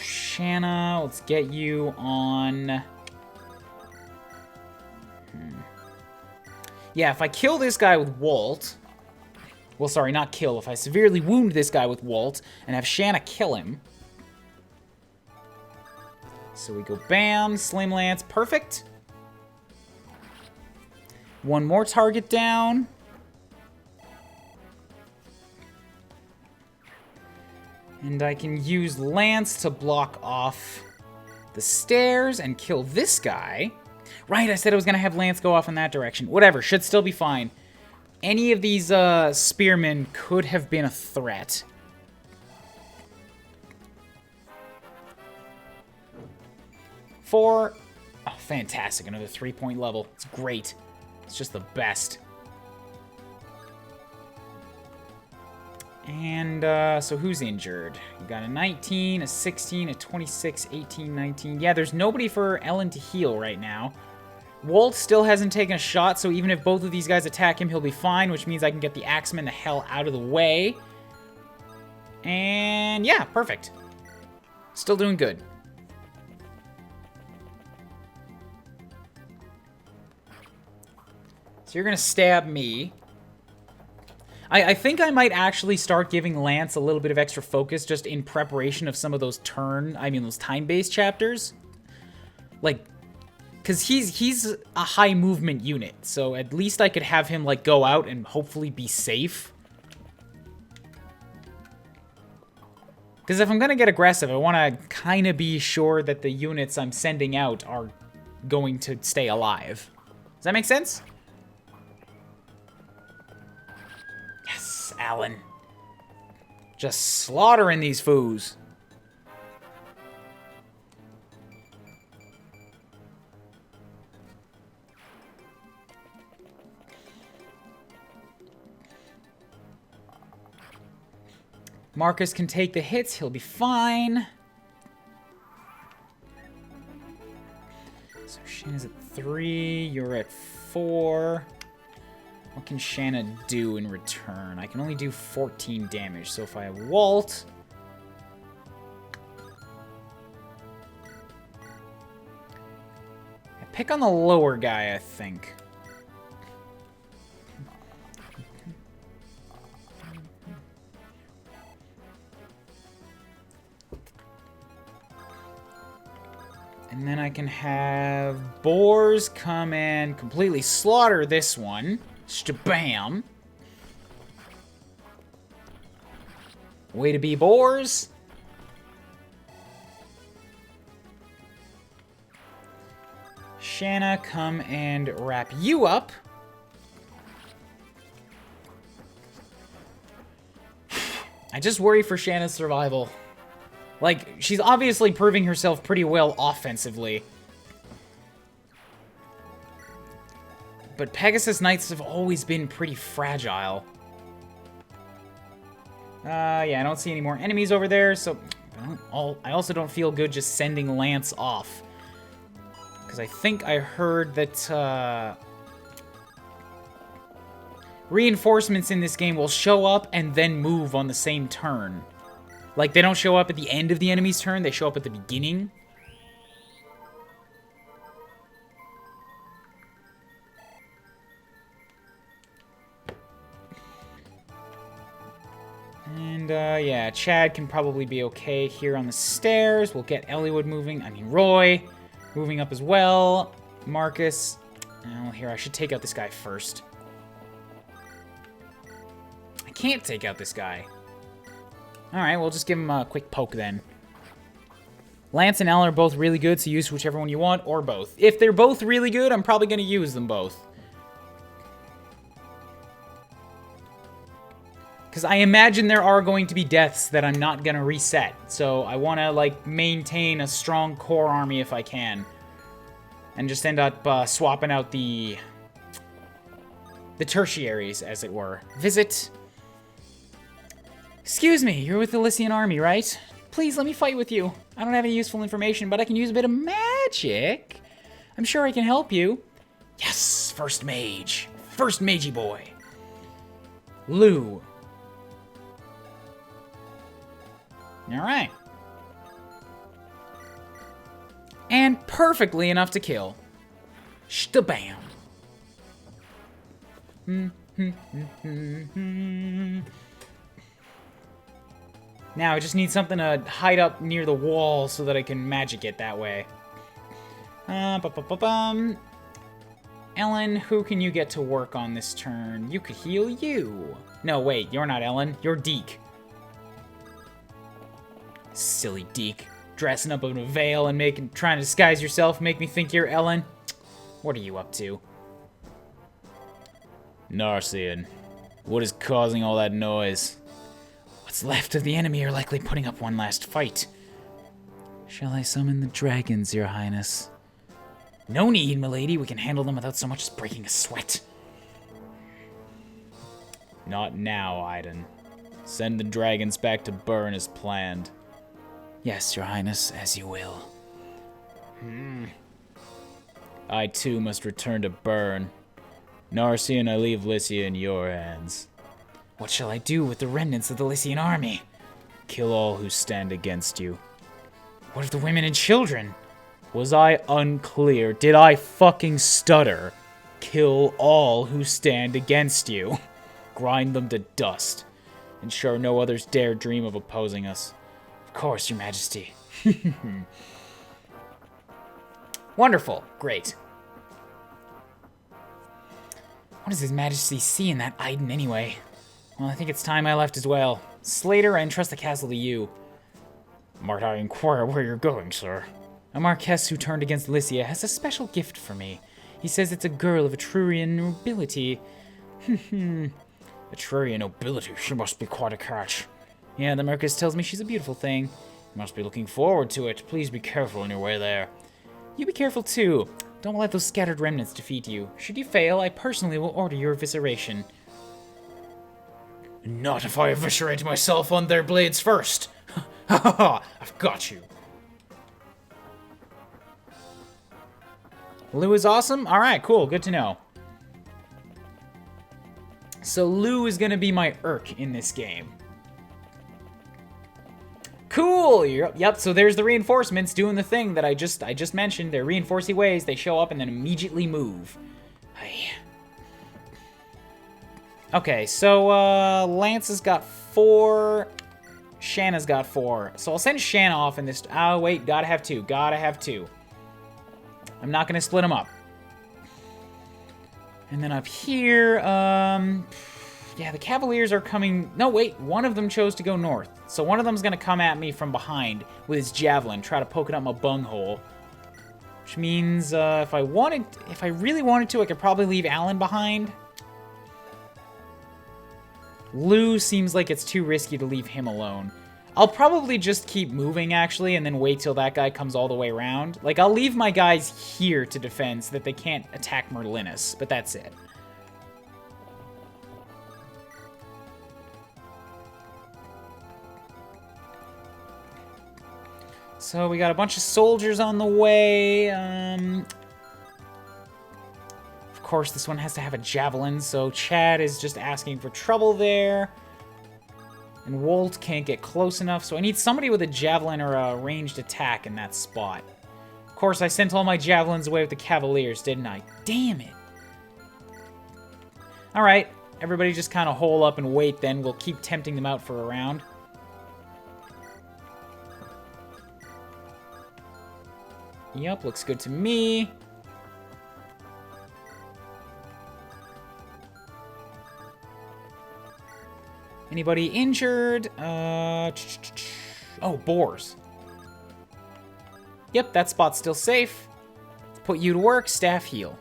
Shanna, let's get you on... Yeah, if I kill this guy with Walt... Well, sorry, not kill. If I severely wound this guy with Walt and have Shanna kill him... So we go bam, Slim Lance, perfect. One more target down. And I can use Lance to block off the stairs and kill this guy. Right, I said I was going to have Lance go off in that direction. Whatever, should still be fine. Any of these spearmen could have been a threat. Oh, fantastic, another 3-point level. It's great. It's just the best. And, so who's injured? You got a 19, a 16, a 26, 18, 19. Yeah, there's nobody for Ellen to heal right now. Walt still hasn't taken a shot, so even if both of these guys attack him, he'll be fine, which means I can get the Axeman the hell out of the way. And, yeah, perfect. Still doing good. So you're gonna stab me. I think I might actually start giving Lance a little bit of extra focus just in preparation of some of those those time-based chapters. Like, because he's a high movement unit, so at least I could have him, like, go out and hopefully be safe. Because if I'm gonna get aggressive, I want to kind of be sure that the units I'm sending out are going to stay alive. Does that make sense? Alan. Just slaughtering these foos. Marcus can take the hits. He'll be fine. So Shanna's at 3. You're at 4. What can Shanna do in return? I can only do 14 damage, so if I have Walt... I pick on the lower guy, I think. And then I can have Boars come and completely slaughter this one. Shabam. Way to be, Boars. Shanna, come and wrap you up. I just worry for Shanna's survival. Like, she's obviously proving herself pretty well offensively. But Pegasus Knights have always been pretty fragile. Yeah, I don't see any more enemies over there, so I also don't feel good just sending Lance off. Because I think I heard that reinforcements in this game will show up and then move on the same turn. Like, they don't show up at the end of the enemy's turn, they show up at the beginning. And, yeah, Chad can probably be okay here on the stairs. We'll get Elliowood moving. I mean, Roy moving up as well. Marcus. Oh, here, I should take out this guy first. I can't take out this guy. Alright, we'll just give him a quick poke then. Lance and Ellen are both really good, so use whichever one you want, or both. If they're both really good, I'm probably going to use them both. Because I imagine there are going to be deaths that I'm not going to reset. So I want to, like, maintain a strong core army if I can. And just end up swapping out the tertiaries, as it were. Visit. Excuse me, you're with the Lycian army, right? Please let me fight with you. I don't have any useful information, but I can use a bit of magic. I'm sure I can help you. Yes, first mage. First magey boy. Lou. Alright. And perfectly enough to kill. Shtabam. Now I just need something to hide up near the wall so that I can magic it that way. Ellen, who can you get to work on this turn? You could heal you. No, wait, you're not Ellen. You're Deke. Silly Deke. Dressing up in a veil and trying to disguise yourself, make me think you're Ellen. What are you up to? Narcian, what is causing all that noise? What's left of the enemy are likely putting up one last fight. Shall I summon the dragons, your highness? No need, milady. We can handle them without so much as breaking a sweat. Not now, Aiden. Send the dragons back to Bern as planned. Yes, your highness, as you will. I too must return to Bern. Narcian, I leave Lycia in your hands. What shall I do with the remnants of the Lycian army? Kill all who stand against you. What of the women and children? Was I unclear? Did I fucking stutter? Kill all who stand against you. Grind them to dust. Ensure no others dare dream of opposing us. Of course, your majesty. Wonderful. Great. What does his majesty see in that Aiden anyway? Well, I think it's time I left as well. Slater, I entrust the castle to you. Might I inquire where you're going, sir? A Marquess who turned against Lycia has a special gift for me. He says it's a girl of Etrurian nobility. Etrurian nobility? She must be quite a catch. Yeah, the Marquess tells me she's a beautiful thing. You must be looking forward to it. Please be careful on your way there. You be careful too. Don't let those scattered remnants defeat you. Should you fail, I personally will order your evisceration. Not if I eviscerate myself on their blades first. Ha ha ha! I've got you. Lou is awesome? Alright, cool. Good to know. So Lou is going to be my Urk in this game. Cool! Yep, so there's the reinforcements doing the thing that I just mentioned. They're reinforcing ways. They show up and then immediately move. Hey. Okay, so Lance has got 4. Shanna's got 4. So I'll send Shanna off in this. Oh, wait. Gotta have 2. Gotta have 2. I'm not going to split them up. And then up here, yeah, the Cavaliers are coming. No, wait. One of them chose to go north. So one of them's going to come at me from behind with his javelin, try to poke it up my bunghole. Which means if I really wanted to, I could probably leave Alan behind. Lou seems like it's too risky to leave him alone. I'll probably just keep moving, actually, and then wait till that guy comes all the way around. Like, I'll leave my guys here to defend so that they can't attack Merlinus, but that's it. So we got a bunch of soldiers on the way. Of course, this one has to have a javelin, so Chad is just asking for trouble there. And Wolt can't get close enough, so I need somebody with a javelin or a ranged attack in that spot. Of course, I sent all my javelins away with the Cavaliers, didn't I? Damn it. Alright, everybody just kind of hole up and wait then. We'll keep tempting them out for a round. Yep, looks good to me. Anybody injured? Oh, boars. Yep, that spot's still safe. Let's put you to work, staff heal.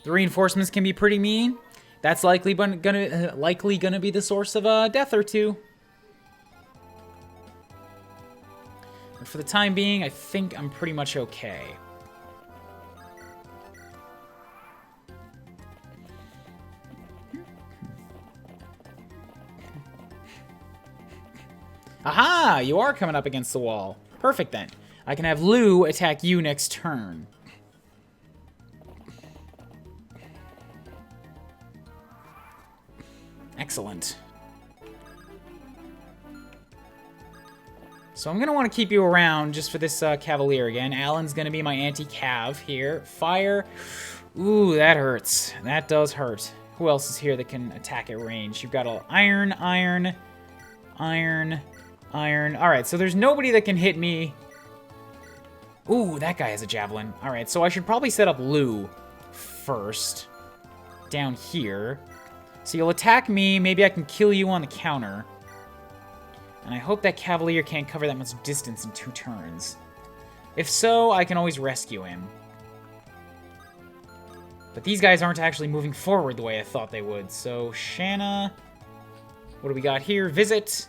The reinforcements can be pretty mean. That's likely gonna be the source of a death or two. But for the time being, I think I'm pretty much okay. Aha! You are coming up against the wall. Perfect, then. I can have Lou attack you next turn. Excellent. So I'm going to want to keep you around just for this Cavalier again. Alan's going to be my anti-cav here. Fire. Ooh, that hurts. That does hurt. Who else is here that can attack at range? You've got iron, iron, iron, iron. Alright, so there's nobody that can hit me. Ooh, that guy has a javelin. Alright, so I should probably set up Lou first. Down here. So you'll attack me. Maybe I can kill you on the counter. And I hope that Cavalier can't cover that much distance in 2 turns. If so, I can always rescue him. But these guys aren't actually moving forward the way I thought they would. So, Shanna... What do we got here? Visit.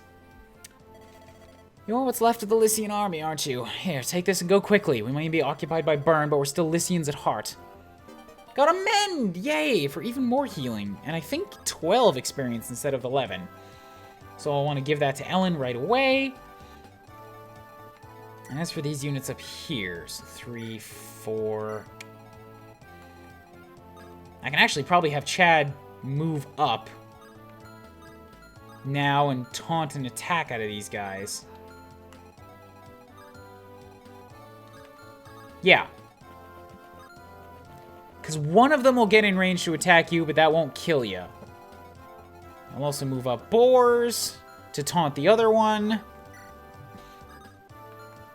You're what's left of the Lycian army, aren't you? Here, take this and go quickly. We may be occupied by Burn, but we're still Lycians at heart. Got a mend! Yay! For even more healing. And I think 12 experience instead of 11. So I'll want to give that to Ellen right away. And as for these units up here, so 3, 4... I can actually probably have Chad move up now and taunt and attack out of these guys. Yeah. Because one of them will get in range to attack you, but that won't kill you. I'll also move up boars to taunt the other one.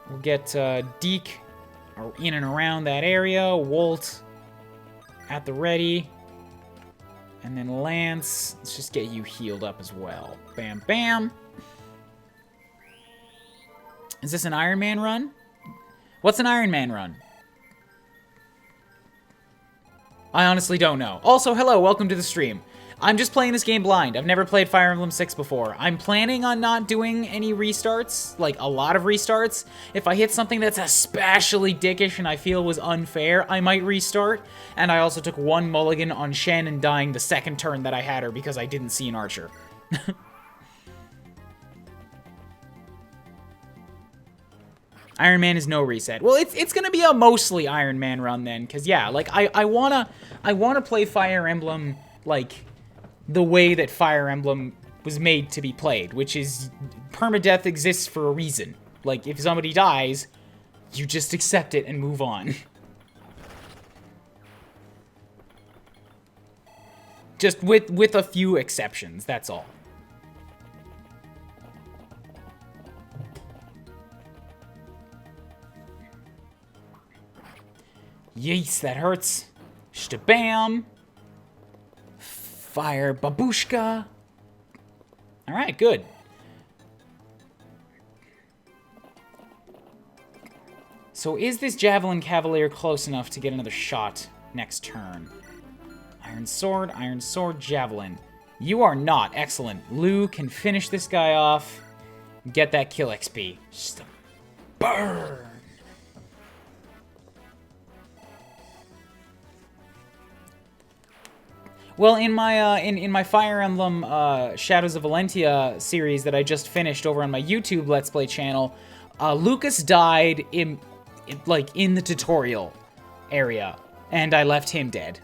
We'll get Deke in and around that area. Wolt at the ready. And then Lance, let's just get you healed up as well. Bam, bam. Is this an Iron Man run? What's an Iron Man run? I honestly don't know. Also, hello, welcome to the stream. I'm just playing this game blind. I've never played Fire Emblem 6 before. I'm planning on not doing any restarts, like a lot of restarts. If I hit something that's especially dickish and I feel was unfair, I might restart. And I also took 1 mulligan on Shannon dying the second turn that I had her because I didn't see an archer. Iron Man is no reset. Well, it's gonna be a mostly Iron Man run then, because yeah, like I wanna play Fire Emblem like the way that Fire Emblem was made to be played, which is permadeath exists for a reason. Like, if somebody dies, you just accept it and move on. Just with a few exceptions, that's all. Yeesh, that hurts. Shtabam. Fire babushka. Alright, good. So is this Javelin Cavalier close enough to get another shot next turn? Iron Sword, Javelin. You are not. Excellent. Lou can finish this guy off. Get that kill XP. Just a burn. Well, in my in my Fire Emblem Shadows of Valentia series that I just finished over on my YouTube Let's Play channel, Lucas died in the tutorial area, and I left him dead.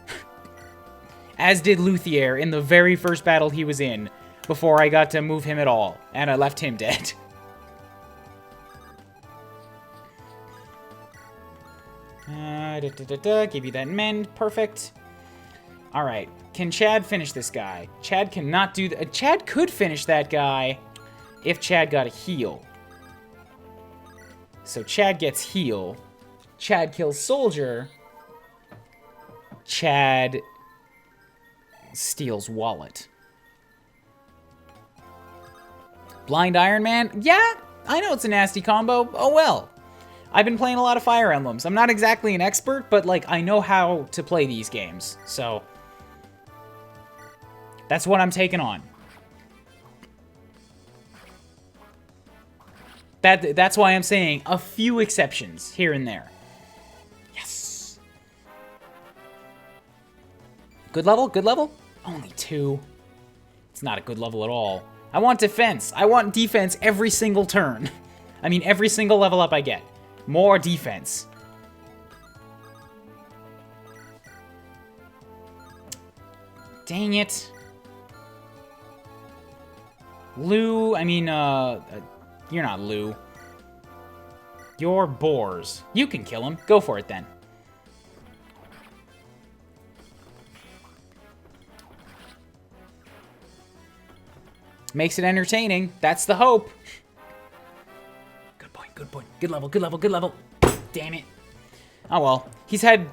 As did Luthier in the very first battle he was in, before I got to move him at all, and I left him dead. Give you that mend, perfect. All right, can Chad finish this guy? Chad cannot do that. Chad could finish that guy if Chad got a heal. So Chad gets heal. Chad kills soldier. Chad steals wallet. Blind Iron Man? Yeah, I know it's a nasty combo. Oh well. I've been playing a lot of Fire Emblems. I'm not exactly an expert, but like I know how to play these games. So that's what I'm taking on. That's why I'm saying a few exceptions here and there. Yes. Good level? Good level? Only 2. It's not a good level at all. I want defense. I want defense every single turn. I mean, every single level up I get. More defense. Dang it. Lou, I mean, you're not Lou. You're Boars. You can kill him. Go for it then. Makes it entertaining. That's the hope. Good point, good point. Good level, good level, good level. Damn it. Oh well. He's had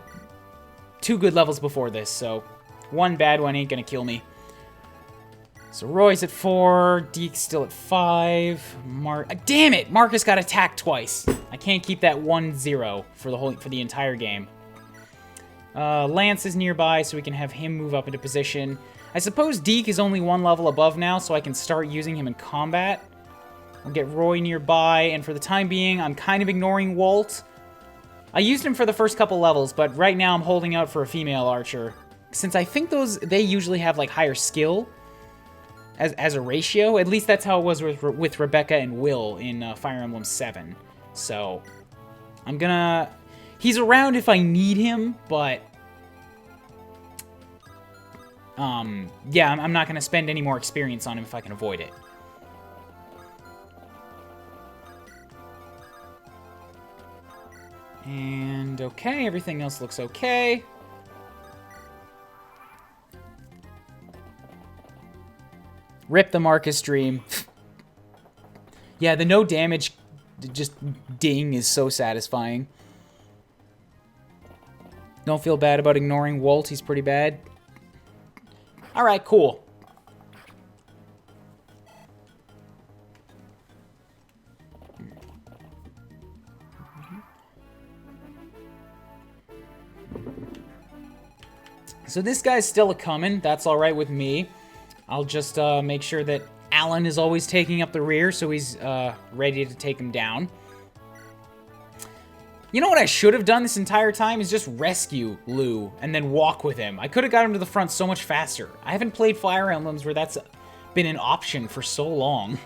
2 good levels before this, so 1 bad one ain't gonna kill me. So Roy's at 4, Deke's still at 5. Damn it! Marcus got attacked twice. I can't keep that 1-0 for the entire game. Lance is nearby, so we can have him move up into position. I suppose Deke is only 1 level above now, so I can start using him in combat. I'll get Roy nearby, and for the time being, I'm kind of ignoring Walt. I used him for the first couple levels, but right now I'm holding out for a female archer, since I think they usually have like higher skill as a ratio. At least that's how it was with Rebecca and Will in Fire Emblem 7. So I'm gonna... He's around if I need him, but... yeah, I'm not gonna spend any more experience on him if I can avoid it. And okay, everything else looks okay. Rip the Marcus dream. Yeah, the no damage just ding is so satisfying. Don't feel bad about ignoring Walt, he's pretty bad. Alright, cool. So this guy's still a-coming. That's alright with me. I'll just make sure that Alan is always taking up the rear, so he's ready to take him down. You know what I should have done this entire time is just rescue Lou and then walk with him. I could have got him to the front so much faster. I haven't played Fire Emblems where that's been an option for so long.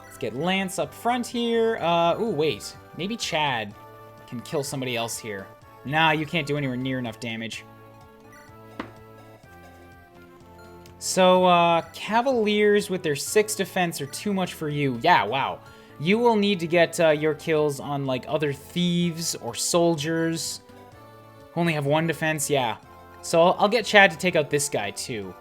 Let's get Lance up front here. Ooh, wait. Maybe Chad can kill somebody else here. Nah, you can't do anywhere near enough damage. So, Cavaliers with their 6 defense are too much for you. Yeah, wow. You will need to get your kills on, like, other thieves or soldiers who only have 1 defense. Yeah. So, I'll get Chad to take out this guy, too.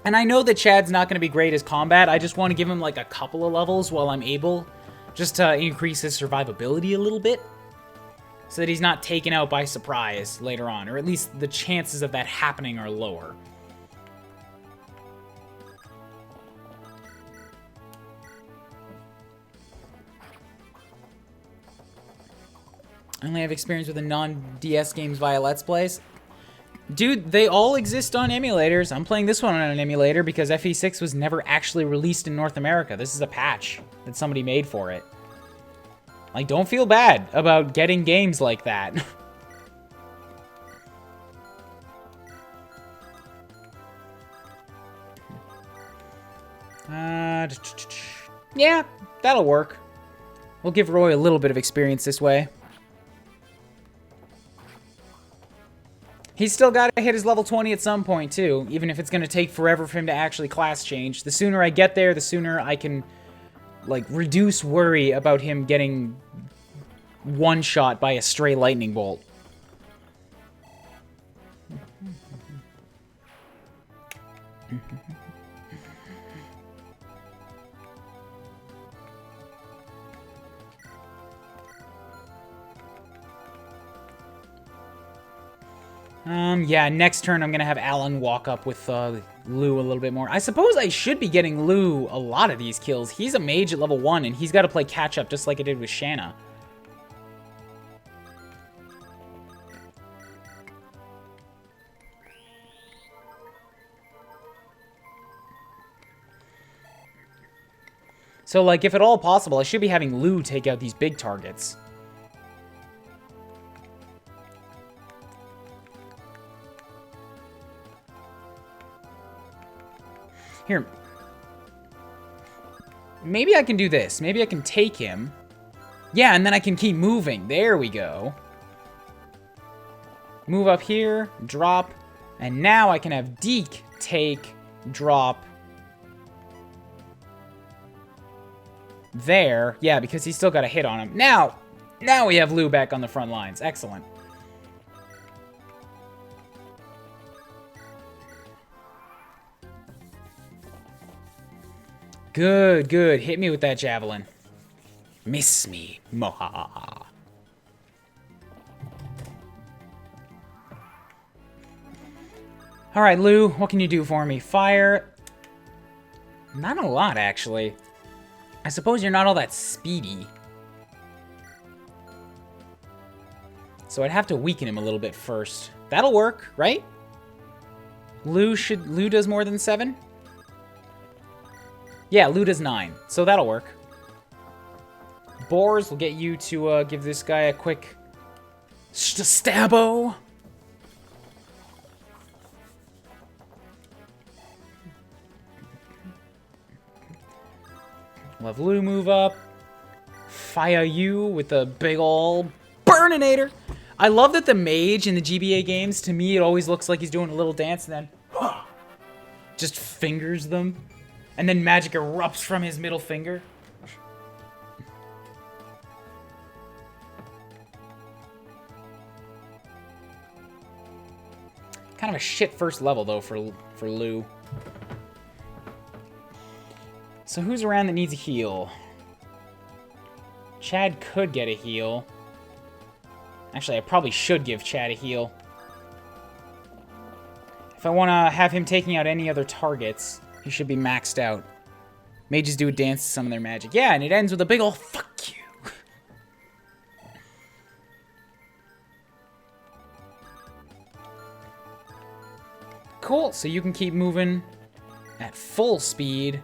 And I know that Chad's not going to be great as combat. I just want to give him, like, a couple of levels while I'm able, just to increase his survivability a little bit, so that he's not taken out by surprise later on, or at least the chances of that happening are lower. I only have experience with the non-DS games via Let's Plays. Dude, they all exist on emulators. I'm playing this one on an emulator because FE6 was never actually released in North America. This is a patch that somebody made for it. Like, don't feel bad about getting games like that. Yeah, that'll work. We'll give Roy a little bit of experience this way. He's still got to hit his level 20 at some point, too, even if it's going to take forever for him to actually class change. The sooner I get there, the sooner I can, like, reduce worry about him getting one-shot by a stray lightning bolt. Yeah, next turn I'm gonna have Alan walk up with Lou a little bit more. I suppose I should be getting Lou a lot of these kills. He's a mage at level 1, and he's got to play catch-up just like I did with Shanna. So, like, if at all possible, I should be having Lou take out these big targets. Here. Maybe I can do this. Maybe I can take him. Yeah, and then I can keep moving. There we go. Move up here, drop, and now I can have Deke take, drop. There. Yeah, because he's still got a hit on him. Now we have Lou back on the front lines. Excellent. Good, good. Hit me with that javelin. Miss me. Moha. Alright, Lou, what can you do for me? Fire. Not a lot, actually. I suppose you're not all that speedy. So I'd have to weaken him a little bit first. That'll work, right? Lou does more than 7? Yeah, Lou does 9, so that'll work. Boars will get you to give this guy a quick stabbo. We'll have Lou move up. Fire you with a big ol' burninator. I love that the mage in the GBA games, to me, it always looks like he's doing a little dance and then just fingers them. And then magic erupts from his middle finger. Kind of a shit first level, though, for Lou. So who's around that needs a heal? Chad could get a heal. Actually, I probably should give Chad a heal. If I want to have him taking out any other targets, he should be maxed out. Mages do a dance to some of their magic. Yeah, and it ends with a big ol' fuck you. Cool, so you can keep moving at full speed.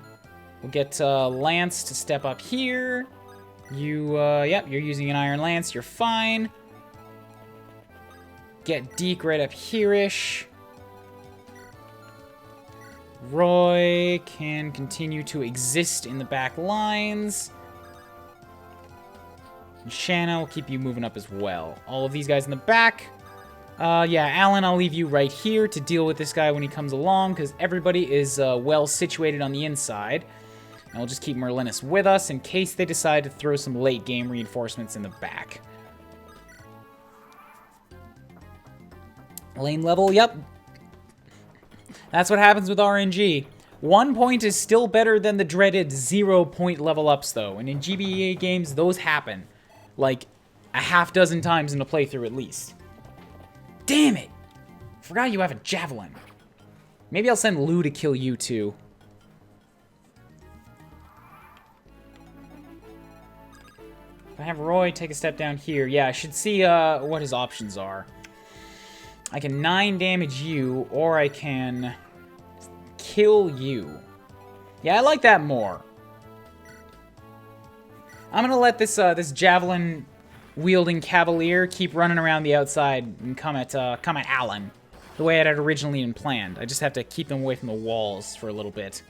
We'll get Lance to step up here. Yep, you're using an Iron Lance. You're fine. Get Deke right up here-ish. Roy can continue to exist in the back lines. And Shanna will keep you moving up as well. All of these guys in the back. Yeah, Alan, I'll leave you right here to deal with this guy when he comes along, because everybody is well situated on the inside. And we'll just keep Merlinus with us in case they decide to throw some late-game reinforcements in the back. Lane level, yep. That's what happens with RNG. 1 point is still better than the dreaded 0-point level ups, though. And in GBA games, those happen. Like, a half dozen times in a playthrough at least. Damn it! Forgot you have a javelin. Maybe I'll send Lou to kill you, too. If I have Roy take a step down here, yeah, I should see what his options are. I can 9 damage you, or I can kill you. Yeah, I like that more. I'm gonna let this this javelin wielding cavalier keep running around the outside and come at Alan, the way it had originally been planned. I just have to keep them away from the walls for a little bit.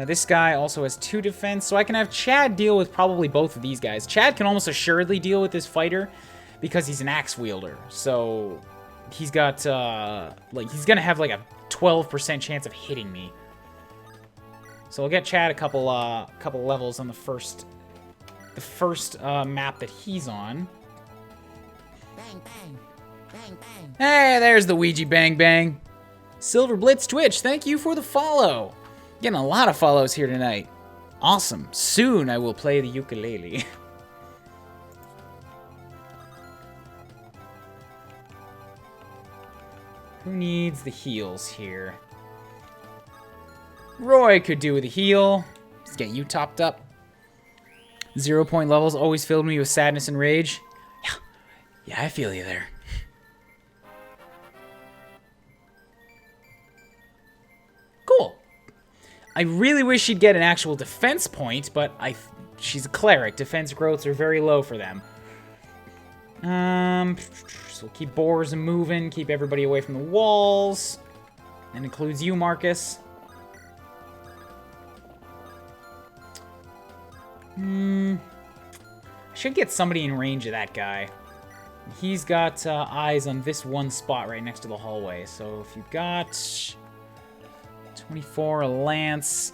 This guy also has 2 defense, so I can have Chad deal with probably both of these guys. Chad can almost assuredly deal with this fighter because he's an axe wielder. So he's got like he's gonna have like a 12% chance of hitting me. So I'll get Chad a couple levels on the first map that he's on. Bang bang, bang bang. Hey, there's the Ouija Bang Bang. Silver Blitz Twitch, thank you for the follow. Getting a lot of follows here tonight. Awesome. Soon I will play the ukulele. Who needs the heals here? Roy could do with a heal. Let's get you topped up. 0 point levels always filled me with sadness and rage. Yeah, I feel you there. Cool. I really wish she'd get an actual defense point, but she's a cleric. Defense growths are very low for them. So we'll keep boars moving, keep everybody away from the walls. That includes you, Marcus. Should get somebody in range of that guy. He's got eyes on this one spot right next to the hallway. So if you've got 24, a lance.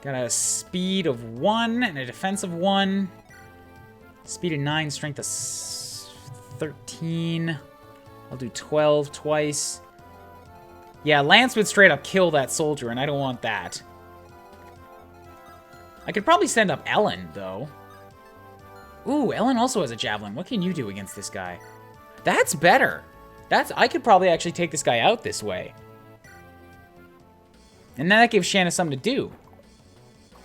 Got a speed of 1 and a defense of 1. Speed of 9, strength of 13. I'll do 12 twice. Yeah, lance would straight up kill that soldier, and I don't want that. I could probably send up Ellen, though. Ooh, Ellen also has a javelin. What can you do against this guy? That's better. I could probably actually take this guy out this way. And then that gives Shanna something to do.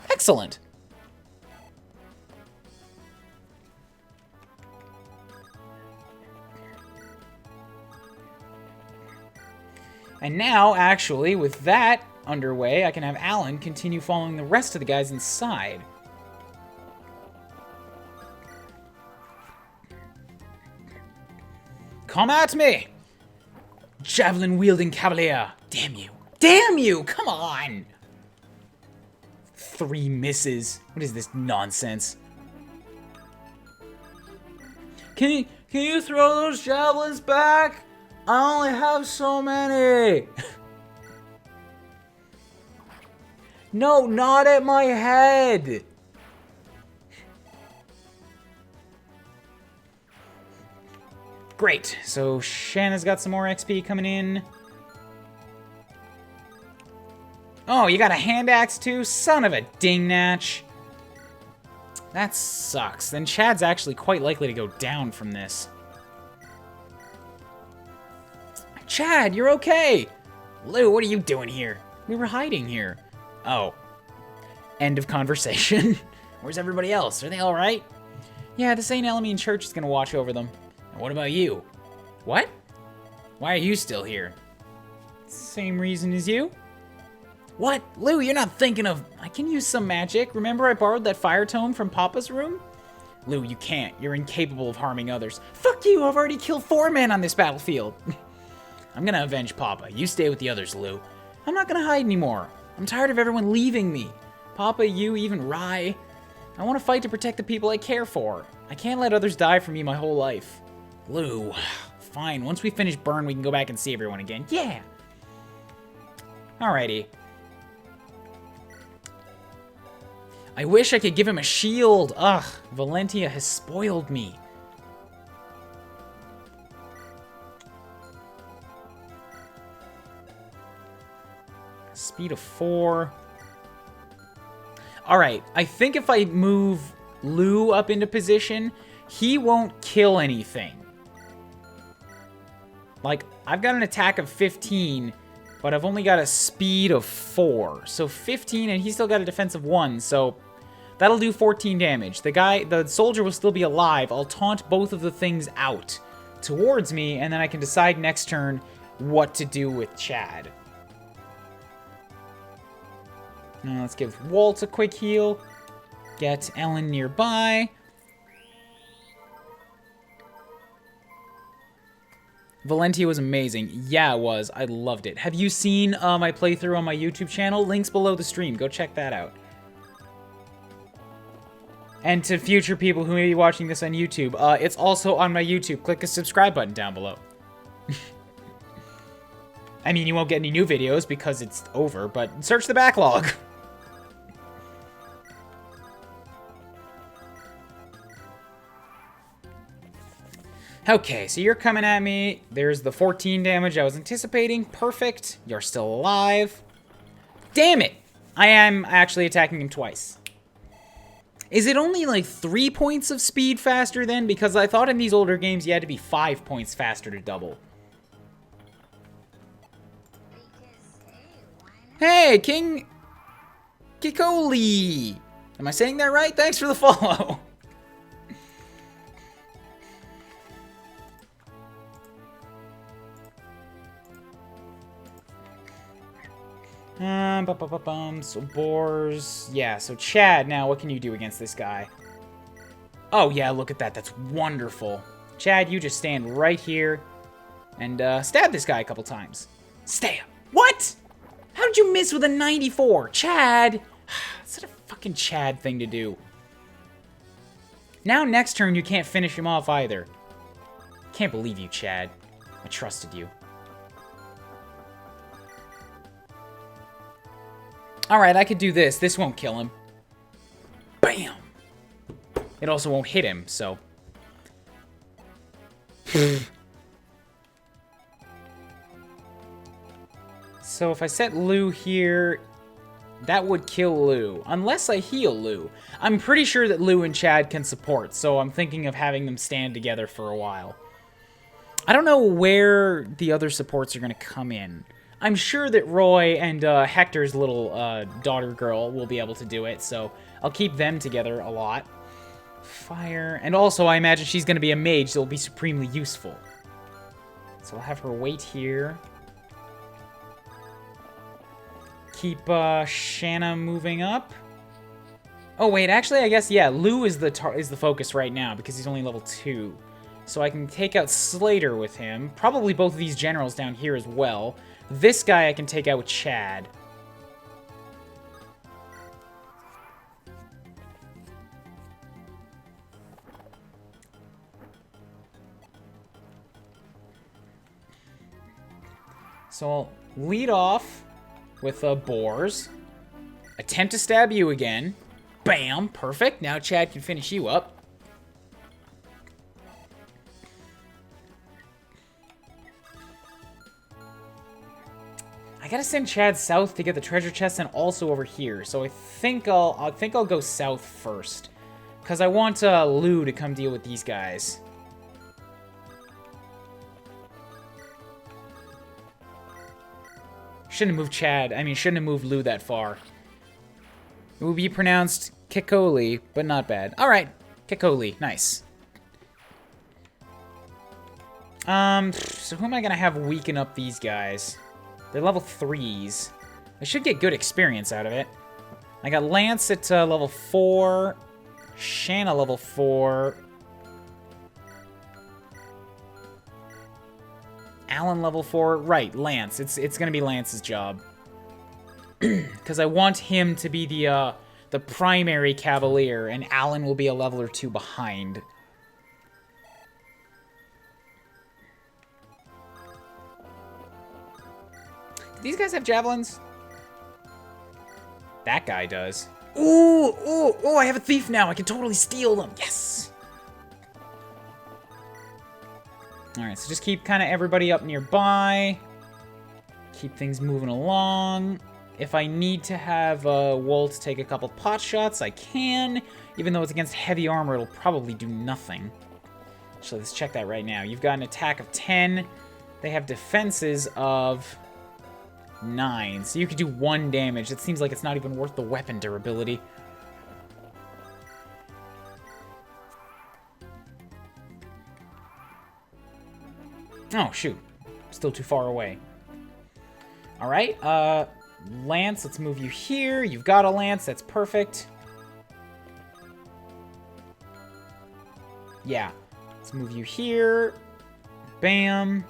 Excellent. And now, actually, with that underway, I can have Alan continue following the rest of the guys inside. Come at me! Javelin-wielding cavalier. Damn you. Damn you! Come on! 3 misses. What is this nonsense? Can you throw those javelins back? I only have so many. No, not at my head. Great. So Shanna's got some more XP coming in. Oh, you got a hand axe too? Son of a dingnatch. That sucks. Then Chad's actually quite likely to go down from this. Chad, you're okay. Lou, what are you doing here? We were hiding here. Oh. End of conversation. Where's everybody else? Are they all right? Yeah, the St. Elamine Church is going to watch over them. And what about you? What? Why are you still here? Same reason as you? What? Lou, you're not thinking of... I can use some magic. Remember I borrowed that fire tome from Papa's room? Lou, you can't. You're incapable of harming others. Fuck you! I've already killed 4 men on this battlefield. I'm gonna avenge Papa. You stay with the others, Lou. I'm not gonna hide anymore. I'm tired of everyone leaving me. Papa, you, even Rye. I want to fight to protect the people I care for. I can't let others die for me my whole life. Lou, fine. Once we finish Burn, we can go back and see everyone again. Yeah! Alrighty. I wish I could give him a shield. Ugh, Valentia has spoiled me. Speed of 4. Alright, I think if I move Lou up into position, he won't kill anything. Like, I've got an attack of 15, but I've only got a speed of 4. So 15, and he's still got a defense of 1, so that'll do 14 damage. The soldier will still be alive. I'll taunt both of the things out towards me, and then I can decide next turn what to do with Chad. Now let's give Walt a quick heal. Get Ellen nearby. Valentia was amazing. Yeah, it was. I loved it. Have you seen my playthrough on my YouTube channel? Links below the stream. Go check that out. And to future people who may be watching this on YouTube, it's also on my YouTube. Click the subscribe button down below. I mean, you won't get any new videos because it's over, but search the backlog. Okay, so you're coming at me. There's the 14 damage I was anticipating. Perfect. You're still alive. Damn it! I am actually attacking him twice. Is it only like 3 points of speed faster then? Because I thought in these older games you had to be 5 points faster to double. Hey, King Kikoli! Am I saying that right? Thanks for the follow. So boars. Yeah, so Chad, now what can you do against this guy? Oh yeah, look at that. That's wonderful. Chad, you just stand right here and stab this guy a couple times. Stab. What? How did you miss with a 94? Chad! That's a fucking Chad thing to do. Now next turn you can't finish him off either. Can't believe you, Chad. I trusted you. Alright, I could do this. This won't kill him. Bam! It also won't hit him, so... So if I set Lou here, that would kill Lou. Unless I heal Lou. I'm pretty sure that Lou and Chad can support, so I'm thinking of having them stand together for a while. I don't know where the other supports are going to come in. I'm sure that Roy and Hector's little daughter girl will be able to do it, so I'll keep them together a lot. Fire. And also, I imagine she's going to be a mage, so it'll be supremely useful. So I'll have her wait here. Keep Shanna moving up. Oh, wait, actually, I guess, yeah, Lou is the focus right now, because he's only level 2. So I can take out Slater with him. Probably both of these generals down here as well. This guy I can take out with Chad. So I'll lead off with boars. Attempt to stab you again. Bam! Perfect. Now Chad can finish you up. I gotta send Chad south to get the treasure chest and also over here. So I think I'll go south first, because I want Lou to come deal with these guys. Shouldn't have moved Chad. I mean, shouldn't have moved Lou that far. It would be pronounced Kikoli, but not bad. All right, Kikoli, nice. So who am I gonna have weaken up these guys? They're level 3s. I should get good experience out of it. I got Lance at level 4. Shanna level 4. Alan level 4. Right, Lance. It's gonna be Lance's job. Because I want him to be the primary cavalier, and Alan will be a level or 2 behind. These guys have javelins? That guy does. Ooh, I have a thief now. I can totally steal them. Yes. All right, so just keep kind of everybody up nearby. Keep things moving along. If I need to have Walt take a couple pot shots, I can. Even though it's against heavy armor, it'll probably do nothing. So let's check that right now. You've got an attack of 10. They have defenses of 9. So you could do 1 damage. It seems like it's not even worth the weapon durability. Oh, shoot. Still too far away. Alright, Lance, let's move you here. You've got a Lance, that's perfect. Yeah. Let's move you here. Bam.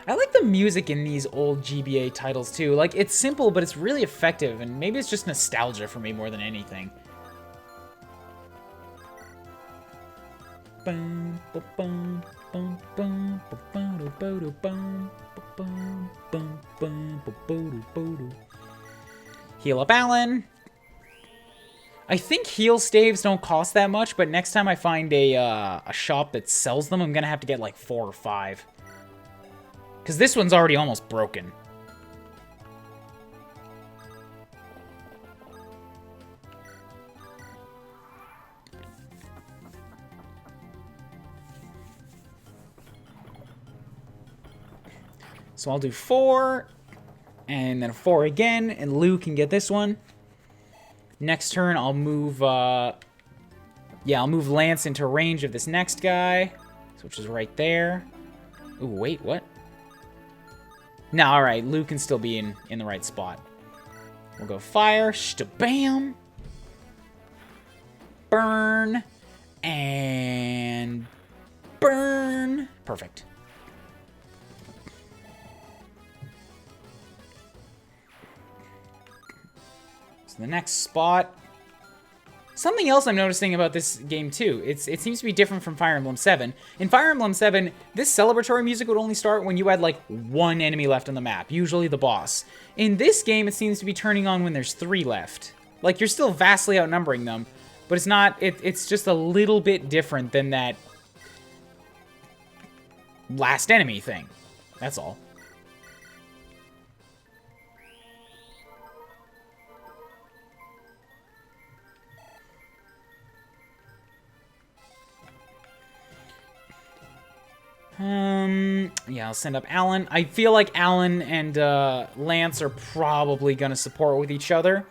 I like the music in these old GBA titles, too. Like, it's simple, but it's really effective, and maybe it's just nostalgia for me more than anything. Heal up Alan. I think heal staves don't cost that much, but next time I find a shop that sells them, I'm gonna have to get like 4 or 5. Because this one's already almost broken. So I'll do 4, and then 4 again, and Lou can get this one. Next turn, I'll move, I'll move Lance into range of this next guy, which is right there. Ooh, wait, what? No, alright, Lou can still be in the right spot. We'll go fire, bam, burn, and burn. Perfect. The next spot. Something else I'm noticing about this game too, it seems to be different from Fire Emblem 7. In Fire Emblem 7, this celebratory music would only start when you had like 1 enemy left on the map, usually the boss. In this game, it seems to be turning on when there's 3 left. Like, you're still vastly outnumbering them, but it's not, it's just a little bit different than that last enemy thing. That's all. Yeah, I'll send up Alan. I feel like Alan and Lance are probably gonna support with each other.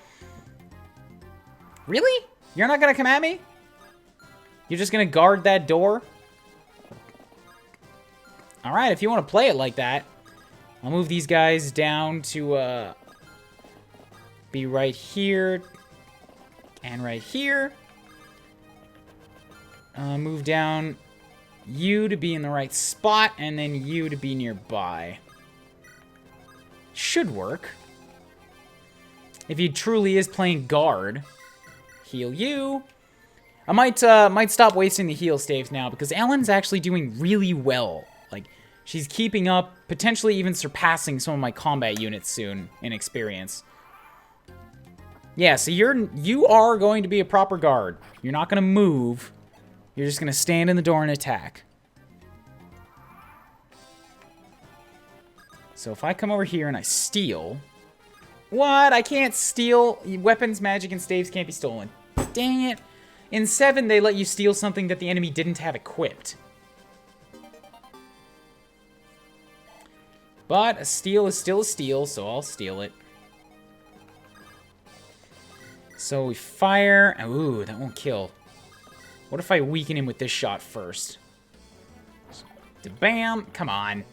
Really? You're not gonna come at me? You're just gonna guard that door? Alright, if you want to play it like that. I'll move these guys down to be right here and right here. Move down you to be in the right spot, and then you to be nearby. Should work. If he truly is playing guard. Heal you. I might stop wasting the heal staves now, because Alan's actually doing really well. Like, she's keeping up, potentially even surpassing some of my combat units soon in experience. Yeah, so you are going to be a proper guard. You're not going to move. You're just going to stand in the door and attack. So if I come over here and I steal... What? I can't steal. Weapons, magic, and staves can't be stolen. Dang it. In 7, they let you steal something that the enemy didn't have equipped. But a steal is still a steal, so I'll steal it. So we fire. Ooh, that won't kill. What if I weaken him with this shot first? Bam! Come on.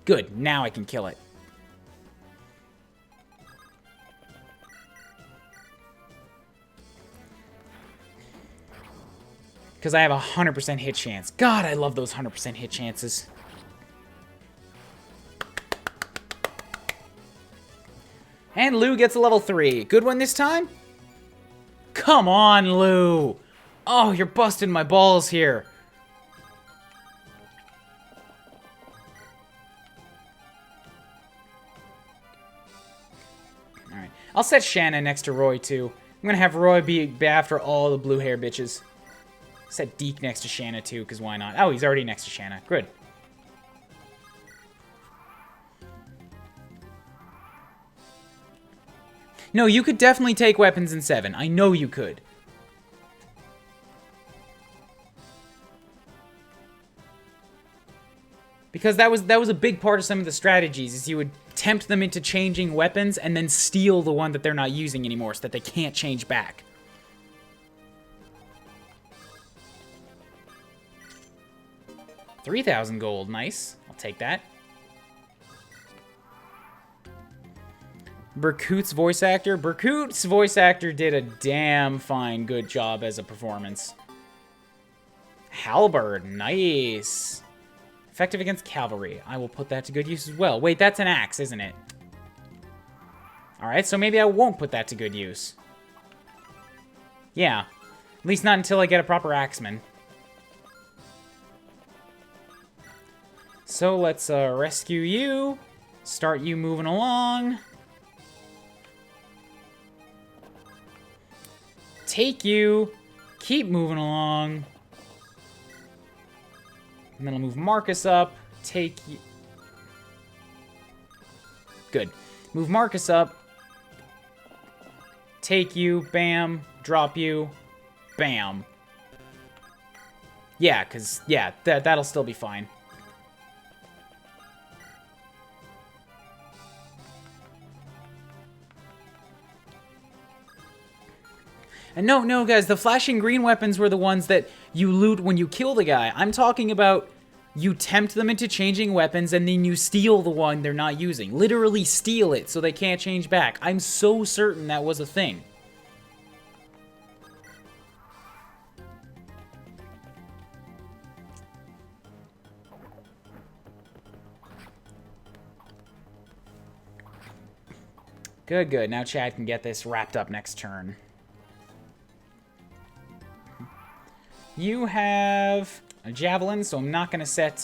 Good, now I can kill it. Because I have a 100% hit chance. God, I love those 100% hit chances. And Lou gets a level 3. Good one this time? Come on, Lou! Oh, you're busting my balls here. Alright. I'll set Shanna next to Roy, too. I'm gonna have Roy be after all the blue hair bitches. Set Deke next to Shanna, too, because why not? Oh, he's already next to Shanna. Good. No, you could definitely take weapons in 7. I know you could. Because that was a big part of some of the strategies, is you would tempt them into changing weapons and then steal the one that they're not using anymore so that they can't change back. $3,000 gold, nice. I'll take that. Berkut's voice actor. Berkut's voice actor did a damn fine good job as a performance. Halberd, nice. Effective against cavalry. I will put that to good use as well. Wait, that's an axe, isn't it? Alright, so maybe I won't put that to good use. Yeah. At least not until I get a proper axeman. So let's rescue you. Start you moving along. Take you. Keep moving along. And then I'll move Marcus up. Take you. Good. Move Marcus up. Take you. Bam. Drop you. Bam. Yeah, because, yeah, that'll still be fine. And no, guys, the flashing green weapons were the ones that you loot when you kill the guy. I'm talking about you tempt them into changing weapons and then you steal the one they're not using. Literally steal it so they can't change back. I'm so certain that was a thing. Good, good. Now Chad can get this wrapped up next turn. You have a javelin, so I'm not going to set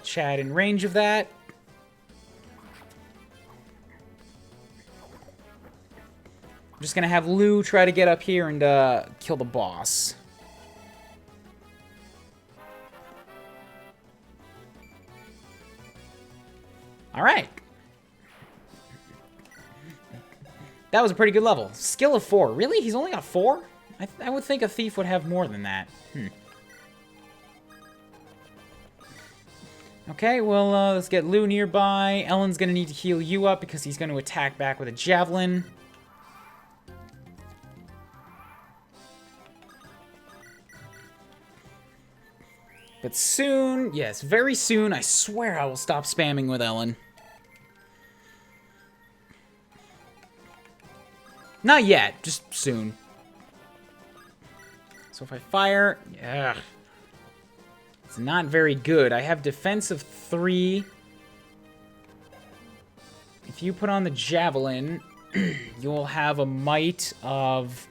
Chad in range of that. I'm just going to have Lou try to get up here and kill the boss. Alright. That was a pretty good level. Skill of 4. Really? He's only got 4? I would think a thief would have more than that. Okay, well, let's get Lou nearby. Ellen's gonna need to heal you up because he's gonna attack back with a javelin. But soon, yes, very soon, I swear I will stop spamming with Ellen. Not yet, just soon. So if I fire, yeah, it's not very good. I have defense of 3. If you put on the javelin, you will have a might of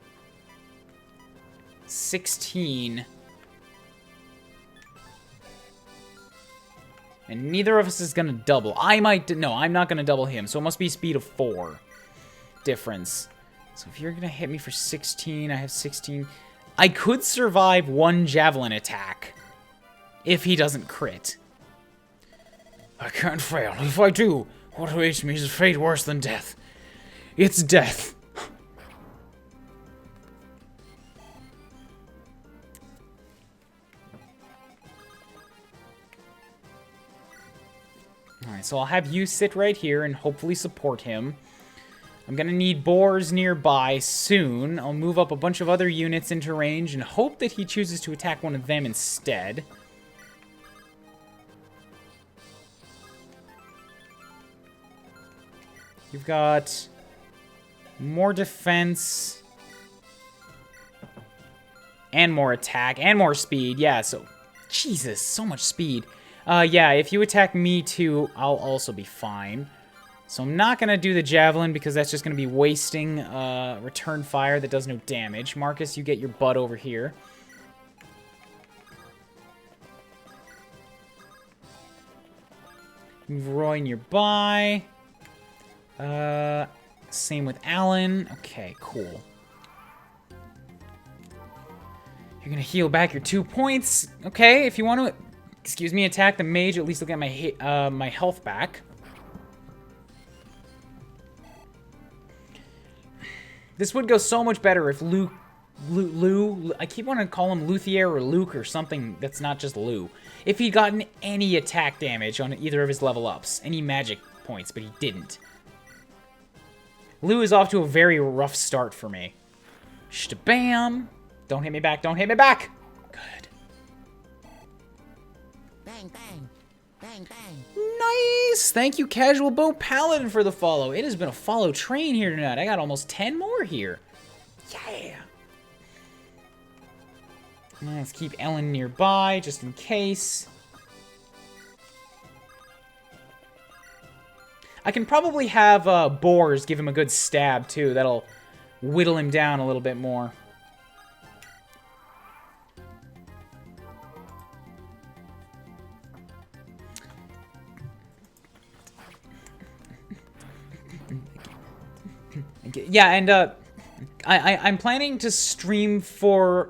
16. And neither of us is going to double. No, I'm not going to double him, so it must be speed of 4 difference. So if you're going to hit me for 16, I have 16. I could survive 1 javelin attack if he doesn't crit. I can't fail. If I do, what awaits me is a fate worse than death. It's death. Alright, so I'll have you sit right here and hopefully support him. I'm gonna need boars nearby soon. I'll move up a bunch of other units into range and hope that he chooses to attack one of them instead. You've got more defense and more attack and more speed. Yeah, so Jesus, so much speed. Yeah, if you attack me too, I'll also be fine. So I'm not going to do the javelin because that's just going to be wasting return fire that does no damage. Marcus, you get your butt over here. Move Roy nearby. Same with Alan. Okay, cool. You're going to heal back your 2 points. Okay, if you want to, excuse me, attack the mage, at least I'll get my, my health back. This would go so much better if Luke Lou, I keep wanting to call him Luthier or Luke or something that's not just Lou. If he'd gotten any attack damage on either of his level ups, any magic points, but he didn't. Lou is off to a very rough start for me. Shtabam! Don't hit me back, don't hit me back! Good. Bang, bang. Bang, bang. Nice! Thank you, Casual Boat Paladin, for the follow. It has been a follow train here tonight. I got almost 10 more here. Yeah! Let's keep Ellen nearby, just in case. I can probably have Boars give him a good stab, too. That'll whittle him down a little bit more. Yeah, and I'm planning to stream for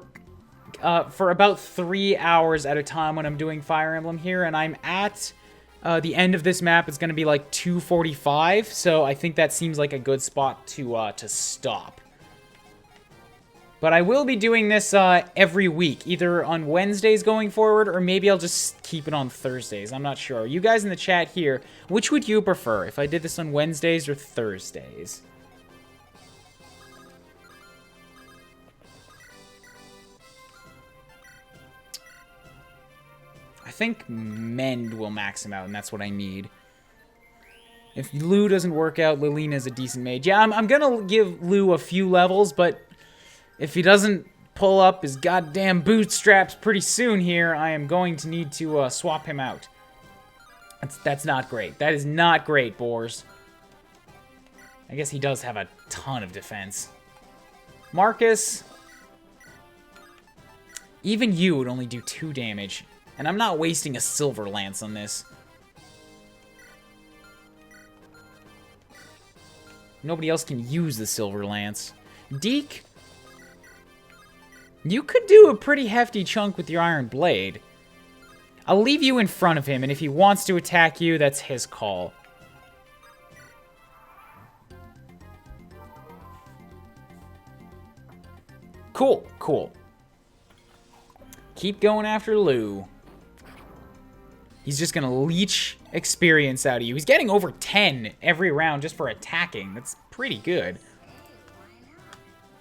about 3 hours at a time when I'm doing Fire Emblem here, and I'm at the end of this map. It's going to be like 2:45, so I think that seems like a good spot to stop. But I will be doing this every week, either on Wednesdays going forward, or maybe I'll just keep it on Thursdays. I'm not sure. You guys in the chat here, which would you prefer, if I did this on Wednesdays or Thursdays? I think Mend will max him out, and that's what I need. If Lou doesn't work out, Lilina's a decent mage. Yeah, I'm gonna give Lou a few levels, but if he doesn't pull up his goddamn bootstraps pretty soon here, I am going to need to swap him out. That's not great. That is not great, Boars. I guess he does have a ton of defense. Marcus. Even you would only do 2 damage. And I'm not wasting a Silver Lance on this. Nobody else can use the Silver Lance. Deke, you could do a pretty hefty chunk with your Iron Blade. I'll leave you in front of him, and if he wants to attack you, that's his call. Cool, cool. Keep going after Lou. He's just gonna leech experience out of you. He's getting over 10 every round just for attacking. That's pretty good.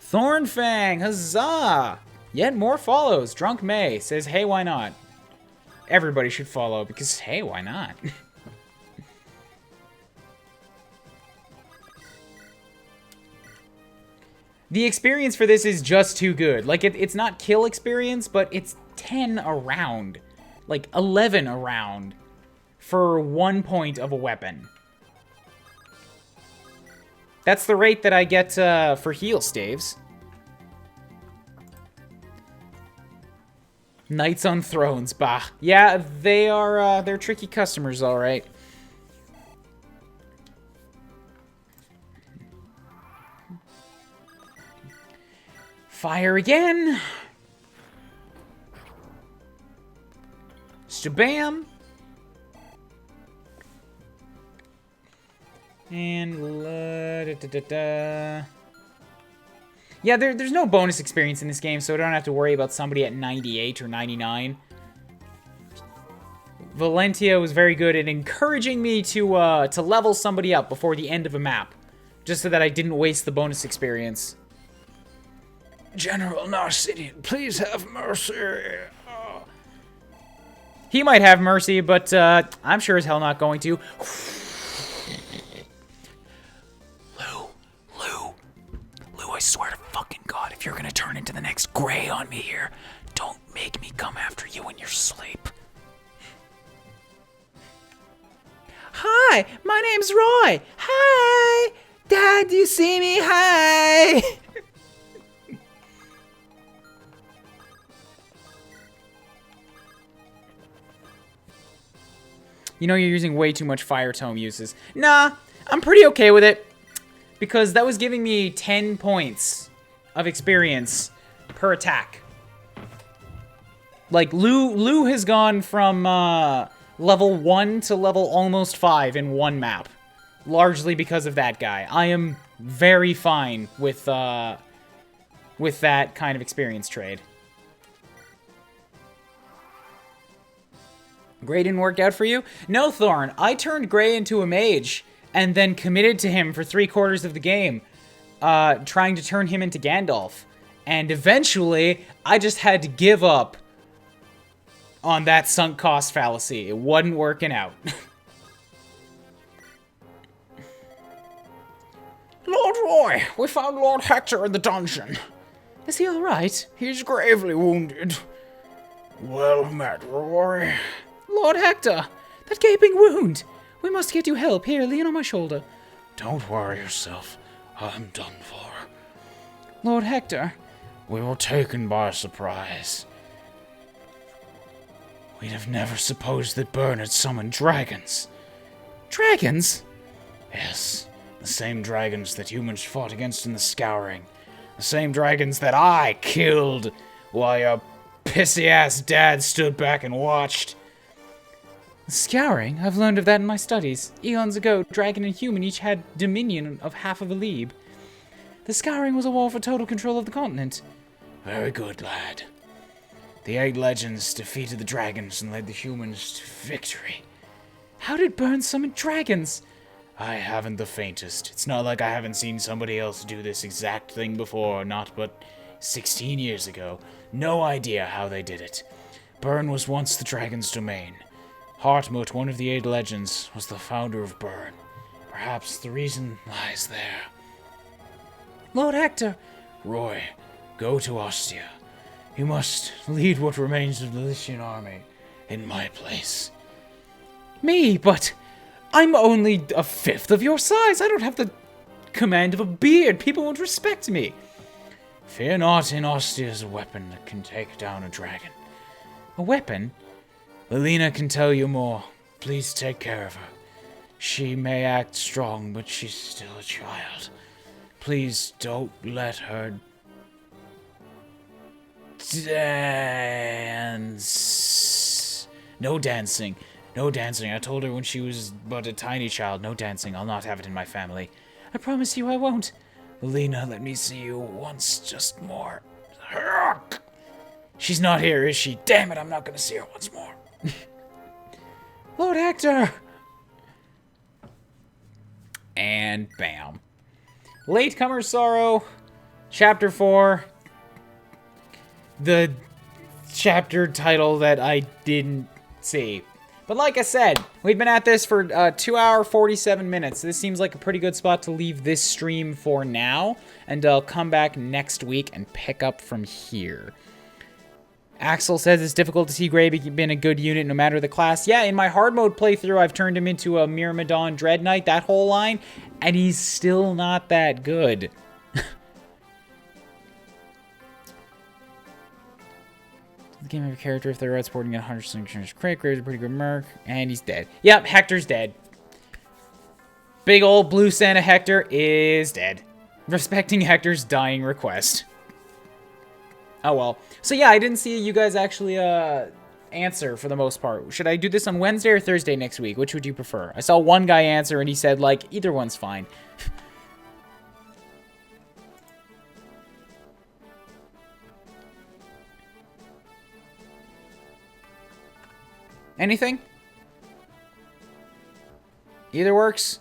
Thornfang, huzzah! Yet more follows. Drunk May says, hey, why not? Everybody should follow because, hey, why not? The experience for this is just too good. Like, it's not kill experience, but it's 10 a round. Like, 11 a round for 1 point of a weapon. That's the rate that I get for heal staves. Knights on Thrones, bah. Yeah, they are, they're tricky customers, all right. Fire again. Shabam. And yeah, there's no bonus experience in this game, so I don't have to worry about somebody at 98 or 99. Valentia was very good at encouraging me to level somebody up before the end of a map, just so that I didn't waste the bonus experience. General Narcidian, please have mercy. Oh. He might have mercy, but I'm sure as hell not going to. Lou, I swear to fucking God, if you're gonna turn into the next Gray on me here, don't make me come after you in your sleep. Hi, my name's Roy. Hi! Dad, do you see me? Hi! You know you're using way too much Fire Tome uses. Nah, I'm pretty okay with it. Because that was giving me 10 points of experience per attack. Like, Lou has gone from level 1 to level almost 5 in one map. Largely because of that guy. I am very fine with with that kind of experience trade. Gray didn't work out for you? No, Thorn. I turned Gray into a mage and then committed to him for 3/4 of the game, trying to turn him into Gandalf. And eventually, I just had to give up on that sunk cost fallacy. It wasn't working out. Lord Roy, we found Lord Hector in the dungeon. Is he alright? He's gravely wounded. Well met, Roy. Lord Hector, that gaping wound. We must get you help. Here, lean on my shoulder. Don't worry yourself. I'm done for. Lord Hector. We were taken by surprise. We'd have never supposed that Byrne had summoned dragons. Dragons? Yes, the same dragons that humans fought against in the Scouring. The same dragons that I killed while your pissy-ass dad stood back and watched. The Scouring? I've learned of that in my studies. Eons ago, dragon and human each had dominion of half of a league. The Scouring was a war for total control of the continent. Very good, lad. The 8 legends defeated the dragons and led the humans to victory. How did Byrne summon dragons? I haven't the faintest. It's not like I haven't seen somebody else do this exact thing before, not but 16 years ago. No idea how they did it. Byrne was once the dragon's domain. Hartmut, one of the 8 legends, was the founder of Byrne. Perhaps the reason lies there. Lord Hector! Roy, go to Ostia. You must lead what remains of the Lycian army in my place. Me? But I'm only a 1/5 of your size. I don't have the command of a beard. People won't respect me. Fear not, in Ostia is a weapon that can take down a dragon. A weapon? Lelina can tell you more. Please take care of her. She may act strong, but she's still a child. Please don't let her dance. No dancing. No dancing. I told her when she was but a tiny child. No dancing. I'll not have it in my family. I promise you I won't. Lena, let me see you once, just more. She's not here, is she? Damn it, I'm not gonna see her once more. Lord Hector! And bam. Latecomer's Sorrow, Chapter 4. The chapter title that I didn't see. But like I said, we've been at this for 2 hours, 47 minutes. This seems like a pretty good spot to leave this stream for now. And I'll come back next week and pick up from here. Axel says it's difficult to see Gray being a good unit no matter the class. Yeah, in my hard mode playthrough, I've turned him into a Myrmidon Dread Knight, that whole line, and he's still not that good. The game of a character, if they're outsporting at 100% crit, Gray's a pretty good merc, and he's dead. Yep, Hector's dead. Big old blue Santa Hector is dead. Respecting Hector's dying request. Oh well. So yeah, I didn't see you guys actually answer for the most part. Should I do this on Wednesday or Thursday next week? Which would you prefer? I saw one guy answer and he said like either one's fine. Anything? Either works?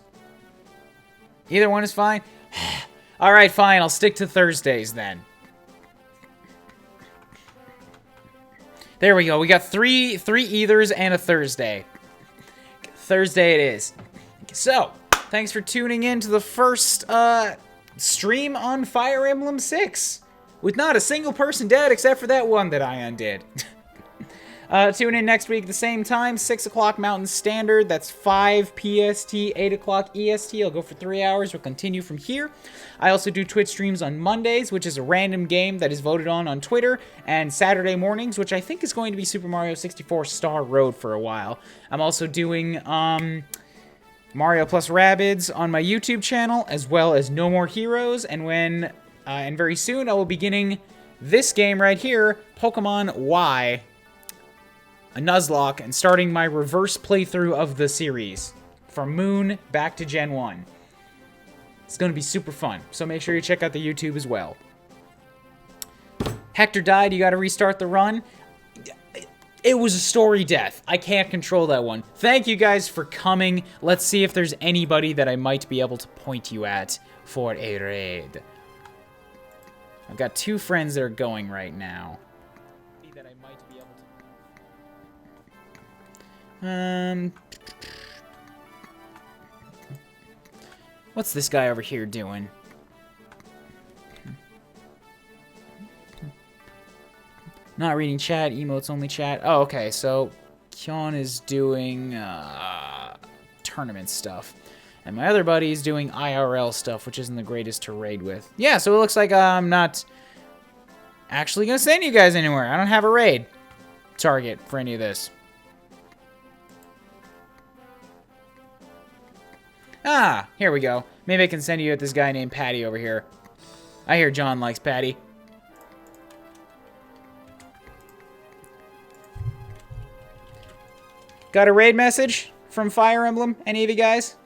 Either one is fine? Alright, fine. I'll stick to Thursdays then. There we go. We got three ethers and a Thursday. Thursday it is. So, thanks for tuning in to the first stream on Fire Emblem 6. With not a single person dead except for that one that I undid. Tune in next week at the same time, 6 o'clock Mountain Standard. That's 5 PST, 8 o'clock EST. I'll go for 3 hours. We'll continue from here. I also do Twitch streams on Mondays, which is a random game that is voted on Twitter, and Saturday mornings, which I think is going to be Super Mario 64 Star Road for a while. I'm also doing Mario plus Rabbids on my YouTube channel, as well as No More Heroes, and and very soon I will be beginning this game right here, Pokemon Y, a Nuzlocke, and starting my reverse playthrough of the series from Moon back to Gen 1. It's going to be super fun, so make sure you check out the YouTube as well. Hector died, you gotta restart the run. It was a story death. I can't control that one. Thank you guys for coming. Let's see if there's anybody that I might be able to point you at for a raid. I've got 2 friends that are going right now. That I might be able to... What's this guy over here doing? Not reading chat, emotes only chat. Oh, okay, so Kyon is doing tournament stuff. And my other buddy is doing IRL stuff, which isn't the greatest to raid with. Yeah, so it looks like I'm not actually going to send you guys anywhere. I don't have a raid target for any of this. Ah, here we go. Maybe I can send you at this guy named Patty over here. I hear John likes Patty. Got a raid message from Fire Emblem? Any of you guys?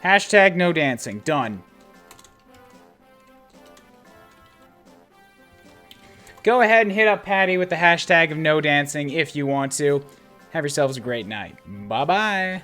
Hashtag no dancing. Done. Go ahead and hit up Patty with the hashtag of no dancing if you want to. Have yourselves a great night. Bye-bye.